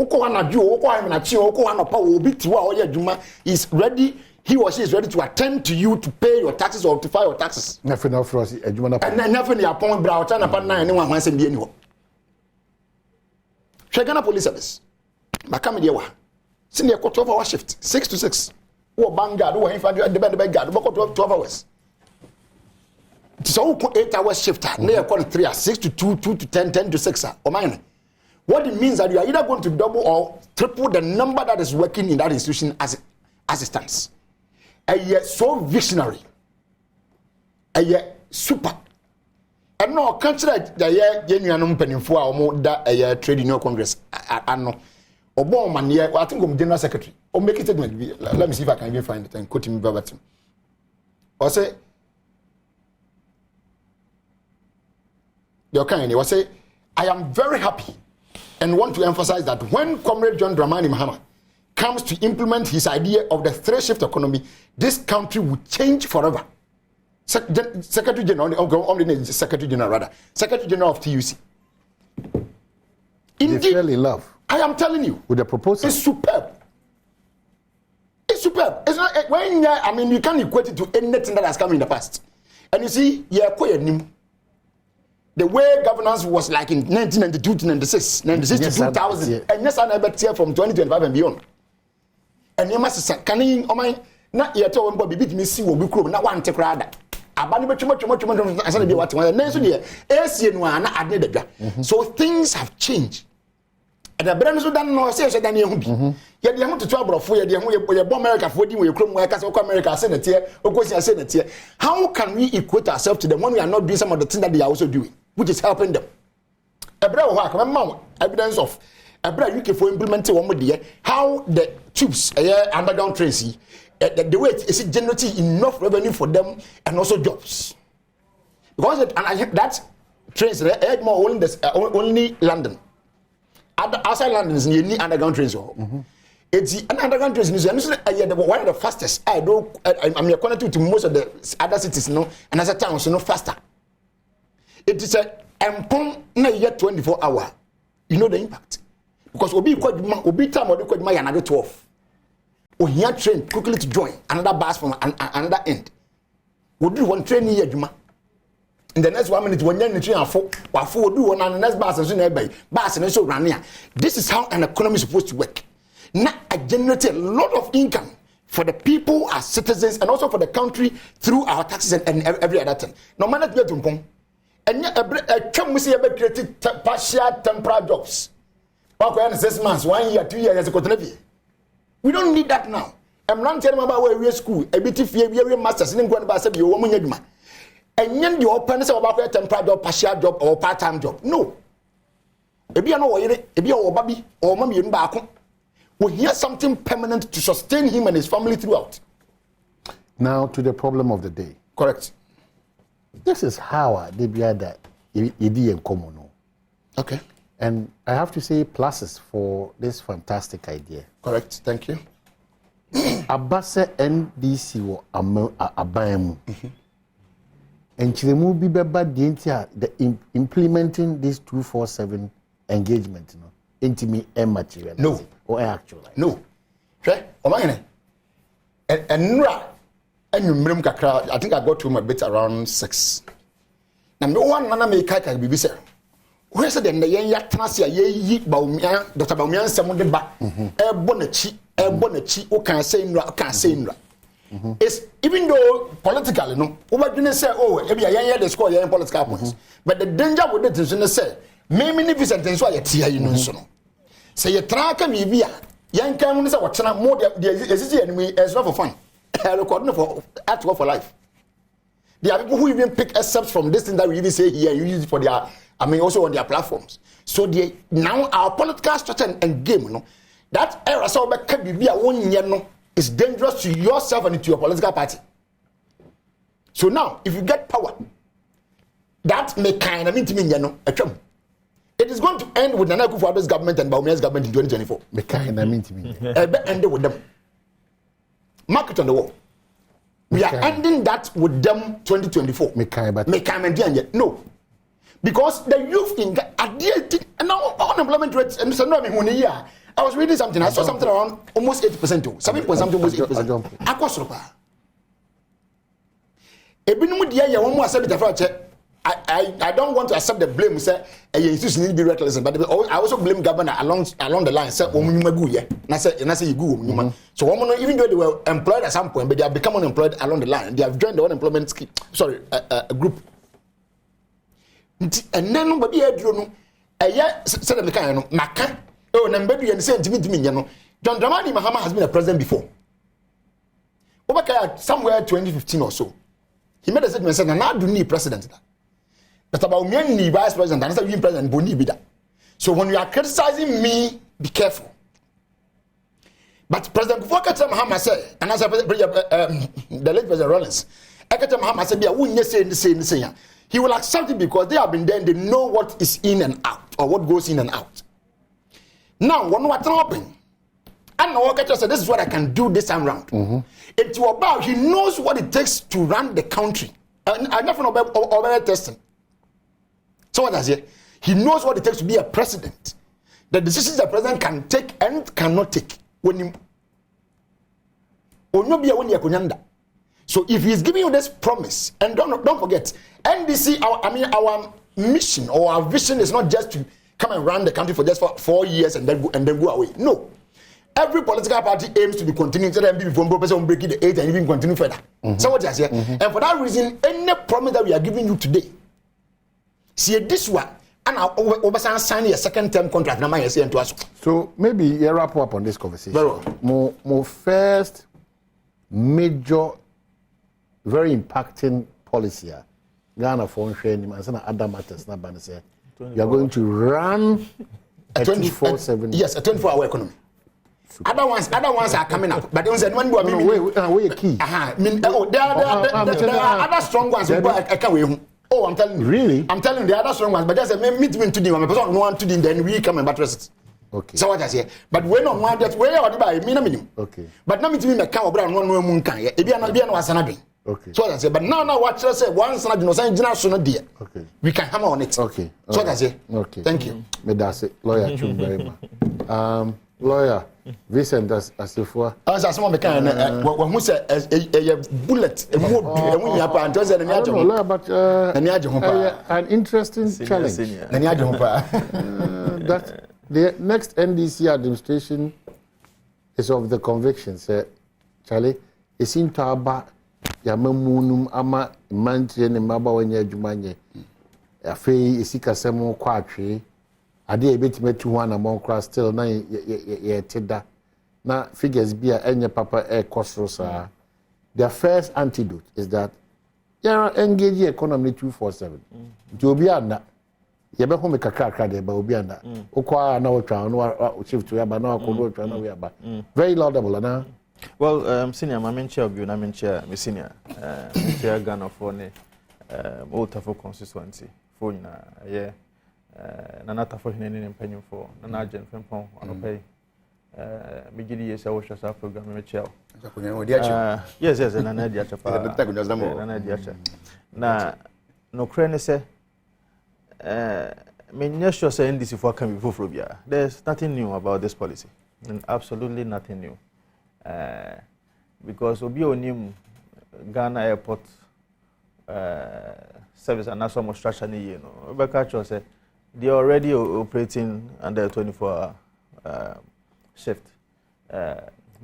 Oko anadwo, oko amenachi, oko anopa obi tiwa oye adwuma is ready. He or she is ready to attend to you to pay your taxes or to file your taxes. Nothing else for us. And nothing the appointment brow China pan 9 anyone wants to be anywhere. Shagana Police Service. Makamidiwa. Senior 12-hour shift, 6 to 6. Or Bangard, or infantry, the bed guard, 12 hours. So 8-hour shift, near 3, 6 to 2, 2 to 10, 10 to 6, or mine. What it means that you are either going to double or triple the number that is working in that institution as it stands. A year so visionary, a year super. And no country that the year genuine penny for our more that a year trade union congress. I know. Or born man year, I think I'm general secretary. Or make it statement. Let me see if I can even find it and quote him verbatim. Or say, your kind, or say, I am very happy and want to emphasize that when Comrade John Dramani Mahama comes to implement his idea of the 3-shift economy, this country will change forever. Secretary General, Secretary General rather, Secretary General of TUC. Indeed, they fell in love. I am telling you, with the proposal, it's superb. It's superb. It's not when I mean you can't equate it to anything that has come in the past. And you see, the way governance was like in 1992 to 96, 96 to 2000, and yes, I never tear from 2025 and beyond. And you must say, can you, oh my, not yet, oh, but beat me see what we could not want to cry that. So things have changed. And the brands who don't know, say, that you yet you want to travel for you, America for you, America, Senate here, or Senate here. How can we equate ourselves to them when we are not doing some of the things that they are also doing, which is helping them? Evidence of UK for implementing one more how the tubes underground trains the way is it generating enough revenue for them and also jobs, because that trains more only London. Outside London is near underground trains. It's an underground trains is one of the fastest. I'm connected to most of the other cities, and as a town, so faster. It is a empon na yet 24 hour. You know the impact. Because obi time or quite my another 12. Or here train quickly to join another bus from another end. Would do one train here, Juma. In the next 1 minute, when you're train four do one and the next bus is nearby. Bus and so run here. This is how an economy is supposed to work. Now I generate a lot of income for the people as citizens and also for the country through our taxes and every other thing. No matter what you do, and come we see about creating partial temporary jobs. 6 months, 1 year, 2 years, we don't need that now. I'm not telling about where we're school, a bit of year masters, and going to be a woman. And then you open about a temporary job, partial job, or part-time job. No. If you know, if you're baby or mommy in back, we hear something permanent to sustain him and his family throughout. Now to the problem of the day. Correct. This is how they be that in common. Okay. And I have to say pluses for this fantastic idea. Correct. Thank you. Abase NDC wo abamu. And chiremu bi beba the implementing this 247 engagement, intimi material. No. Or actually. No. Okay. Omangene. And and you remember I think I got to my bit around 6. Now no one nana me kaka bibi say. Where said the yen yatrasia ye Baumia, Dr. Baumian Samon de Ba, Bonachi, who can say nra. It's even though politically, no, over didn't say, oh, maybe a young the score in political points. But the danger with it is in the say, maybe Vincent and so I tear you know so. Say a track of Vivia, young cameras are watching more the enemy as well for fun. I record for at for life. There are people who even pick excerpts from this thing that we even say here, you use it for their, also on their platforms. So they now our political structure and game, that era so back can be a 1 year, is dangerous to yourself and to your political party. So now, if you get power, that may kind of mean to me, it is going to end with Nana Akufo-Addo's government and Baumia's government in 2024. May kind of mean to me. End with them. Mark it on the wall. We are ending that with them 2024. No. Because the youth in now unemployment rates and so no I was reading something. I saw something around almost 80%. 7 point something, almost 8%. Akosropa. Ebinum dia ye won mu accept the I don't want to accept the blame. Say a institution need to be reckless, but I also blame governor along the line. Say omunyuma gu ye. Na say you gu omunyuma. So woman, even though they were employed at some point, but they have become unemployed along the line. They have joined the unemployment scheme. Sorry, a group. And then nobody had no. Said the kind of Maka. Oh, Nambedu and Saint Timothy. John Dramani Mahama has been a president before. Over somewhere 2015 or so. He made a statement saying, "I do need president." But about me, vice president, and I said, president, Boni be that. So when you are criticizing me, be careful. But President Kufaka Mahama said, and I said, the late President Rollins, Mahama said, "I wouldn't say." He will accept it because they have been there and they know what is in and out, or what goes in and out. Now, when what happened, and Wakata said, "This is what I can do this time round." It's about he knows what it takes to run the country. I never know about testing. So what does he? He knows what it takes to be a president. The decisions the president can take and cannot take. When he, so if he's giving you this promise, and don't forget, NDC, our mission or our vision is not just to come and run the country for just 4 years and then go away. No. Every political party aims to be continuing to be from breaking the 8 and even continue further. So what I say, and for that reason, any promise that we are giving you today, see this one, and I'll sign a second term contract. So maybe you wrap up on this conversation. More first major, very impacting policy. Ghana phone training and some other matters. You are going to run a 24/7. Yes, a 24-hour economy. Other ones are coming up, but there are key. There are other strong ones. I can't wait. Oh, I'm telling you. Really? I'm telling you, the other strong ones. But just meet me today. I'm person no one today. Then we come and buttress it. Okay. So what I say. But we no one that we are by minimum. Okay. But now meet me make come brown one no mun kan. E bia no asana bin. Okay. So what I say. But now what I say. One sana no say jina so no dear. Okay. We can hammer on it. Okay. So what I say. Okay. Thank you. Me that's it. Lawyer Chumberima. Lawyer Vincent Asifua. As someone can when who say a bullet a mob when you are just an but an interesting challenge. That the next NDC administration is of the conviction, say Charlie, it's in Taba Yamamunum Ama Mantre and Maba when you're Jumanye. A fee is Sikasemo Quatri. I did a bit me to one among class still na teda na figures be a papa air costrosa. Their first antidote is that you're engaging economy 247. To be under you be home kakra de ba obi under. Okwa na otwa no shift to yaba na akodo otwa na we yaba. Very laudable na. Well, senior my chair of you na chair me senior chair Ghana for ne Old Tafo constituency for na yeah. Nanata for him in penny for Nanajan Fempon on a pay. Migidi yes, I was a program Michel. Yes, and Nadia Chapa. Now, no crane say, may sure say this before can be Fufrubia. There's nothing new about this policy, and absolutely nothing new. Because Obio Nim Ghana Airport service and not so much structure, you know, Bakacho said. They are already operating under a 24-hour shift.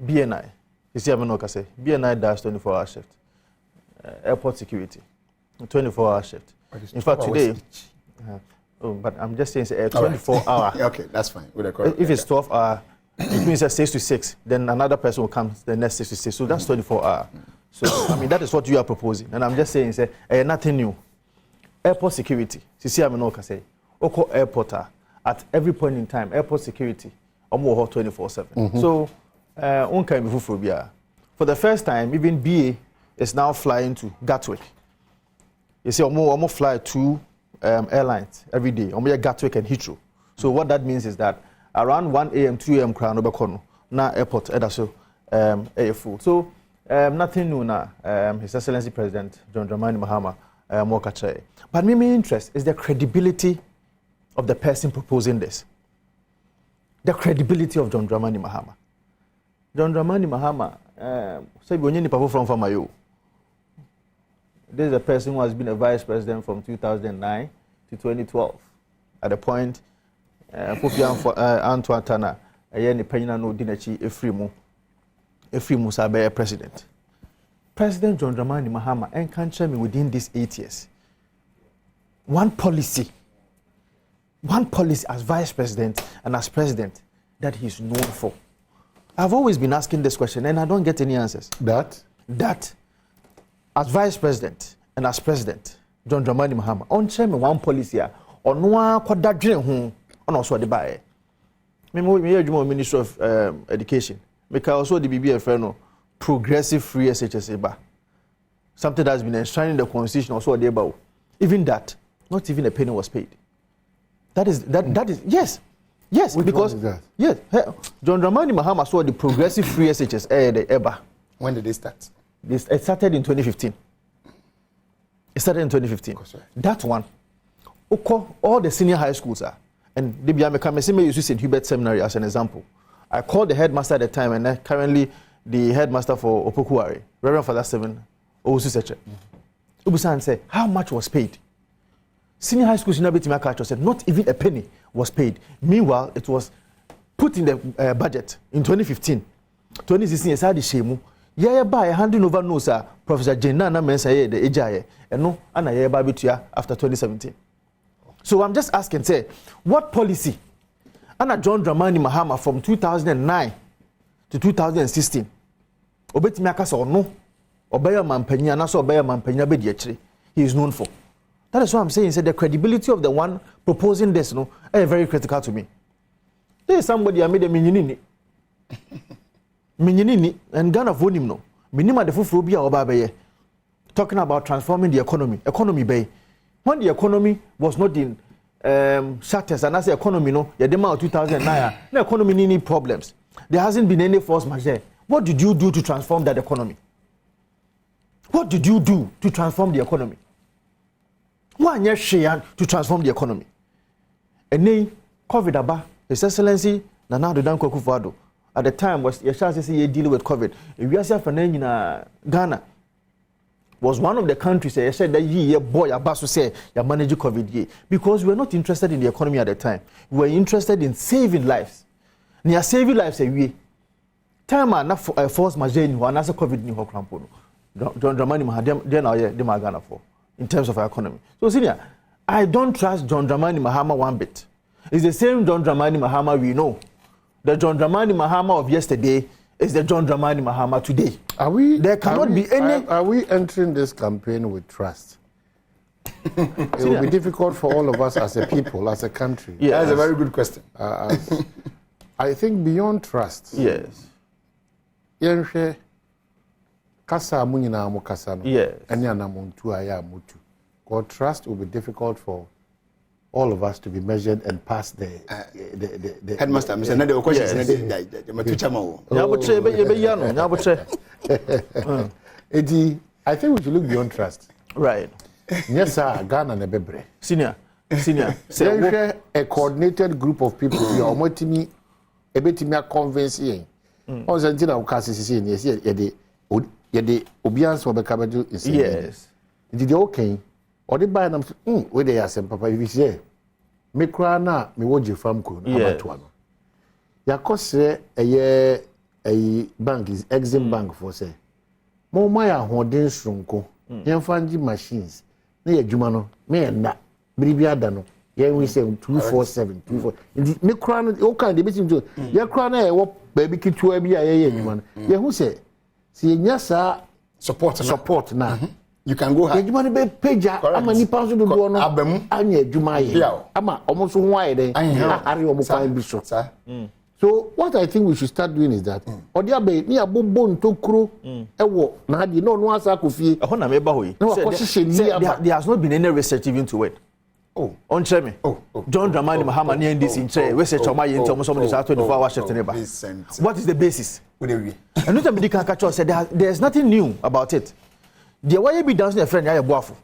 BNI, you see, I'm not say BNI does 24-hour shift. Airport security, 24-hour shift. In fact, today, but I'm just saying it's a 24-hour. Okay, that's fine. If it's 12-hour, it means 6 to 6. Then another person will come the next 6 to 6. So that's 24-hour. So I mean that is what you are proposing, and I'm just saying, say nothing new. Airport security, you see, I'm not say. Oko airport at every point in time, airport security, 24/7. So, for the first time, even BA is now flying to Gatwick. You see, almost fly 2 airlines every day, Gatwick and Heathrow. So what that means is that around 1 a.m., 2 a.m. crown over na airport so full. So nothing new now. His Excellency President John Dramani Mahama Mokache. But my main interest is the credibility of the person proposing this. the credibility of John Dramani Mahama. John Dramani Mahama, say we need people from Famayo. This is a person who has been a vice president from 2009 to 2012. At the point, Antoine Tana, a penina no dinachi Efrimu Sabe president. President John Dramani Mahama and can't me within these 8 years. One policy as vice president and as president that he's known for. I've always been asking this question and I don't get any answers. That as vice president and as president, John Dramani Mahama, on chairman one policy on one quadradrin home on also the buy. Me Minister of Education. Because also the BBF progressive free SHS ba. Something that's been enshrined in the constitution also about. Even that, not even a penny was paid. That is yes. Yes, which because yes, John Dramani Mahama saw the progressive free SHS the EBA. When did they start? It started in 2015. That one, all the senior high schools are, and the Biamekame used St. Hubert Seminary as an example. I called the headmaster at the time, and currently the headmaster for Opokuare, Reverend Father Seven Owusu Seche. Ubusan said, how much was paid? Senior high schools in Abitimaka said not even a penny was paid. Meanwhile, it was put in the budget in 2015. 2016, yes, I had the shame. Yeah, by handing over no, sir, Professor Jenana Mensaye, the Ejaye, and no, and I Babitua after 2017. So I'm just asking, say, what policy? Anna John Dramani Mahama from 2009 to 2016. Obetimakas or no, Obaya Mampenya, and also Obaya Mampenya Bediachri, he is known for. That is what I'm saying. The credibility of the one proposing this, is very critical to me. There is somebody I made a Mininini, and Ghana vonim no. Minima the phobia or babaye. Talking about transforming the economy. Economy bay. When the economy was not in shatters, and as the economy, the demand of 2009, the economy need problems. There hasn't been any force majeure. What did you do to transform that economy? What did you do to transform the economy? One year share to transform the economy. And then COVID aba, His Excellency Nana Addo Dankwa Akufo-Addo at the time was dealing with COVID. We are Ghana was one of the countries that said that year boy about to say you manage COVID because we were not interested in the economy at the time. We were interested in saving lives. Near saving lives a time enough for force majeure in one as a COVID ni ho John Dramani Mahama Ghana for in terms of our economy. So senior, I don't trust John Dramani Mahama one bit. It's the same John Dramani Mahama we know. The John Dramani Mahama of yesterday is the John Dramani Mahama today. There cannot be any. Are we entering this campaign with trust? It will be difficult for all of us as a people, as a country. Yes. That's a very good question. I think beyond trust. Yes. Kasa munyina mo kasa no. Yes. Anya na muntu aya mutu. God, trust will be difficult for all of us to be measured and pass the headmaster. Mr. Nade, question is I think we should look beyond trust. Right. Yes, sir. Ghana na bebre. Senior. Say a coordinated group of people. You are omotimi ebetimi convince yen. On sentina ukasi sisi ni yesi yede obians wo beka bedu isi. Yes. Did you okay? Or the buy them where they are some papa if say me kra na me woje fam ko na abatoa no. Ya kose a bank is Exim Bank for say. Mo ma ya hoden sonko. Yemfanji machines. Na ya djuma no me na biribi ada no. Yeah, we say 247 24. Me kra no o kan de betim to. Ya kra na e wo baby kitua bi aye djuma no. Ye hu say si nya sa support na. You can go high. Ejuma be page ama nipa so do no anya ejuma ye ama omo so ho aye den ari omo kan bi so. So what I think we should start doing is that odi abe ni abobo ntokuro ewo na adi no no asa kofie ho na me ba hoyi. There has not been any research even to it. On me. John Dramani Mahama ni NDC in che research o ma ye ntom so mo dey 24 hour shift neighbor. What is the basis? And not the can catch us said there's nothing new about it. The way you be dancing a friend ya boafo.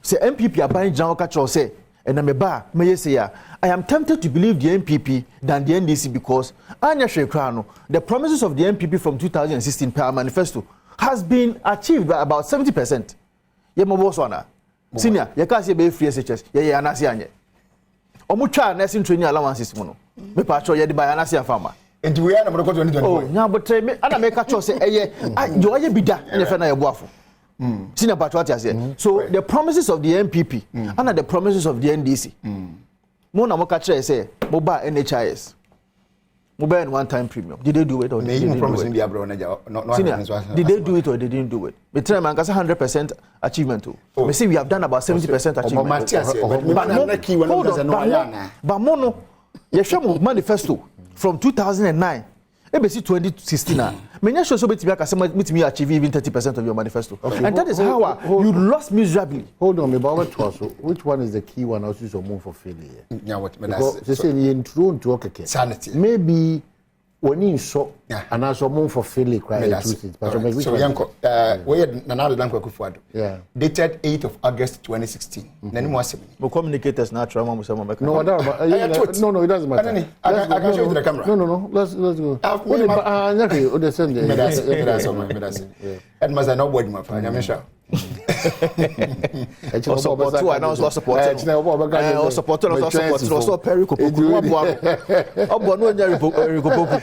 Say MPP are buying John catch us say and I'm a bar, may you say, I am tempted to believe the NPP than the NDC because Anya Shekrano, the promises of the NPP from 2016 per manifesto has been achieved by about 70%. Yemoboswana. Senior, you can't say be free SHS, yeah, Anasianye. Omucha nursing training allowances mono. Me patro ye by Anasia farmer. And we are not going to oh, now but I make a choice, eh, you are bida, and if I waffle. Senior Patriot say. So the promises of the NPP and the promises of the NDC. Mona Mokache say, Moba NHIS. Mobile one-time premium. Did they do it or did they do it? Did they do it or they didn't do it? We try man, that's 100% achievement too. We see we have done about 70% achievement. But mono, you show manifesto from 2009. ABC 2016. Many shows so with me achieve even 30% of your manifesto. Okay, and that is how you lost miserably. Hold on, which one is the key one also to move for failure? Yeah, what they say in true to okay. Sanity. Maybe when you saw and also move for failure cry. So yanko we had another language kufuado. Yeah. Dated 8th of August 2016. Nani mwase. We communicators natural mama musema meka. No, no, it doesn't matter. I can show you the camera. No. Let's go. It must have not word my friend. I'm sure. Support I know support. Also Perry Kopoku. Obo no Kopoku.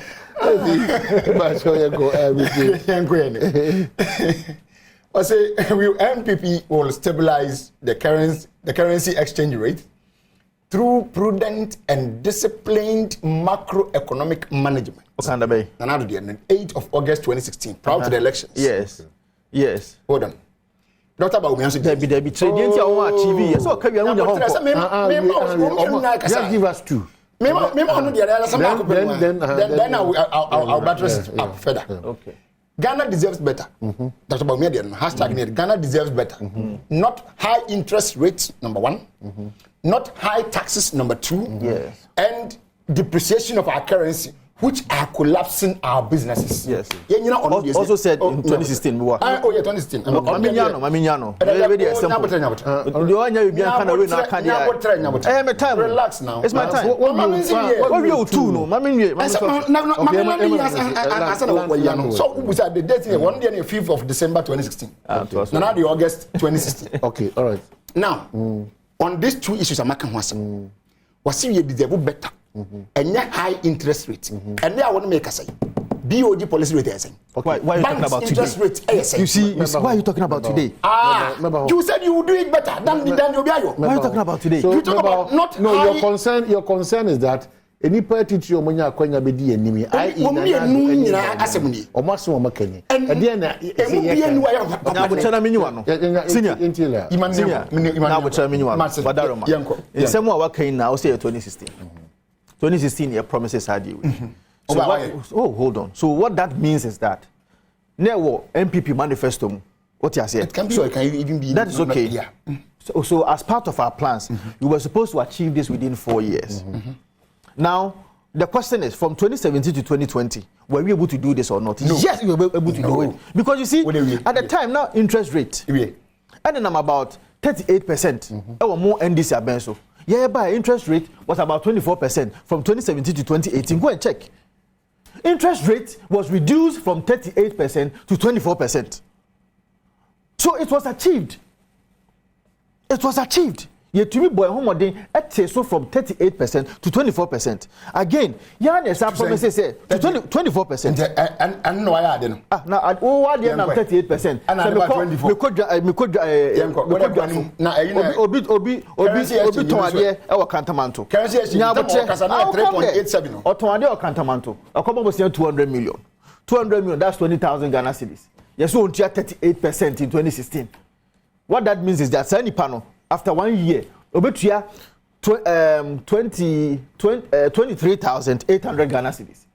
I say MPP will stabilize the currency exchange rate through prudent and disciplined macroeconomic management. Okay, 8th of August 2016, prior to the elections. Yes. Hold on. Not about me. There be trading on TV. So can you just give us two. Then I'll buttress up further. Okay. Ghana deserves better. That's about me. Hashtag Ghana deserves better. Not high interest rates, number one. Not high taxes, number two. Yes. And depreciation of our currency, which are collapsing our businesses. Yes. Also said in 2016. 2016. Relax now. It's my time. So we said the date one day, 5th of December 2016. Now the August 2016. Okay, all right. Now, on these two issues, I'm making one. Was you deserve better? And high interest rate. And they want to make us say BOD policy rate is saying. Why are you talking about interest today? Rate, you see, why are you talking about today? You said you would do it better than Obiayo. Why are you talking about today? So, you talk about not no, high... your concern is that any party to your money akwanya bedi enimi omaso makani and then na butana menyuano senior na butana menyuano badaroma nsemu a wakan na o say 2016 your promises had you so hold on, so what that means is that newo MPP manifesto what you say it can even be that is okay. Yeah. So as part of our plans we were supposed to achieve this within 4 years. Now, the question is, from 2017 to 2020, were we able to do this or not? No. Yes, we were able to do it. Because you see, at the time, now, interest rate, and then I'm about 38%, or more NDC abenso. Yeah, by interest rate was about 24% from 2017 to 2018. Go and check. Interest rate was reduced from 38% to 24%. So it was achieved. It was achieved. Yet to me, boy, homodin, so from 38% to 24%. Again, yes, I promise say to 24%. And no, I didn't. Now, I 38%. And our Cantamanto. Now, 3.87 or 200 million. 200 million, that's 20,000 Ghana cedis. Yes, we 38% in 2016. What that means is that Sani Pano, after 1 year, obetua 23,800 Ghana cedis.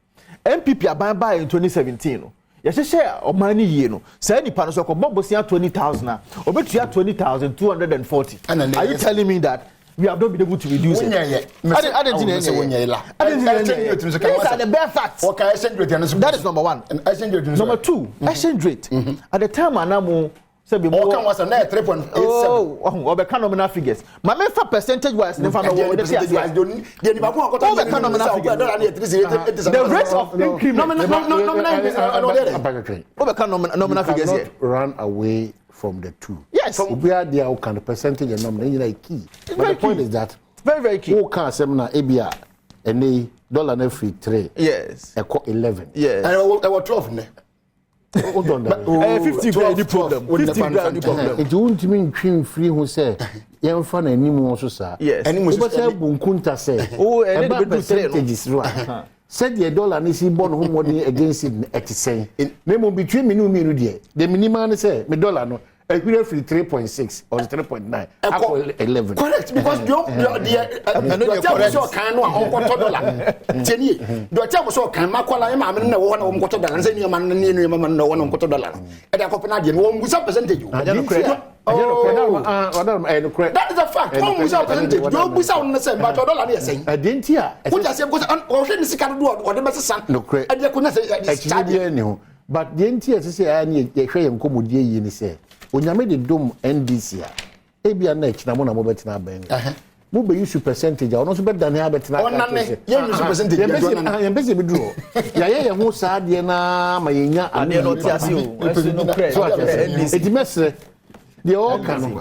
MPP abamba in 2017. Yes, share of money year no. Say ni pano so ko bobosia 20,000. Obetua 20,240. Are you telling me that we have not been able to reduce it? I didn't the bare facts. That is number one. Number two, exchange rate. At the time, Anamo Say be more. Can was a 3.87. Oh, be can nominal figures. Ma me fa percentage wise ne fa no wo percentage wise don't the ni ba ko akota be can nominal figures. The rate of increment nominal figures here. Run away from the two. Yes. We are there can the percentage and nominal key. But the point is that very key. Who can seminar ABR and dollar na free 3. Yes. Equal 11. Yes. And I was 12 ne. Hold on. 50 grand problem. 50 grand problem. It won't mean cream free who say yan fan any more so sir. Yes. Any more say bunkunta say. Oh, and the percentages right. Said the dollar ni si bond home money against it at say. Name between me no me there. The minimum say me dollar no I will free 3.6 or 3.9. 11. Correct, because the so can no on $1. Jenny, the time so can makwala ma me na wo na $1 and say you man ni man no $1. E da Copenhagen wo musa percentage. That is a fact. Wo musa percentage. You musa on say but $1 na say. I didn't hear. What just because o hwe ni sika do o de mesesa. No credit. E de ko na say but the NTA say ani ye hwe yem komodie yi ni say. Onyame de dom NDC a ebia na ekina mo na mo betina ben mo be use percentage a ono so beda na betina onane ye use percentage ye mbese be duro ya ye ho saa de na ma yenya ane no ti ase o eso no credit it mesre they all can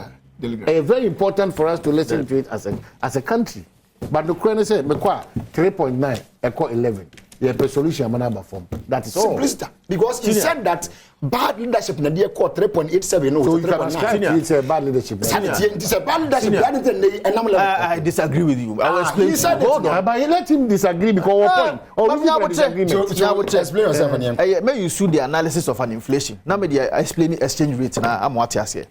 very important for us to listen to it as a country but the question say me kwa 3.9 equal 11 the solution manaba form that is all simplistic because he said that bad leadership na dey call 3.87 no so 3.9 it's a bad leadership it's a bad leadership I disagree with you I will explain he said but let him disagree because what point explain yourself again may you sue the analysis of an inflation now me dey explain exchange rate na am what here say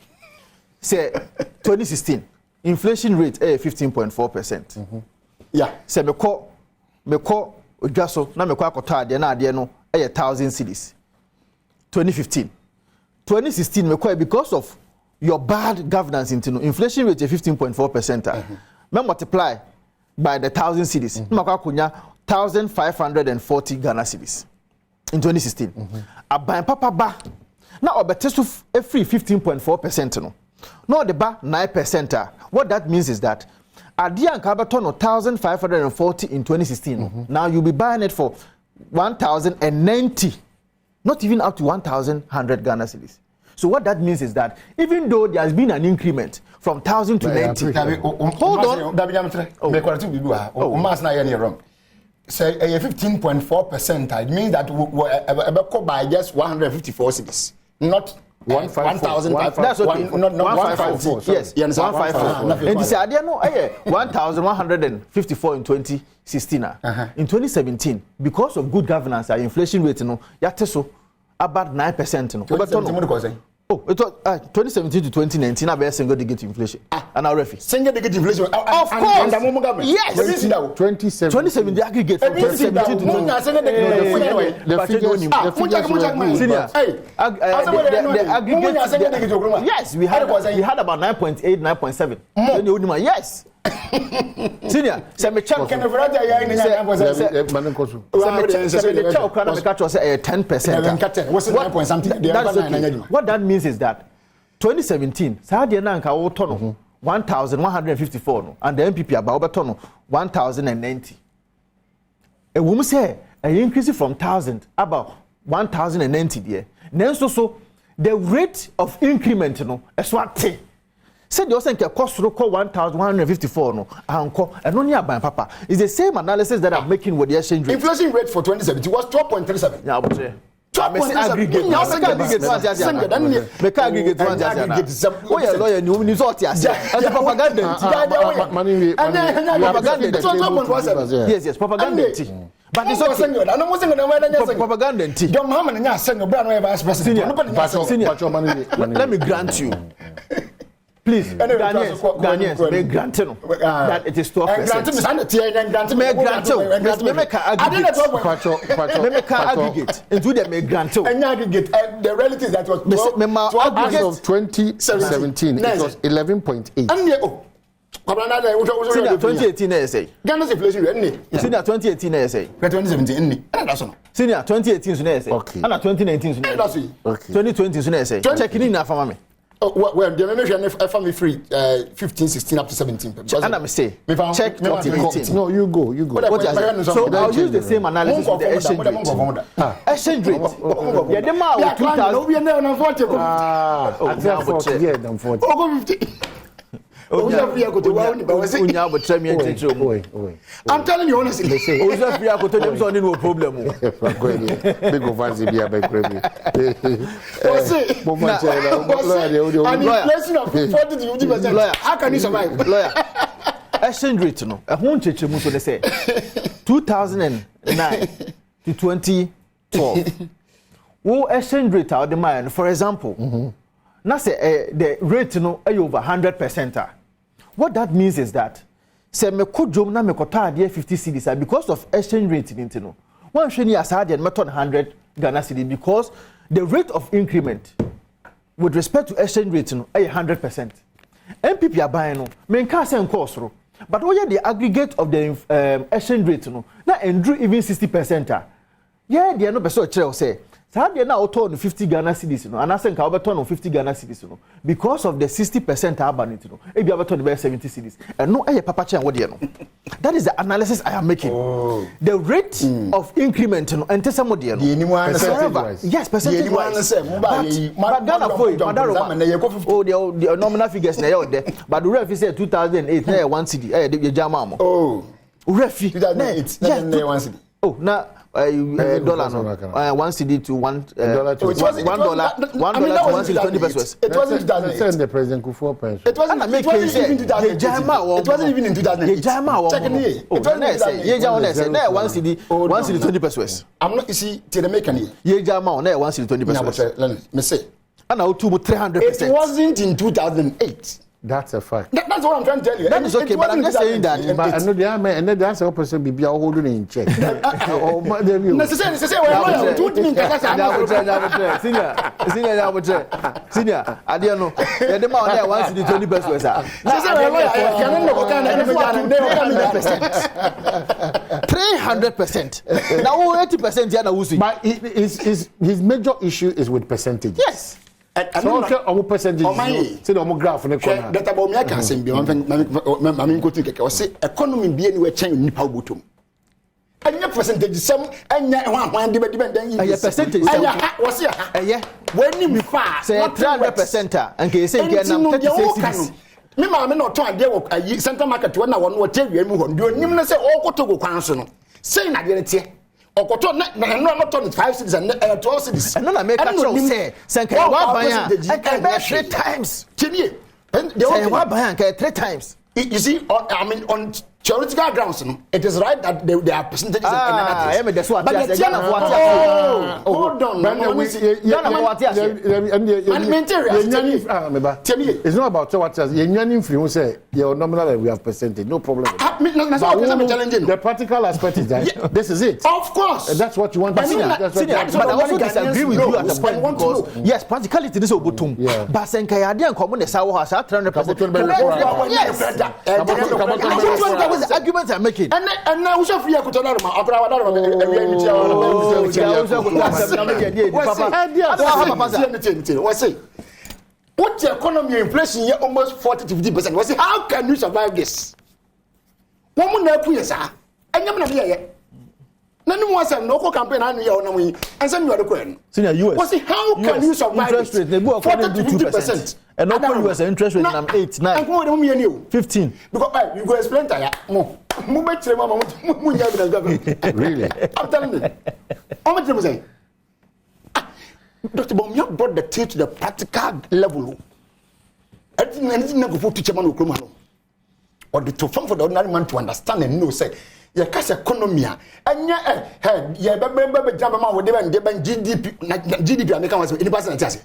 2016 inflation rate 15.4%. Yeah say me call Ojaso na me kwa akota ade na ade no 1,000 cedis 2015 2016 me kwa because of your bad governance into inflation rate 15.4% me multiply by the 1,000 cedis me kwa kunya 1,540 Ghana cedis in 2016 aban papa ba na obeteso free 15.4% no the ba 9%. What that means is that Adia Kabaton 1,540 in 2016. Now you'll be buying it for 1,090, not even up to 1,100 Ghana cedis. So what that means is that even though there has been an increment from 1,000 to 90, hold on. Say 15.4%. It means that we buy just 154 cedis, not 1,500. That's okay. Not 154. Yes, 154. And this idea no 1,154 in 2016. In 2017, because of good governance, our inflation rate no yateso about 9%. No. Oh, it was 2017 to 2019. I single digit inflation. And our refi. Single digit inflation. Of course. Yes. 2017 the aggregate from 2017 to 2019. The figures the aggregate. Yes, we had about 9.8, 9.7. Yes. Senior, say me check. Can the 10%. What that means is that 2017, Sadia Nanka Otono 1,154 and the MPP about Otono 1,090. A woman say an increase from 1,000 about 1,090 there. Then so the rate of increment is what said you think a cost to call 1,154 no and only about papa is the same analysis that I'm making with the exchange rate. Inflation rate for 2017 was 12.37. Yeah, but aggregate. Oh yeah, lawyer, you resort yes. Propaganda. Yes, propaganda. But it's okay. Propaganda. Let me grant you. Please, Ghanaians, may grant that it is 12%. May grant aggregate. Into the may grant the reality is that was 12. As of 2017, it was 11.8. 2018 essay. Ghana's inflation rate. Senior 2018 essay. 2017. Senior 2018 essay. Okay. And 2019 essay. Okay. 2020 essay. Checking in for me. Well, the measure family free 15, 16 up to 17. And I'm say check 18. No, you go. So I'll use the same analysis with the exchange rate. Exchange rate. Yeah, the man with 2,000. I'm telling you honestly. No problem. Big fancy be a big crazy. And inflation of 40 to 50%. How can you survive? Lawyer. Exchange rate, no. A whole church so they say 2009 to 2012. What exchange rate out the mind, for example. Now say the rate no over 100%. What that means is that say me kujom na me kota ade 50 cedis because of exchange rate into no. One sheni asade and method 100 Ghana cedi because the rate of increment with respect to exchange rate no 100%. MPP are buying no me nka say nko but what the aggregate of the exchange rate no na endru even 60%. Yeah, they are no person tell say how they now turn 50 Ghana cedis no and I say nka obeton 50 Ghana cedis no because of the 60% urbanity no e be obeton be 70 cedis and no papa chan what dey no. That is the analysis I am making. The rate of increment no enter some dey no. Yes, percentage wise. But Ghana boy the nominal figures na there but the ref say 2008 na 1 cedi the jama mo. Ref 2008 na 1 cedi. Now dollar no 1 cedi to $1 to $1 to 1 cedi 20 pesos. It wasn't 2008. The president Kufuor pension. It wasn't even in 2008. It wasn't even in 2008. Second year. It wasn't in 2008. 1 cedi 20 pesos. I'm not, you see, to the mechanic. Ye jama na 1 cedi 20 pesos. Me say. And now 300%. It wasn't in 2008. That's a fact. That's what I'm trying to tell you. That is okay, but I'm just saying that. But I know the army, and then that's a person be holding in check. Necessarily, Senior, I don't know. The man there wants to 20 pesos. 300%. Now 80% Jana Wusi. But his major issue is with percentage. Yes. So percentage. See the graph in the corner. That about me I can say be one thing. I go think I say economy be anywhere change nipa botom. And your percentage some and one then you percentage was here. When you far say 300% and can say get now 36. Me ma me no to ade wo central market when na won wo tell you mu ho do nim na say o koto go kwan so no. Say na de tie. Okoto na no turn 5 cities and 12 cities. And no na make actual say can wa ban and 3 times. Say wa ban and 3 times. You see, I mean, on theoretical grounds, it is right that there are percentages and analytics. But hold on. It's not about what your nominal we have percentage, no problem. The practical aspect is that this is it. Of course. That's what you want to see. But I also disagree with you at the point because, yes, practicality is obutum. But Senkayadi and Common is our 300%. Yes. That was the argument I'm making. And now we shall free a what's the economy inflation here almost 40 to 50%? How can you survive this? One more now, please, sir. And you're not here. None was a local campaign and you are and some you are the queen. Senior US. How can you survive interest rate? They go 40 to 50%. And no US interest rate I'm 8, 9. And what do you mean? 15. Because you go explain to you. Really? I'm telling you. How much do you say? Dr. Bom, you brought the tea to the practical level. Anything that go for teacher man or to form for the ordinary man to understand and know say your cash economy and yeah baby jump man with them GDP American was any person that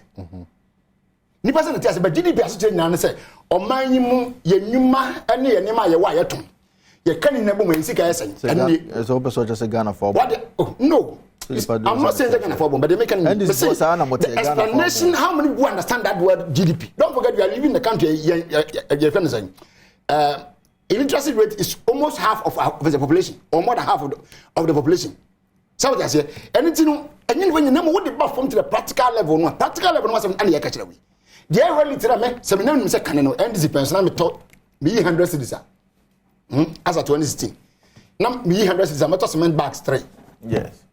ni person that but GDP as change na say o man yimu ye nyuma ene ye nema ye wa yeton ye kan na bom ensika yesen and so person just a Ghana for no I'm not saying Ghana for but they make an explanation how many people understand that word GDP. Don't forget we are living in the country your friend is saying illiteracy rate is almost half of the population, or more than half of the population. So what I say, anything, and then when you know what the buff from to the practical level, no practical level was any catch away. The reality that me se me na say kan no NDC pension na me to me 100 cedis as at 2016. Now me 100 cedis I to cement bags 3. Yes.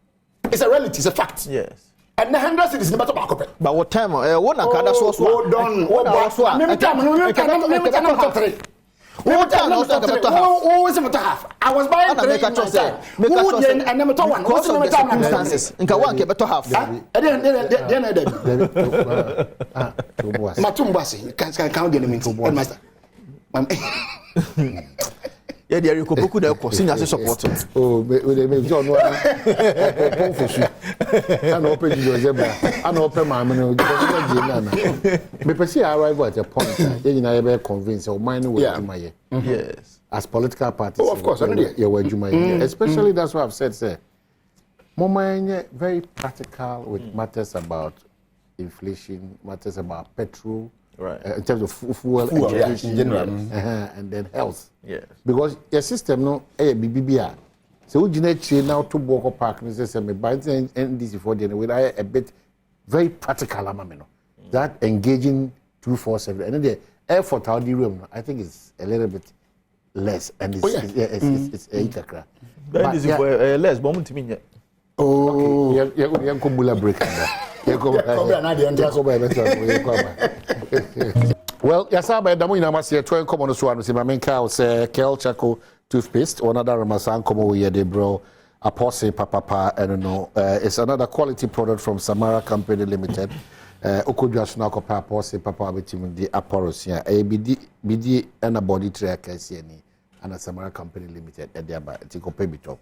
It's a reality, it's a fact. Yes. And the 100 cedis ni beto ba kope. But what time what na kada so so. Hold on. Me time no 3. What time no always half. I was buying 3. Who then and never to one. What's the circumstances? Nka one ke beto half. Matumbasi can count the minute. Master. Yeah, there you go. Boku da ko senior support. Oh, me John no. I know open you zebra. I know open my man. Me person arrive at a point. You know, be convinced or mind way to my. Yes. As political parties. Oh, of course, you were Juma. Especially that's what I've said. Say, Mama very practical with matters about inflation, matters about petrol. Right. In terms of fuel education, in general, and then health. Yes. Because your system no BBBA. So we generate now to Boko Park. And say me by NDC for the with a bit very practical amameno. That engaging 247 and then the effort out the room. I think it's a little bit less and it's a ikakra. NDC for less. But to me. Oh, you can break. Well, yes, I am going to say 12 common swan. See, my main cow say Kel Chaco toothpaste. One other Ramasan come over here, bro. Apostle Papa, and no, it's another quality product from Samara Company Limited. Okudra Snako Papa, Apostle Papa, between the Aporos here, BD and a body track, CNE, and a Samara Company Limited, and thereby Tico Pebito.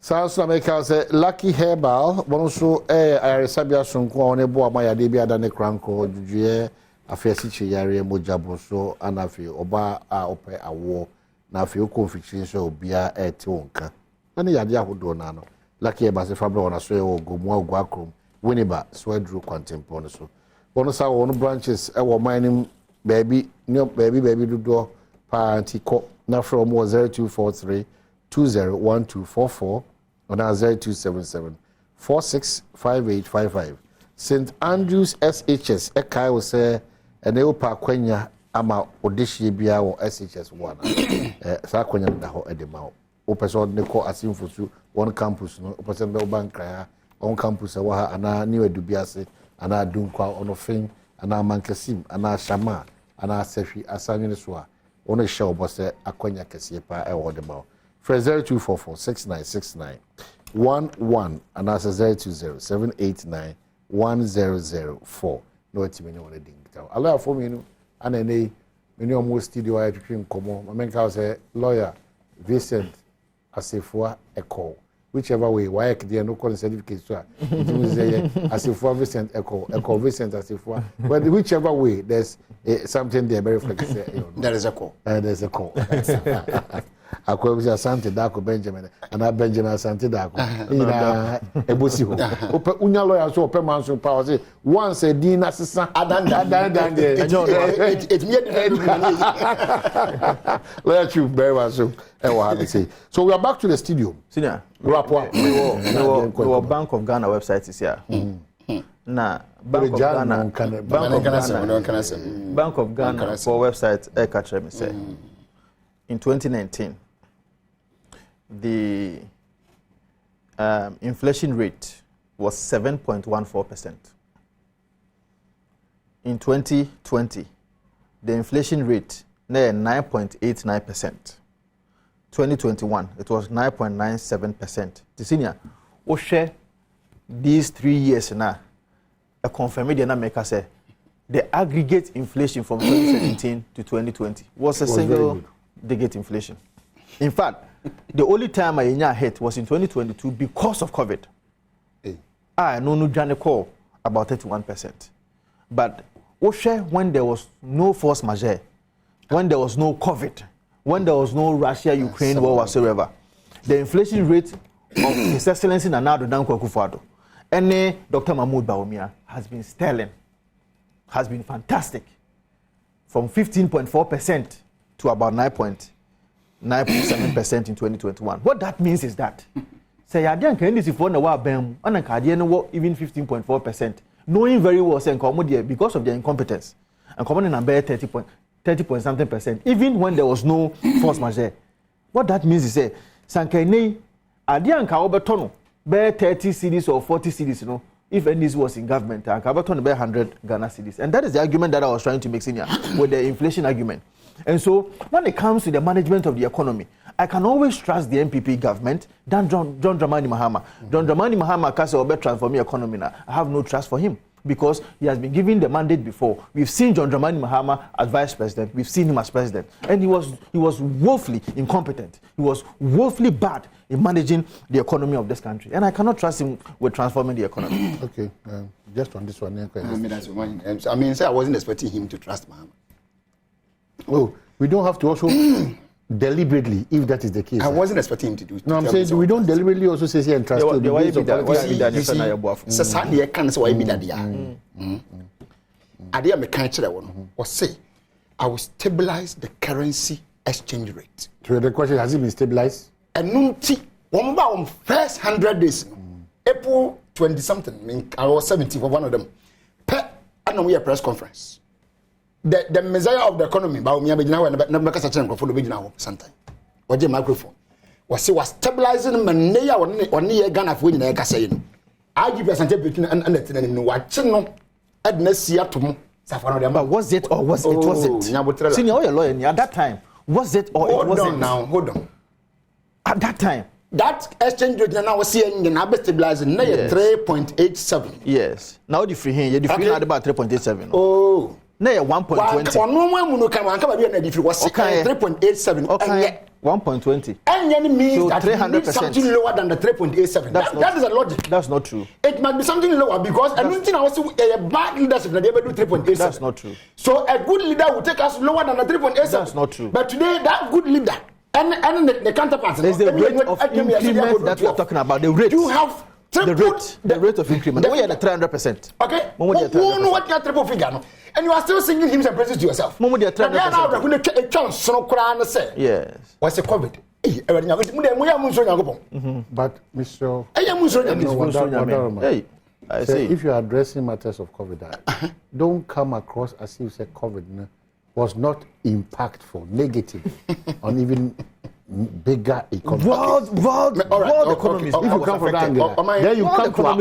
South America say Lucky Herbal, one so Sabia Sunko on a boa my adebia than a cranko, Juju, a fair yari mojabo so, and a few oba ope a war, na few confiction so beer a tonka. And the idea would do nano. Lucky Herbal, a fabro on a swell go more guacrum, Winniba, Swedru Quantum so. One of our branches, our mining baby, no baby do do, party co, now from 0243. 201244 or now 0277 465855. St. Andrews SHS Ekai will say and they will park Quenya ama Odishi Bia or SHS 1. Saquenya da ho edema. O person ne call asim for one campus no person be bank on campus wa ana new edubiase ana dunkwa ono fin ana mankesim ana shama ana sefi asanyu so ono show boss akwenya kese pa e wo de ma. 0244 6969 11 and that's 020 789 1004. No, it's me no ding. Allow for me, and then many almost studio I to come on. My man say lawyer Vincent Asifua Echo. Whichever way, why there no call certificate so. Asifua Vincent Echo Vincent Asifua. But whichever way, there's something there very flexible. There is a call. There's a call. Akwabisa Asante Dako Benjamin and Benjamin Asante Dako. Ina ebosi ho. Ope unya lawyer so ope man so power say once a din assistant adan it let you very well so e wa have say. So we are back to the studio. Senior. Rapport. We Bank of Ghana website is here. Na Bank of Ghana for website e catch me say. In 2019, the inflation rate was 7.14%. In 2020, the inflation rate near 9.89%. 2021, it was 9.97%. The senior, we share these 3 years now. A confirmation that make us say the aggregate inflation from 2017 to 2020 was a single digit inflation. In fact, the only time I hit was in 2022 because of COVID. I no call about 31%. But when there was no force majeure, when there was no COVID, when there was no Russia-Ukraine war whatsoever, the inflation rate of His Excellency Nana Addo Dankwa Akufo-Addo and Dr. Mahmoud Bawumia has been sterling, has been fantastic, from 15.4% to about 9.97% in 2021. What that means is that say I didn't can this for na bam and even 15.4%, knowing very well saying because of their incompetence. and coming in bear 30 point something percent, even when there was no force majeure. What that means is that Sankane, Adian Kaobatono, bear 30 cities or 40 cities, you know, if NDC was in government, and Kabaton bear 100 Ghana cities. And that is the argument that I was trying to make senior with the inflation argument. And so when it comes to the management of the economy, I can always trust the MPP government than John Dramani Mahama. John Dramani Mahama can say, transform the economy now. I have no trust for him because he has been given the mandate before. We've seen John Dramani Mahama as vice president. We've seen him as president. And he was woefully incompetent. He was woefully bad in managing the economy of this country. And I cannot trust him with transforming the economy. Okay, just on this one. I mean, I wasn't expecting him to trust Mahama. Oh, we don't have to also deliberately, if that is the case. I wasn't expecting him to do it. No, I'm saying we don't deliberately also say and trust him. I will stabilize the currency exchange rate. So the question, has it been stabilized? And on first 100 days, April 20 something, I was 70 for one of them. And we a press conference. The messiah of the economy, but we have never catch a chance for the now sometime. What the microphone was stabilizing Manea or near Ghana for in a saying. I give us a between and watching no at Nessia. But was it or was it wasn't? Senior lawyer at that time. Was it or it wasn't? Now hold on. At that time. That exchange rate now was seeing in Abbas stabilizing 3.87. Yes. Now the free here, the free had about 3.87. Oh. No, 1.20. No one can come and if it was 3.87. Okay. 1.20. And then means so that 300% something lower than the 3.87. That is a logic. That's not true. It might be something lower because I don't think I was a bad leadership that they ever do 3.87. That's not true. So a good leader will take us lower than the 3.87. That's not true. But today, that good leader and the counterpart is the rate of increment that we are talking about. The rate. You have the rate of increment. We are at 300%. Okay. Who know what your triple figure? And you are still singing hymns and praises to yourself. Yes. What's a COVID? But Mr. I say if you are addressing matters of COVID, don't come across as if you say COVID was not impactful, negative on even bigger economies. World economies. If you come from that angle, then you come to our own.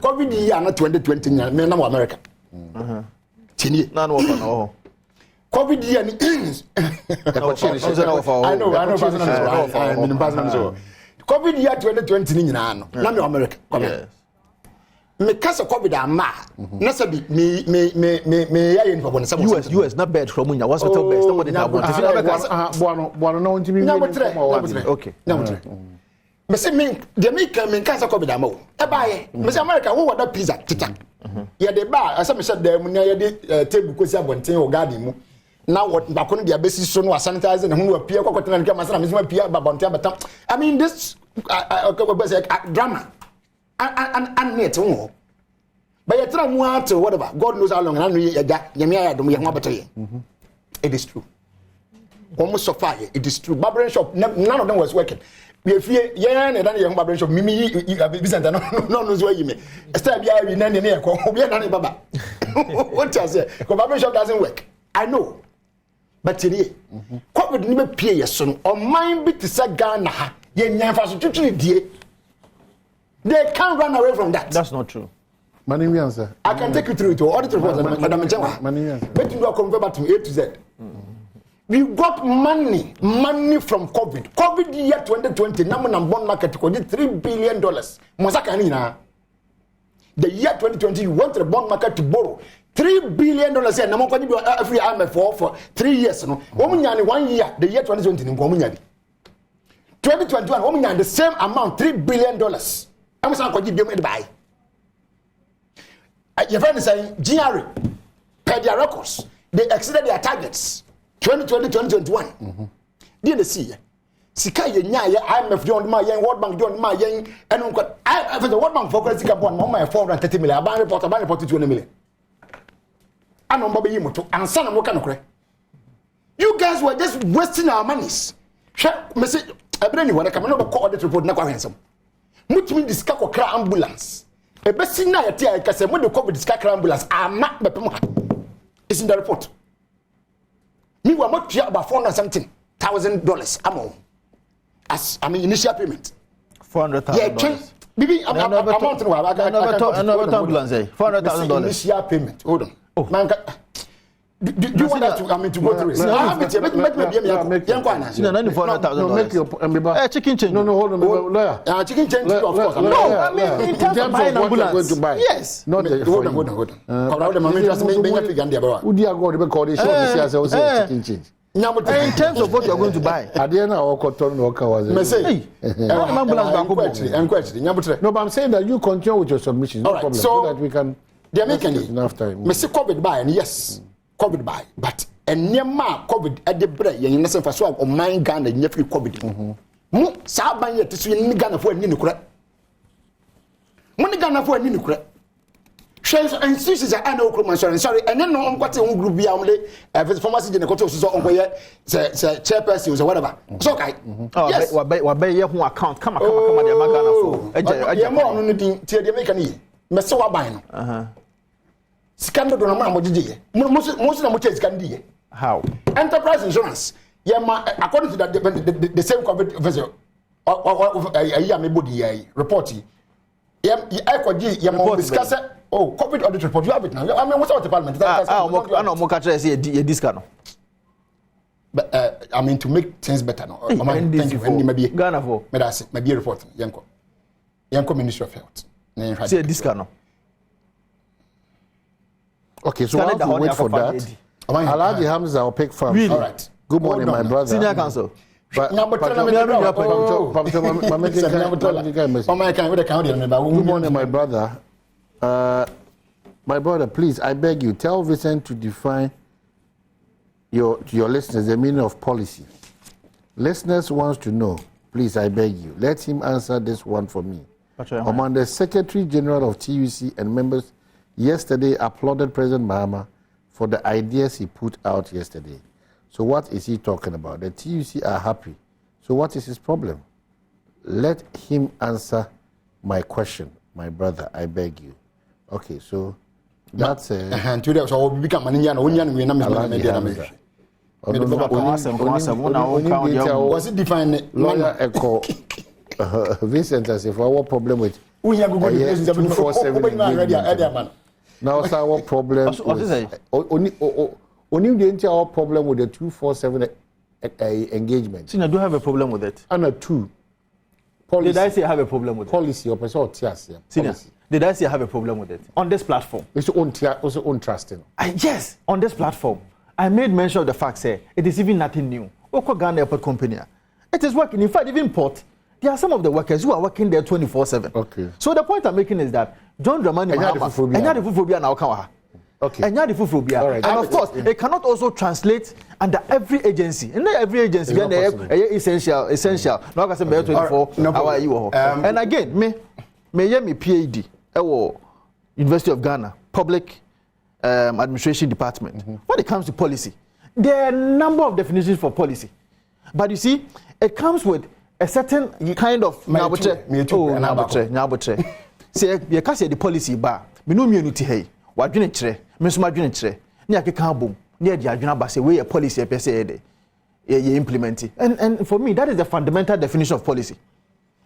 COVID year not 2020, me na America. COVID year I know. COVID year 2020 ni nyina no. Na me America. Me kasa COVID ama. Na sabi me ya yin for bona US not bad from munya hospital best nobody na want. Bono no want to be okay. Me say me de me kan me kasa COVID ama o. E ba ye. Me say America wo wada pizza tita. Ya de ba asa me say de mu na ya de table kosi abonten o garden mu. Now what bakon dia besi so no sanitizer ne hu apia kokotena nke masana me say apia babonten abatam. I mean this drama and net one. But you try more to whatever. God knows how long and it is true. Almost so far, it is true. Barbering shop, none of them was working. We fear, and then young barbering shop, Mimi, Vicente, no knows where you may. Stay behind me, Nanny, Baba. What I say? Barbering shop doesn't work. I know. But today, what would never pay your son or mind be to say Ghana, they can't run away from that. That's not true. Money answer. I can take you through it to all the reports, Madam Jawa. But you don't convert back to A to Z. We got money from COVID. COVID year 2020, number and bond market cost $3 billion. Mosaka the year 2020, you want the bond market to borrow $3 billion. And every IMF for 3 years. No, 1 year, the year 2020, 2021, the same amount, $3 billion. I'm saying, you buy. Your friend is saying, GRE, per their records, they exceeded their targets 2020, 2021. Did they see? Sika Yanya, IMF, John Mayan, World Bank, John Mayan, and the World Bank for Sika Bon, my 430 million, about report to 20 million. I know Bobby Yimoto, and son of Mokanokre. You guys were just wasting our monies. Message, I bring you when I come over call the report, not handsome. Much mean this ambulance. best na yet I can say when the COVID scatter ambulance are not it's in the report. Me were not about $400,000 amount as initial payment. $400,000. Maybe I'm not ambulance. $400,000 initial payment. Hold on. Oh, man. Do you want that to go through it? Chicken change. No, hold on, lawyer. Chicken change, of course. No, I mean, in terms of buying ambulance. Yes. Not the hold on. chicken change. In terms of what you are going to buy. No, but I'm saying that you continue with your submissions. No problem. So that we can. They're making enough time. Mr. COVID buy, and yes, COVID buy, but and near ma COVID at the break, you know, for so of my gun and nephew COVID. Saban yet to swing Ghana for a ninukra. Money Ghana for a ninukra. Shares and sisters are no commercial, sorry, and then no what group be only if pharmacy in the quarter so on where chairperson or whatever. So, yes, what bay your account come the Magana for. I am more on anything till they make an e. Mesewa buying. Scandal do na mo didi. Most na mo chase scandal. How? Enterprise insurance. According to that the same COVID vessel. Report. Discuss. Oh, COVID audit report. You have it now. I mean, what's out the parliament? But I mean to make things better now. Thank you. Maybe Ghana for. Maybe a report. Yanko Ministry of Health. See this canoe. Okay, so while we wait for that, Alhaji Hamza will pick farm. Really? All right. Good morning, my brother. Senior counsel. Good morning, my brother. My brother, please, I beg you, tell Vincent to define to your listeners the meaning of policy. Listeners wants to know. Please, I beg you, let him answer this one for me. Among the Secretary General of TUC and members yesterday applauded President Mahama for the ideas he put out yesterday. So what is he talking about? The TUC are happy. So what is his problem? Let him answer my question, my brother, I beg you. Okay, so that's was it defined lawyer echo Vincent as if our problem with 247 now our problem only the our problem with the 247 engagement. See, I do have a problem with it. And a two. Policy. Did I say I have a problem with policy or policy? Did I say I have a problem with it on this platform? It's also untrusting. Yes, on this platform, I made mention of the fact say it is even nothing new. Ghana Airport Company, it is working. In fact, even port, there are some of the workers who are working there 24/7. Okay. So the point I'm making is that John Dramani Mahama, okay. And of course, it cannot also translate under every agency. And every agency, essential. Now I say 24 hour you. And again, me PhD, University of Ghana, Public Administration Department. When it comes to policy, there are a number of definitions for policy. But you see, it comes with a certain kind of nyabotre. Say you can say the policy bar. Me no immunity hey. Wadwene kire, me so madwene kire. Ne akeka bom. Ne de adwena ba say we a policy per se dey. You implement it. And for me that is the fundamental definition of policy.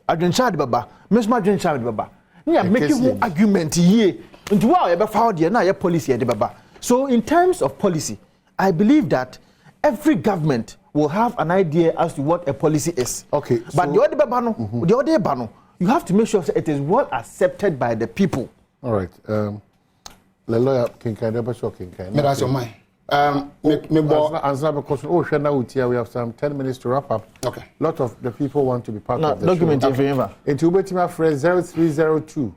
Adwene child baba, me so madwene child baba. Ne make you argument here. Nti wa e be fa de na ye policy e de baba. So in terms of policy, I believe that every government will have an idea as to what a policy is. Okay. But the other baba no, you have to make sure that it is well accepted by the people. All right. The lawyer can answer the question. Oh, we have some 10 minutes to wrap up. Okay. A lot of the people want to be part of the document show. And to be my friend 0302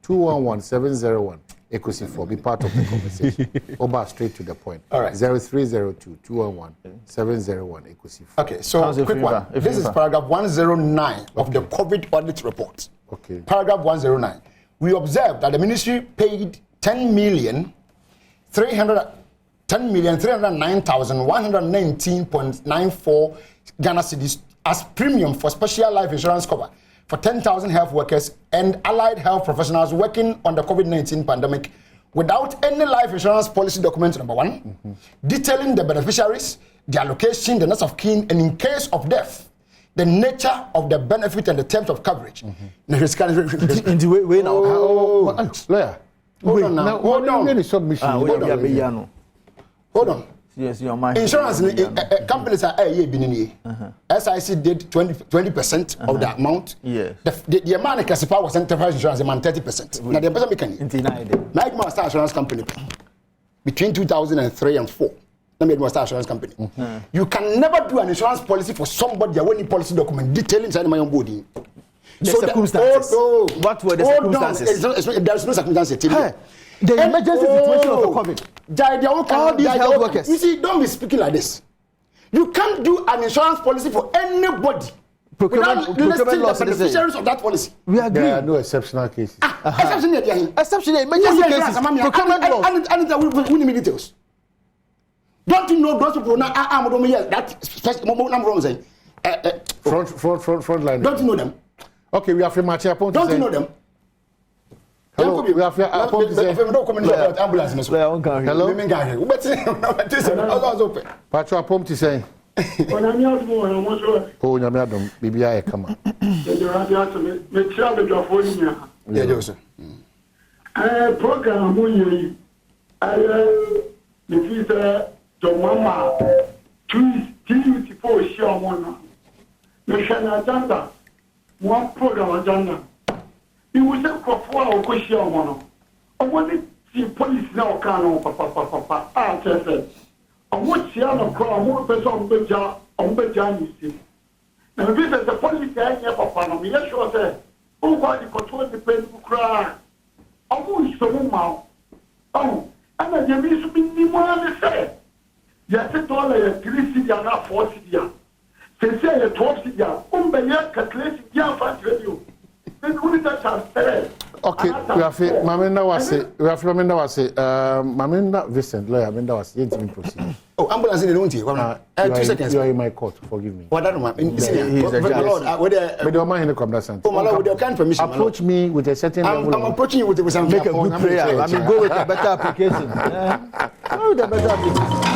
211 701. Ecosy4, be part of the conversation. Oba straight to the point. All right. 0302 211 701 Ecosy4. Okay, so quick one. This is paragraph 109 of the COVID audit report. Okay. Paragraph 109. We observed that the ministry paid 10,309,119.94 Ghana cedis as premium for special life insurance cover for 10,000 health workers and allied health professionals working on the COVID-19 pandemic without any life insurance policy document, number one, detailing the beneficiaries, their location, the next of kin, and in case of death, the nature of the benefit and the terms of coverage. Lawyer. Hold on now. Hold on. Submission. Hold on. Yes, your mind. Insurance companies are SIC did 20% of the amount. Yes. The amount of was enterprise insurance, the man 30%. Now the person making Master Insurance Company between 2003 and 4. Let me Master Insurance Company. You can never do an insurance policy for somebody that any policy document detailing inside my own body. The circumstances. What were the circumstances? There's no circumstances. The emergency situation of the COVID. All these health workers. You see, don't be speaking like this. You can't do an insurance policy for anybody without listing the beneficiaries of that policy. We agree. There are no exceptional cases. Exceptional emergency cases. Procurement law. And we need details. Don't you know those people now? That special number one saying. Front line. Don't you know them? Okay, we have a match up. Don't you know them? Hello, we have a ambulance. Hello. Pacho apom ti say. Oh, nyame adom bibia e kama. Yeah, Joseph. Program we the visa to mama to for sure one. Mission agenda. One program agenda. It was a crop question one. I wanted the police now can papa. I said, I want to have a crowd more person on Bejan. Now, this is the police here, papa. Me, yes, sure, sir. Oh, why the control the people cry? I want some more. Oh, and I give you some money, sir. Yes, it's all a 3 city and not 4 city. They say a 12 city. Calculate the fast radio. Okay, we have Mamenda was Mamenda Vincent, lawyer, Mamenda was yet to proceed. Oh, ambulance in the room. 2 seconds. You are in my court, forgive me. What that man? He's a judge. With your mind in the complaint. Oh, my Lord, with your kind permission. Approach me with a certain level. I'm approaching you with some make a good prayer. I mean, go with a better application. Go with a better application.